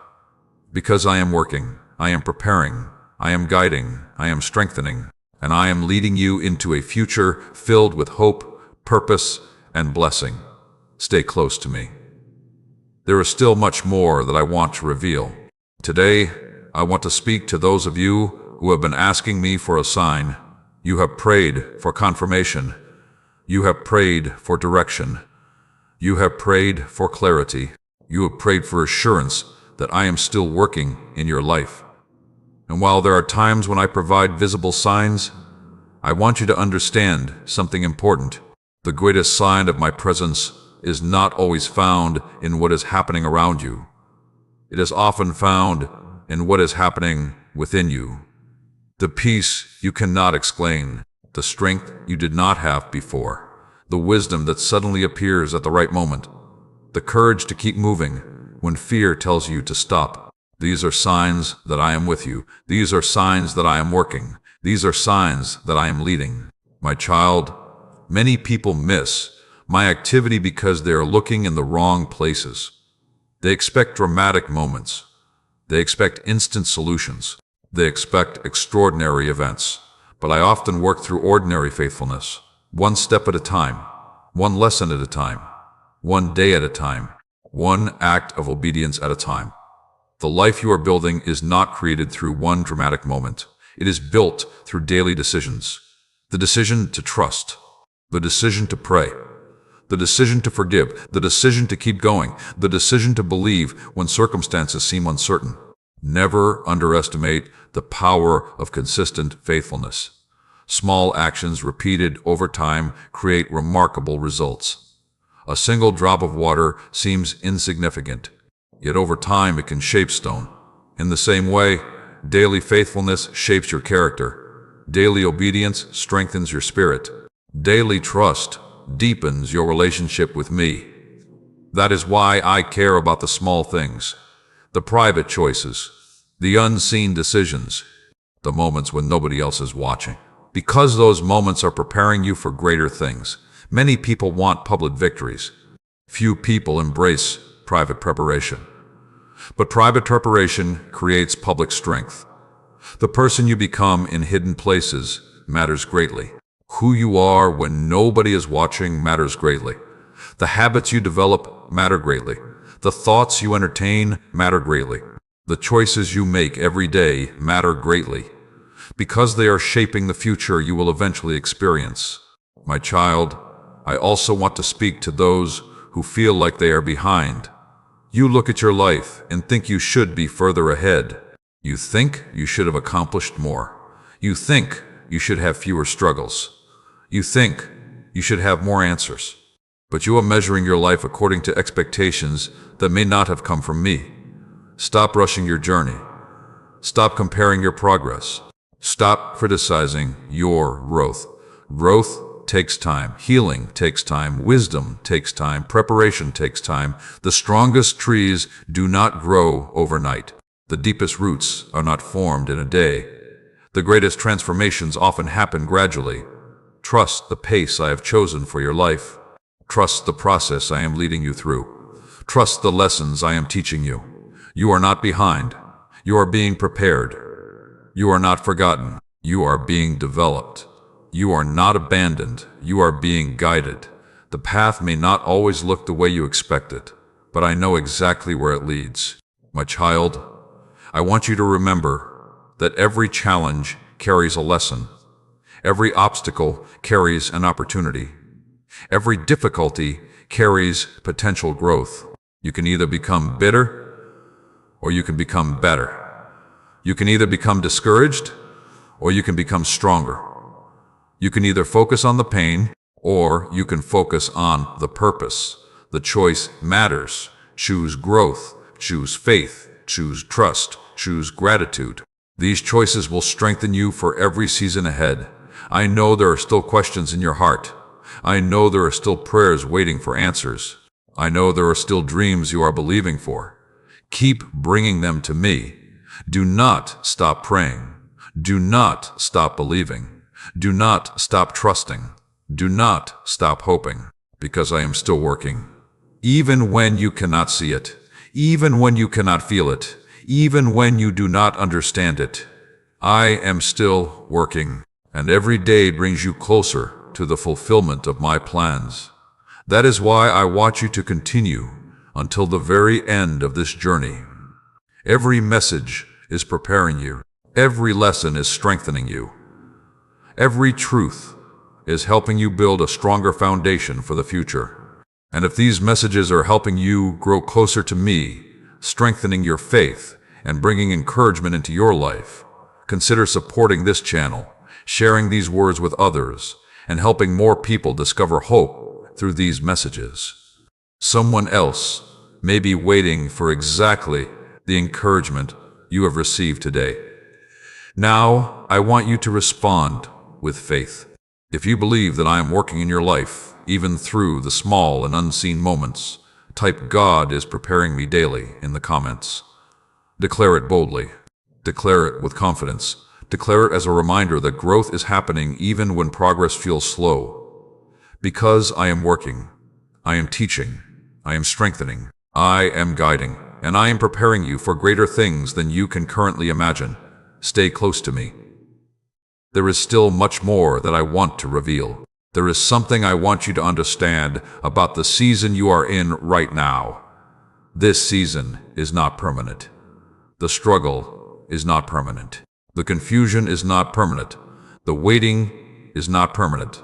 Because I am working, I am preparing, I am guiding, I am strengthening, and I am leading you into a future filled with hope, purpose, and blessing. Stay close to me. There is still much more that I want to reveal. Today, I want to speak to those of you who have been asking me for a sign. You have prayed for confirmation. You have prayed for direction. You have prayed for clarity. You have prayed for assurance that I am still working in your life. And while there are times when I provide visible signs, I want you to understand something important. The greatest sign of my presence is not always found in what is happening around you. It is often found in what is happening within you. The peace you cannot explain, the strength you did not have before, the wisdom that suddenly appears at the right moment, the courage to keep moving when fear tells you to stop. These are signs that I am with you. These are signs that I am working. These are signs that I am leading. My child, many people miss my activity because they are looking in the wrong places. They expect dramatic moments. They expect instant solutions. They expect extraordinary events. But I often work through ordinary faithfulness, one step at a time, one lesson at a time, one day at a time, one act of obedience at a time. The life you are building is not created through one dramatic moment. It is built through daily decisions. The decision to trust, the decision to pray, the decision to forgive, the decision to keep going, the decision to believe when circumstances seem uncertain. Never underestimate the power of consistent faithfulness. Small actions repeated over time create remarkable results. A single drop of water seems insignificant, yet over time it can shape stone. In the same way, daily faithfulness shapes your character. Daily obedience strengthens your spirit. Daily trust deepens your relationship with me. That is why I care about the small things, the private choices, the unseen decisions, the moments when nobody else is watching. Because those moments are preparing you for greater things. Many people want public victories. Few people embrace private preparation. But private preparation creates public strength. The person you become in hidden places matters greatly. Who you are when nobody is watching matters greatly. The habits you develop matter greatly. The thoughts you entertain matter greatly. The choices you make every day matter greatly, because they are shaping the future you will eventually experience. My child, I also want to speak to those who feel like they are behind. You look at your life and think you should be further ahead. You think you should have accomplished more. You think you should have fewer struggles. You think you should have more answers. But you are measuring your life according to expectations that may not have come from me. Stop rushing your journey. Stop comparing your progress. Stop criticizing your growth. Growth takes time. Healing takes time. Wisdom takes time. Preparation takes time. The strongest trees do not grow overnight. The deepest roots are not formed in a day. The greatest transformations often happen gradually. Trust the pace I have chosen for your life. Trust the process I am leading you through. Trust the lessons I am teaching you. You are not behind. You are being prepared. You are not forgotten. You are being developed. You are not abandoned. You are being guided. The path may not always look the way you expect it, but I know exactly where it leads. My child, I want you to remember that every challenge carries a lesson. Every obstacle carries an opportunity. Every difficulty carries potential growth. You can either become bitter or you can become better. You can either become discouraged or you can become stronger. You can either focus on the pain or you can focus on the purpose. The choice matters. Choose growth. Choose faith. Choose trust. Choose gratitude. These choices will strengthen you for every season ahead. I know there are still questions in your heart. I know there are still prayers waiting for answers. I know there are still dreams you are believing for. Keep bringing them to me. Do not stop praying. Do not stop believing. Do not stop trusting. Do not stop hoping, because I am still working. Even when you cannot see it, even when you cannot feel it, even when you do not understand it. I am still working, and every day brings you closer to the fulfillment of my plans. That is why I want you to continue until the very end of this journey. Every message is preparing you. Every lesson is strengthening you. Every truth is helping you build a stronger foundation for the future. And if these messages are helping you grow closer to me, strengthening your faith, and bringing encouragement into your life, consider supporting this channel, sharing these words with others, and helping more people discover hope through these messages. Someone else may be waiting for exactly the encouragement you have received today. Now, I want you to respond with faith. If you believe that I am working in your life, even through the small and unseen moments, type "God is preparing me daily" in the comments. Declare it boldly. Declare it with confidence. Declare it as a reminder that growth is happening even when progress feels slow. Because I am working, I am teaching, I am strengthening, I am guiding, and I am preparing you for greater things than you can currently imagine. Stay close to me. There is still much more that I want to reveal. There is something I want you to understand about the season you are in right now. This season is not permanent. The struggle is not permanent. The confusion is not permanent. The waiting is not permanent.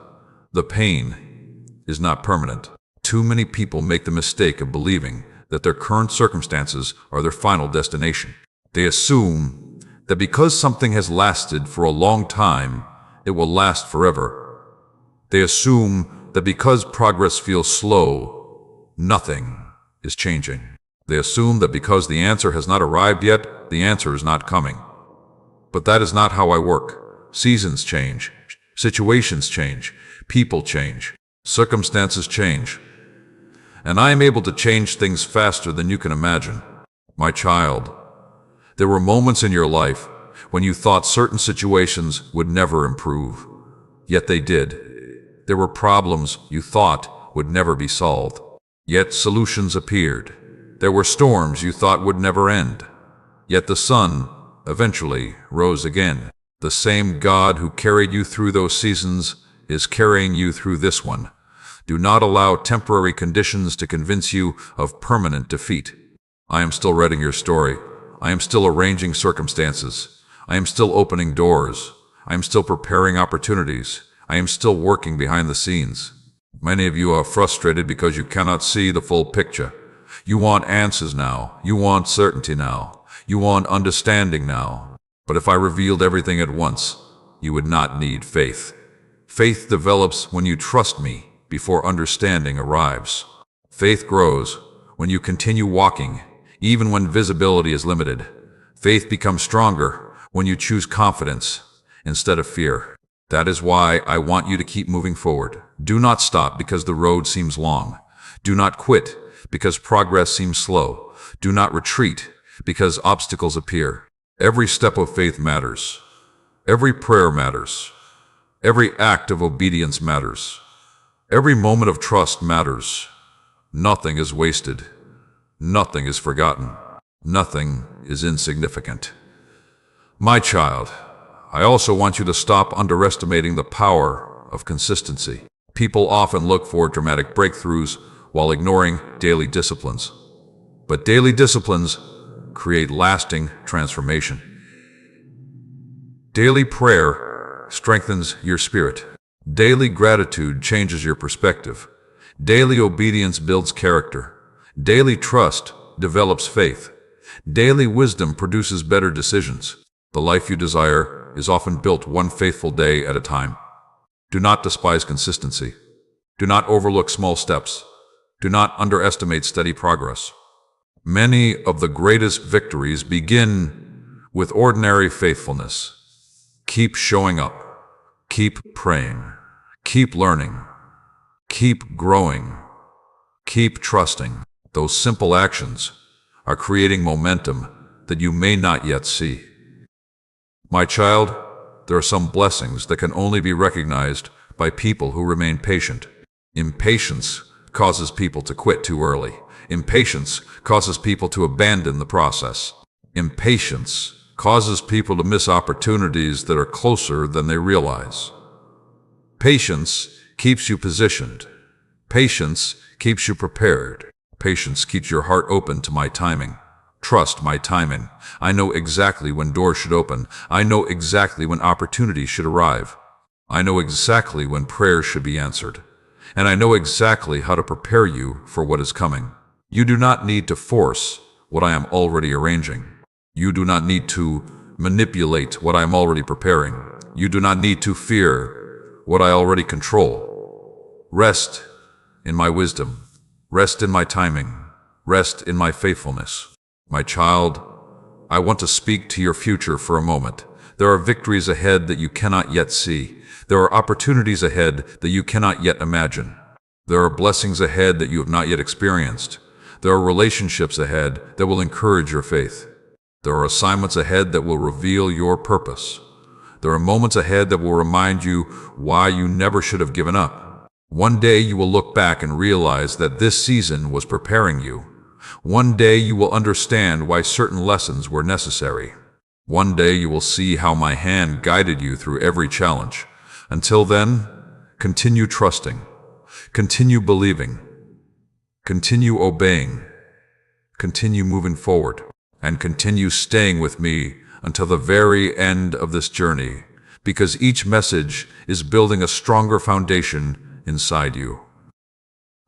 The pain is not permanent. Too many people make the mistake of believing that their current circumstances are their final destination. They assume that because something has lasted for a long time, it will last forever. They assume that because progress feels slow, nothing is changing. They assume that because the answer has not arrived yet, the answer is not coming. But that is not how I work. Seasons change, situations change, people change, circumstances change. And I am able to change things faster than you can imagine. My child, there were moments in your life when you thought certain situations would never improve, yet they did. There were problems you thought would never be solved, yet solutions appeared. There were storms you thought would never end, yet the sun eventually rose again. The same God who carried you through those seasons is carrying you through this one. Do not allow temporary conditions to convince you of permanent defeat. I am still writing your story. I am still arranging circumstances. I am still opening doors. I am still preparing opportunities. I am still working behind the scenes. Many of you are frustrated because you cannot see the full picture. You want answers now. You want certainty now. You want understanding now. But if I revealed everything at once, you would not need faith. Faith develops when you trust me before understanding arrives. Faith grows when you continue walking, even when visibility is limited. Faith becomes stronger when you choose confidence instead of fear. That is why I want you to keep moving forward. Do not stop because the road seems long. Do not quit because progress seems slow. Do not retreat because obstacles appear. Every step of faith matters. Every prayer matters. Every act of obedience matters. Every moment of trust matters. Nothing is wasted. Nothing is forgotten. Nothing is insignificant. My child, I also want you to stop underestimating the power of consistency. People often look for dramatic breakthroughs while ignoring daily disciplines. But daily disciplines create lasting transformation. Daily prayer strengthens your spirit. Daily gratitude changes your perspective. Daily obedience builds character. Daily trust develops faith. Daily wisdom produces better decisions. The life you desire is often built one faithful day at a time. Do not despise consistency. Do not overlook small steps. Do not underestimate steady progress. Many of the greatest victories begin with ordinary faithfulness. Keep showing up. Keep praying. Keep learning. Keep growing. Keep trusting. Those simple actions are creating momentum that you may not yet see. My child, there are some blessings that can only be recognized by people who remain patient. Impatience causes people to quit too early. Impatience causes people to abandon the process. Impatience causes people to miss opportunities that are closer than they realize. Patience keeps you positioned. Patience keeps you prepared. Patience keeps your heart open to my timing. Trust my timing. I know exactly when doors should open. I know exactly when opportunities should arrive. I know exactly when prayers should be answered. And I know exactly how to prepare you for what is coming. You do not need to force what I am already arranging. You do not need to manipulate what I am already preparing. You do not need to fear what I already control. Rest in my wisdom. Rest in my timing. Rest in my faithfulness. My child, I want to speak to your future for a moment. There are victories ahead that you cannot yet see. There are opportunities ahead that you cannot yet imagine. There are blessings ahead that you have not yet experienced. There are relationships ahead that will encourage your faith. There are assignments ahead that will reveal your purpose. There are moments ahead that will remind you why you never should have given up. One day you will look back and realize that this season was preparing you. One day you will understand why certain lessons were necessary. One day you will see how my hand guided you through every challenge. Until then, continue trusting, continue believing, continue obeying, continue moving forward, and continue staying with me until the very end of this journey, because each message is building a stronger foundation inside you.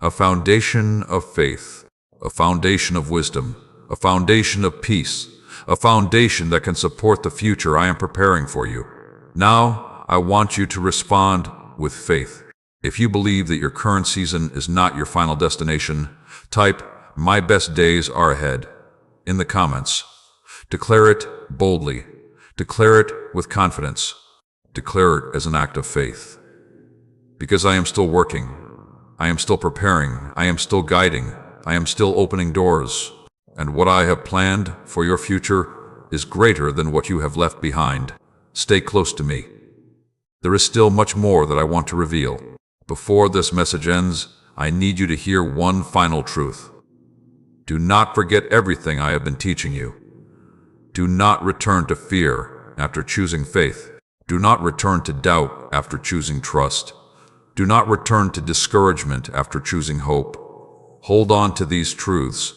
A foundation of faith, a foundation of wisdom, a foundation of peace, a foundation that can support the future I am preparing for you. Now, I want you to respond with faith. If you believe that your current season is not your final destination, type, "My best days are ahead," in the comments. Declare it boldly. Declare it with confidence. Declare it as an act of faith. Because I am still working. I am still preparing. I am still guiding. I am still opening doors. And what I have planned for your future is greater than what you have left behind. Stay close to me. There is still much more that I want to reveal. Before this message ends, I need you to hear one final truth. Do not forget everything I have been teaching you. Do not return to fear after choosing faith. Do not return to doubt after choosing trust. Do not return to discouragement after choosing hope. Hold on to these truths.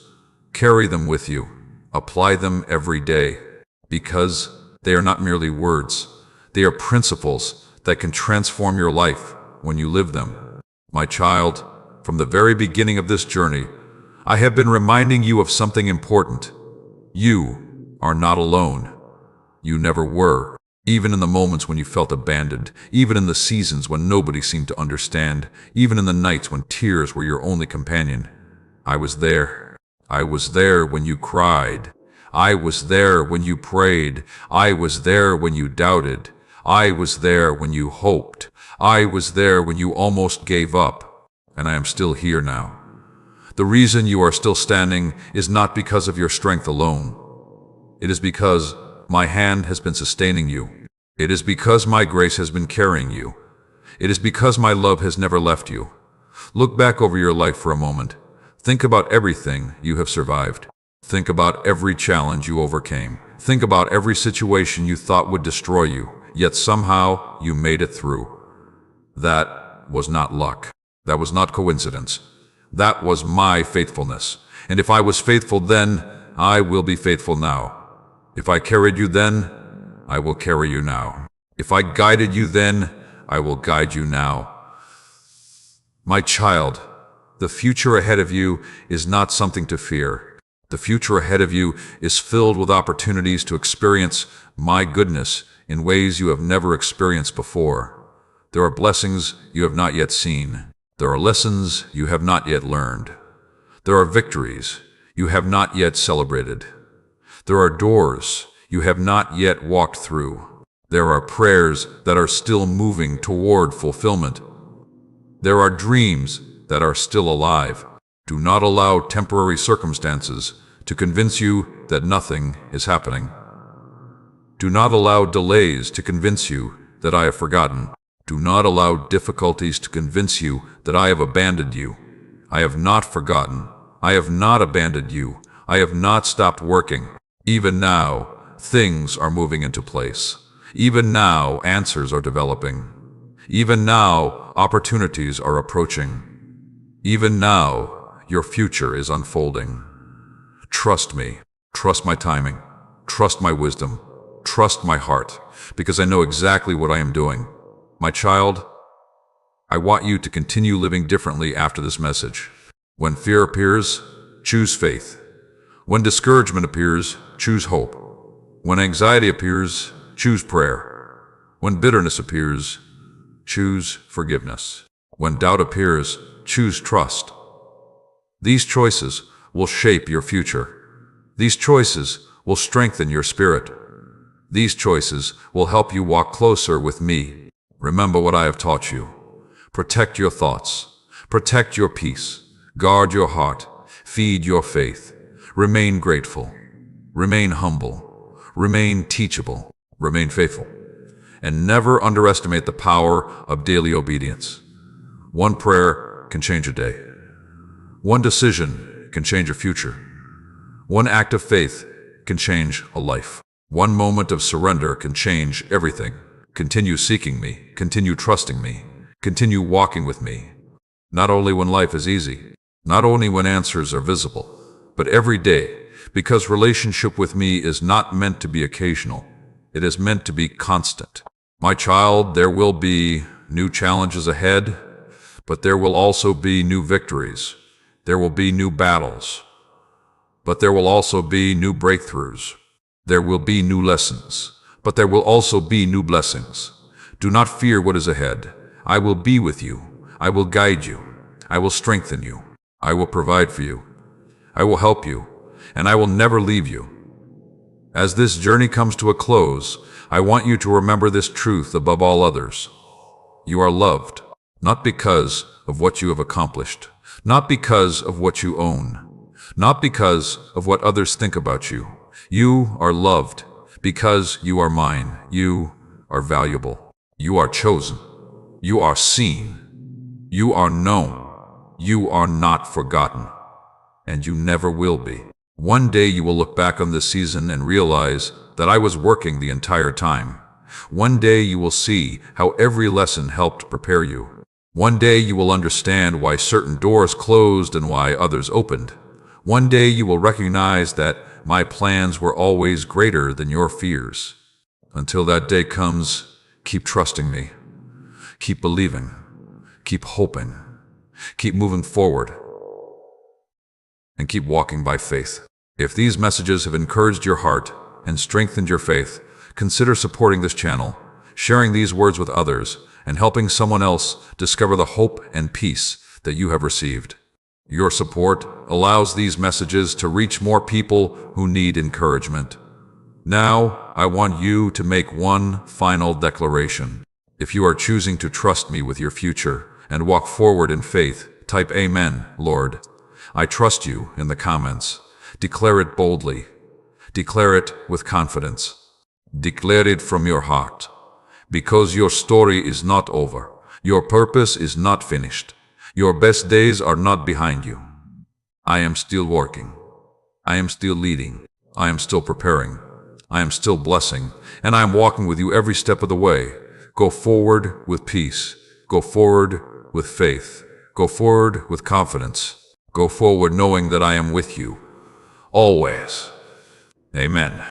Carry them with you. Apply them every day, because they are not merely words. They are principles that can transform your life when you live them. My child, from the very beginning of this journey, I have been reminding you of something important. You are not alone. You never were. Even in the moments when you felt abandoned, even in the seasons when nobody seemed to understand, even in the nights when tears were your only companion, I was there. I was there when you cried. I was there when you prayed. I was there when you doubted. I was there when you hoped. I was there when you almost gave up. And I am still here now. The reason you are still standing is not because of your strength alone. It is because my hand has been sustaining you. It is because my grace has been carrying you. It is because my love has never left you. Look back over your life for a moment. Think about everything you have survived. Think about every challenge you overcame. Think about every situation you thought would destroy you, yet somehow you made it through. That was not luck. That was not coincidence. That was my faithfulness. And if I was faithful then, I will be faithful now. If I carried you then, I will carry you now. If I guided you then, I will guide you now. My child, the future ahead of you is not something to fear. The future ahead of you is filled with opportunities to experience my goodness in ways you have never experienced before. There are blessings you have not yet seen. There are lessons you have not yet learned. There are victories you have not yet celebrated. There are doors you have not yet walked through. There are prayers that are still moving toward fulfillment. There are dreams that are still alive. Do not allow temporary circumstances to convince you that nothing is happening. Do not allow delays to convince you that I have forgotten. Do not allow difficulties to convince you that I have abandoned you. I have not forgotten. I have not abandoned you. I have not stopped working. Even now, things are moving into place. Even now, answers are developing. Even now, opportunities are approaching. Even now, your future is unfolding. Trust me. Trust my timing. Trust my wisdom. Trust my heart, because I know exactly what I am doing. My child, I want you to continue living differently after this message. When fear appears, choose faith. When discouragement appears, choose hope. When anxiety appears, choose prayer. When bitterness appears, choose forgiveness. When doubt appears, choose trust. These choices will shape your future. These choices will strengthen your spirit. These choices will help you walk closer with me. Remember what I have taught you. Protect your thoughts. Protect your peace. Guard your heart. Feed your faith. Remain grateful. Remain humble. Remain teachable. Remain faithful. And never underestimate the power of daily obedience. One prayer can change a day. One decision can change a future. One act of faith can change a life. One moment of surrender can change everything. Continue seeking me. Continue trusting me. Continue walking with me. Not only when life is easy, not only when answers are visible, but every day, because relationship with me is not meant to be occasional. It is meant to be constant. My child, there will be new challenges ahead, but there will also be new victories. There will be new battles, but there will also be new breakthroughs. There will be new lessons, but there will also be new blessings. Do not fear what is ahead. I will be with you. I will guide you. I will strengthen you. I will provide for you. I will help you, and I will never leave you. As this journey comes to a close, I want you to remember this truth above all others. You are loved, not because of what you have accomplished, not because of what you own, not because of what others think about you. You are loved because you are mine. You are valuable. You are chosen. You are seen. You are known. You are not forgotten. And you never will be. One day you will look back on this season and realize that I was working the entire time. One day you will see how every lesson helped prepare you. One day you will understand why certain doors closed and why others opened. One day you will recognize that my plans were always greater than your fears. Until that day comes, keep trusting me. Keep believing. Keep hoping. Keep moving forward. And keep walking by faith. If these messages have encouraged your heart and strengthened your faith, consider supporting this channel, sharing these words with others, and helping someone else discover the hope and peace that you have received. Your support allows these messages to reach more people who need encouragement. Now, I want you to make one final declaration. If you are choosing to trust me with your future and walk forward in faith, type Amen, Lord. I trust you in the comments. Declare it boldly. Declare it with confidence. Declare it from your heart. Because your story is not over. Your purpose is not finished. Your best days are not behind you. I am still working. I am still leading. I am still preparing. I am still blessing. And I am walking with you every step of the way. Go forward with peace. Go forward with faith. Go forward with confidence. Go forward knowing that I am with you. Always. Amen.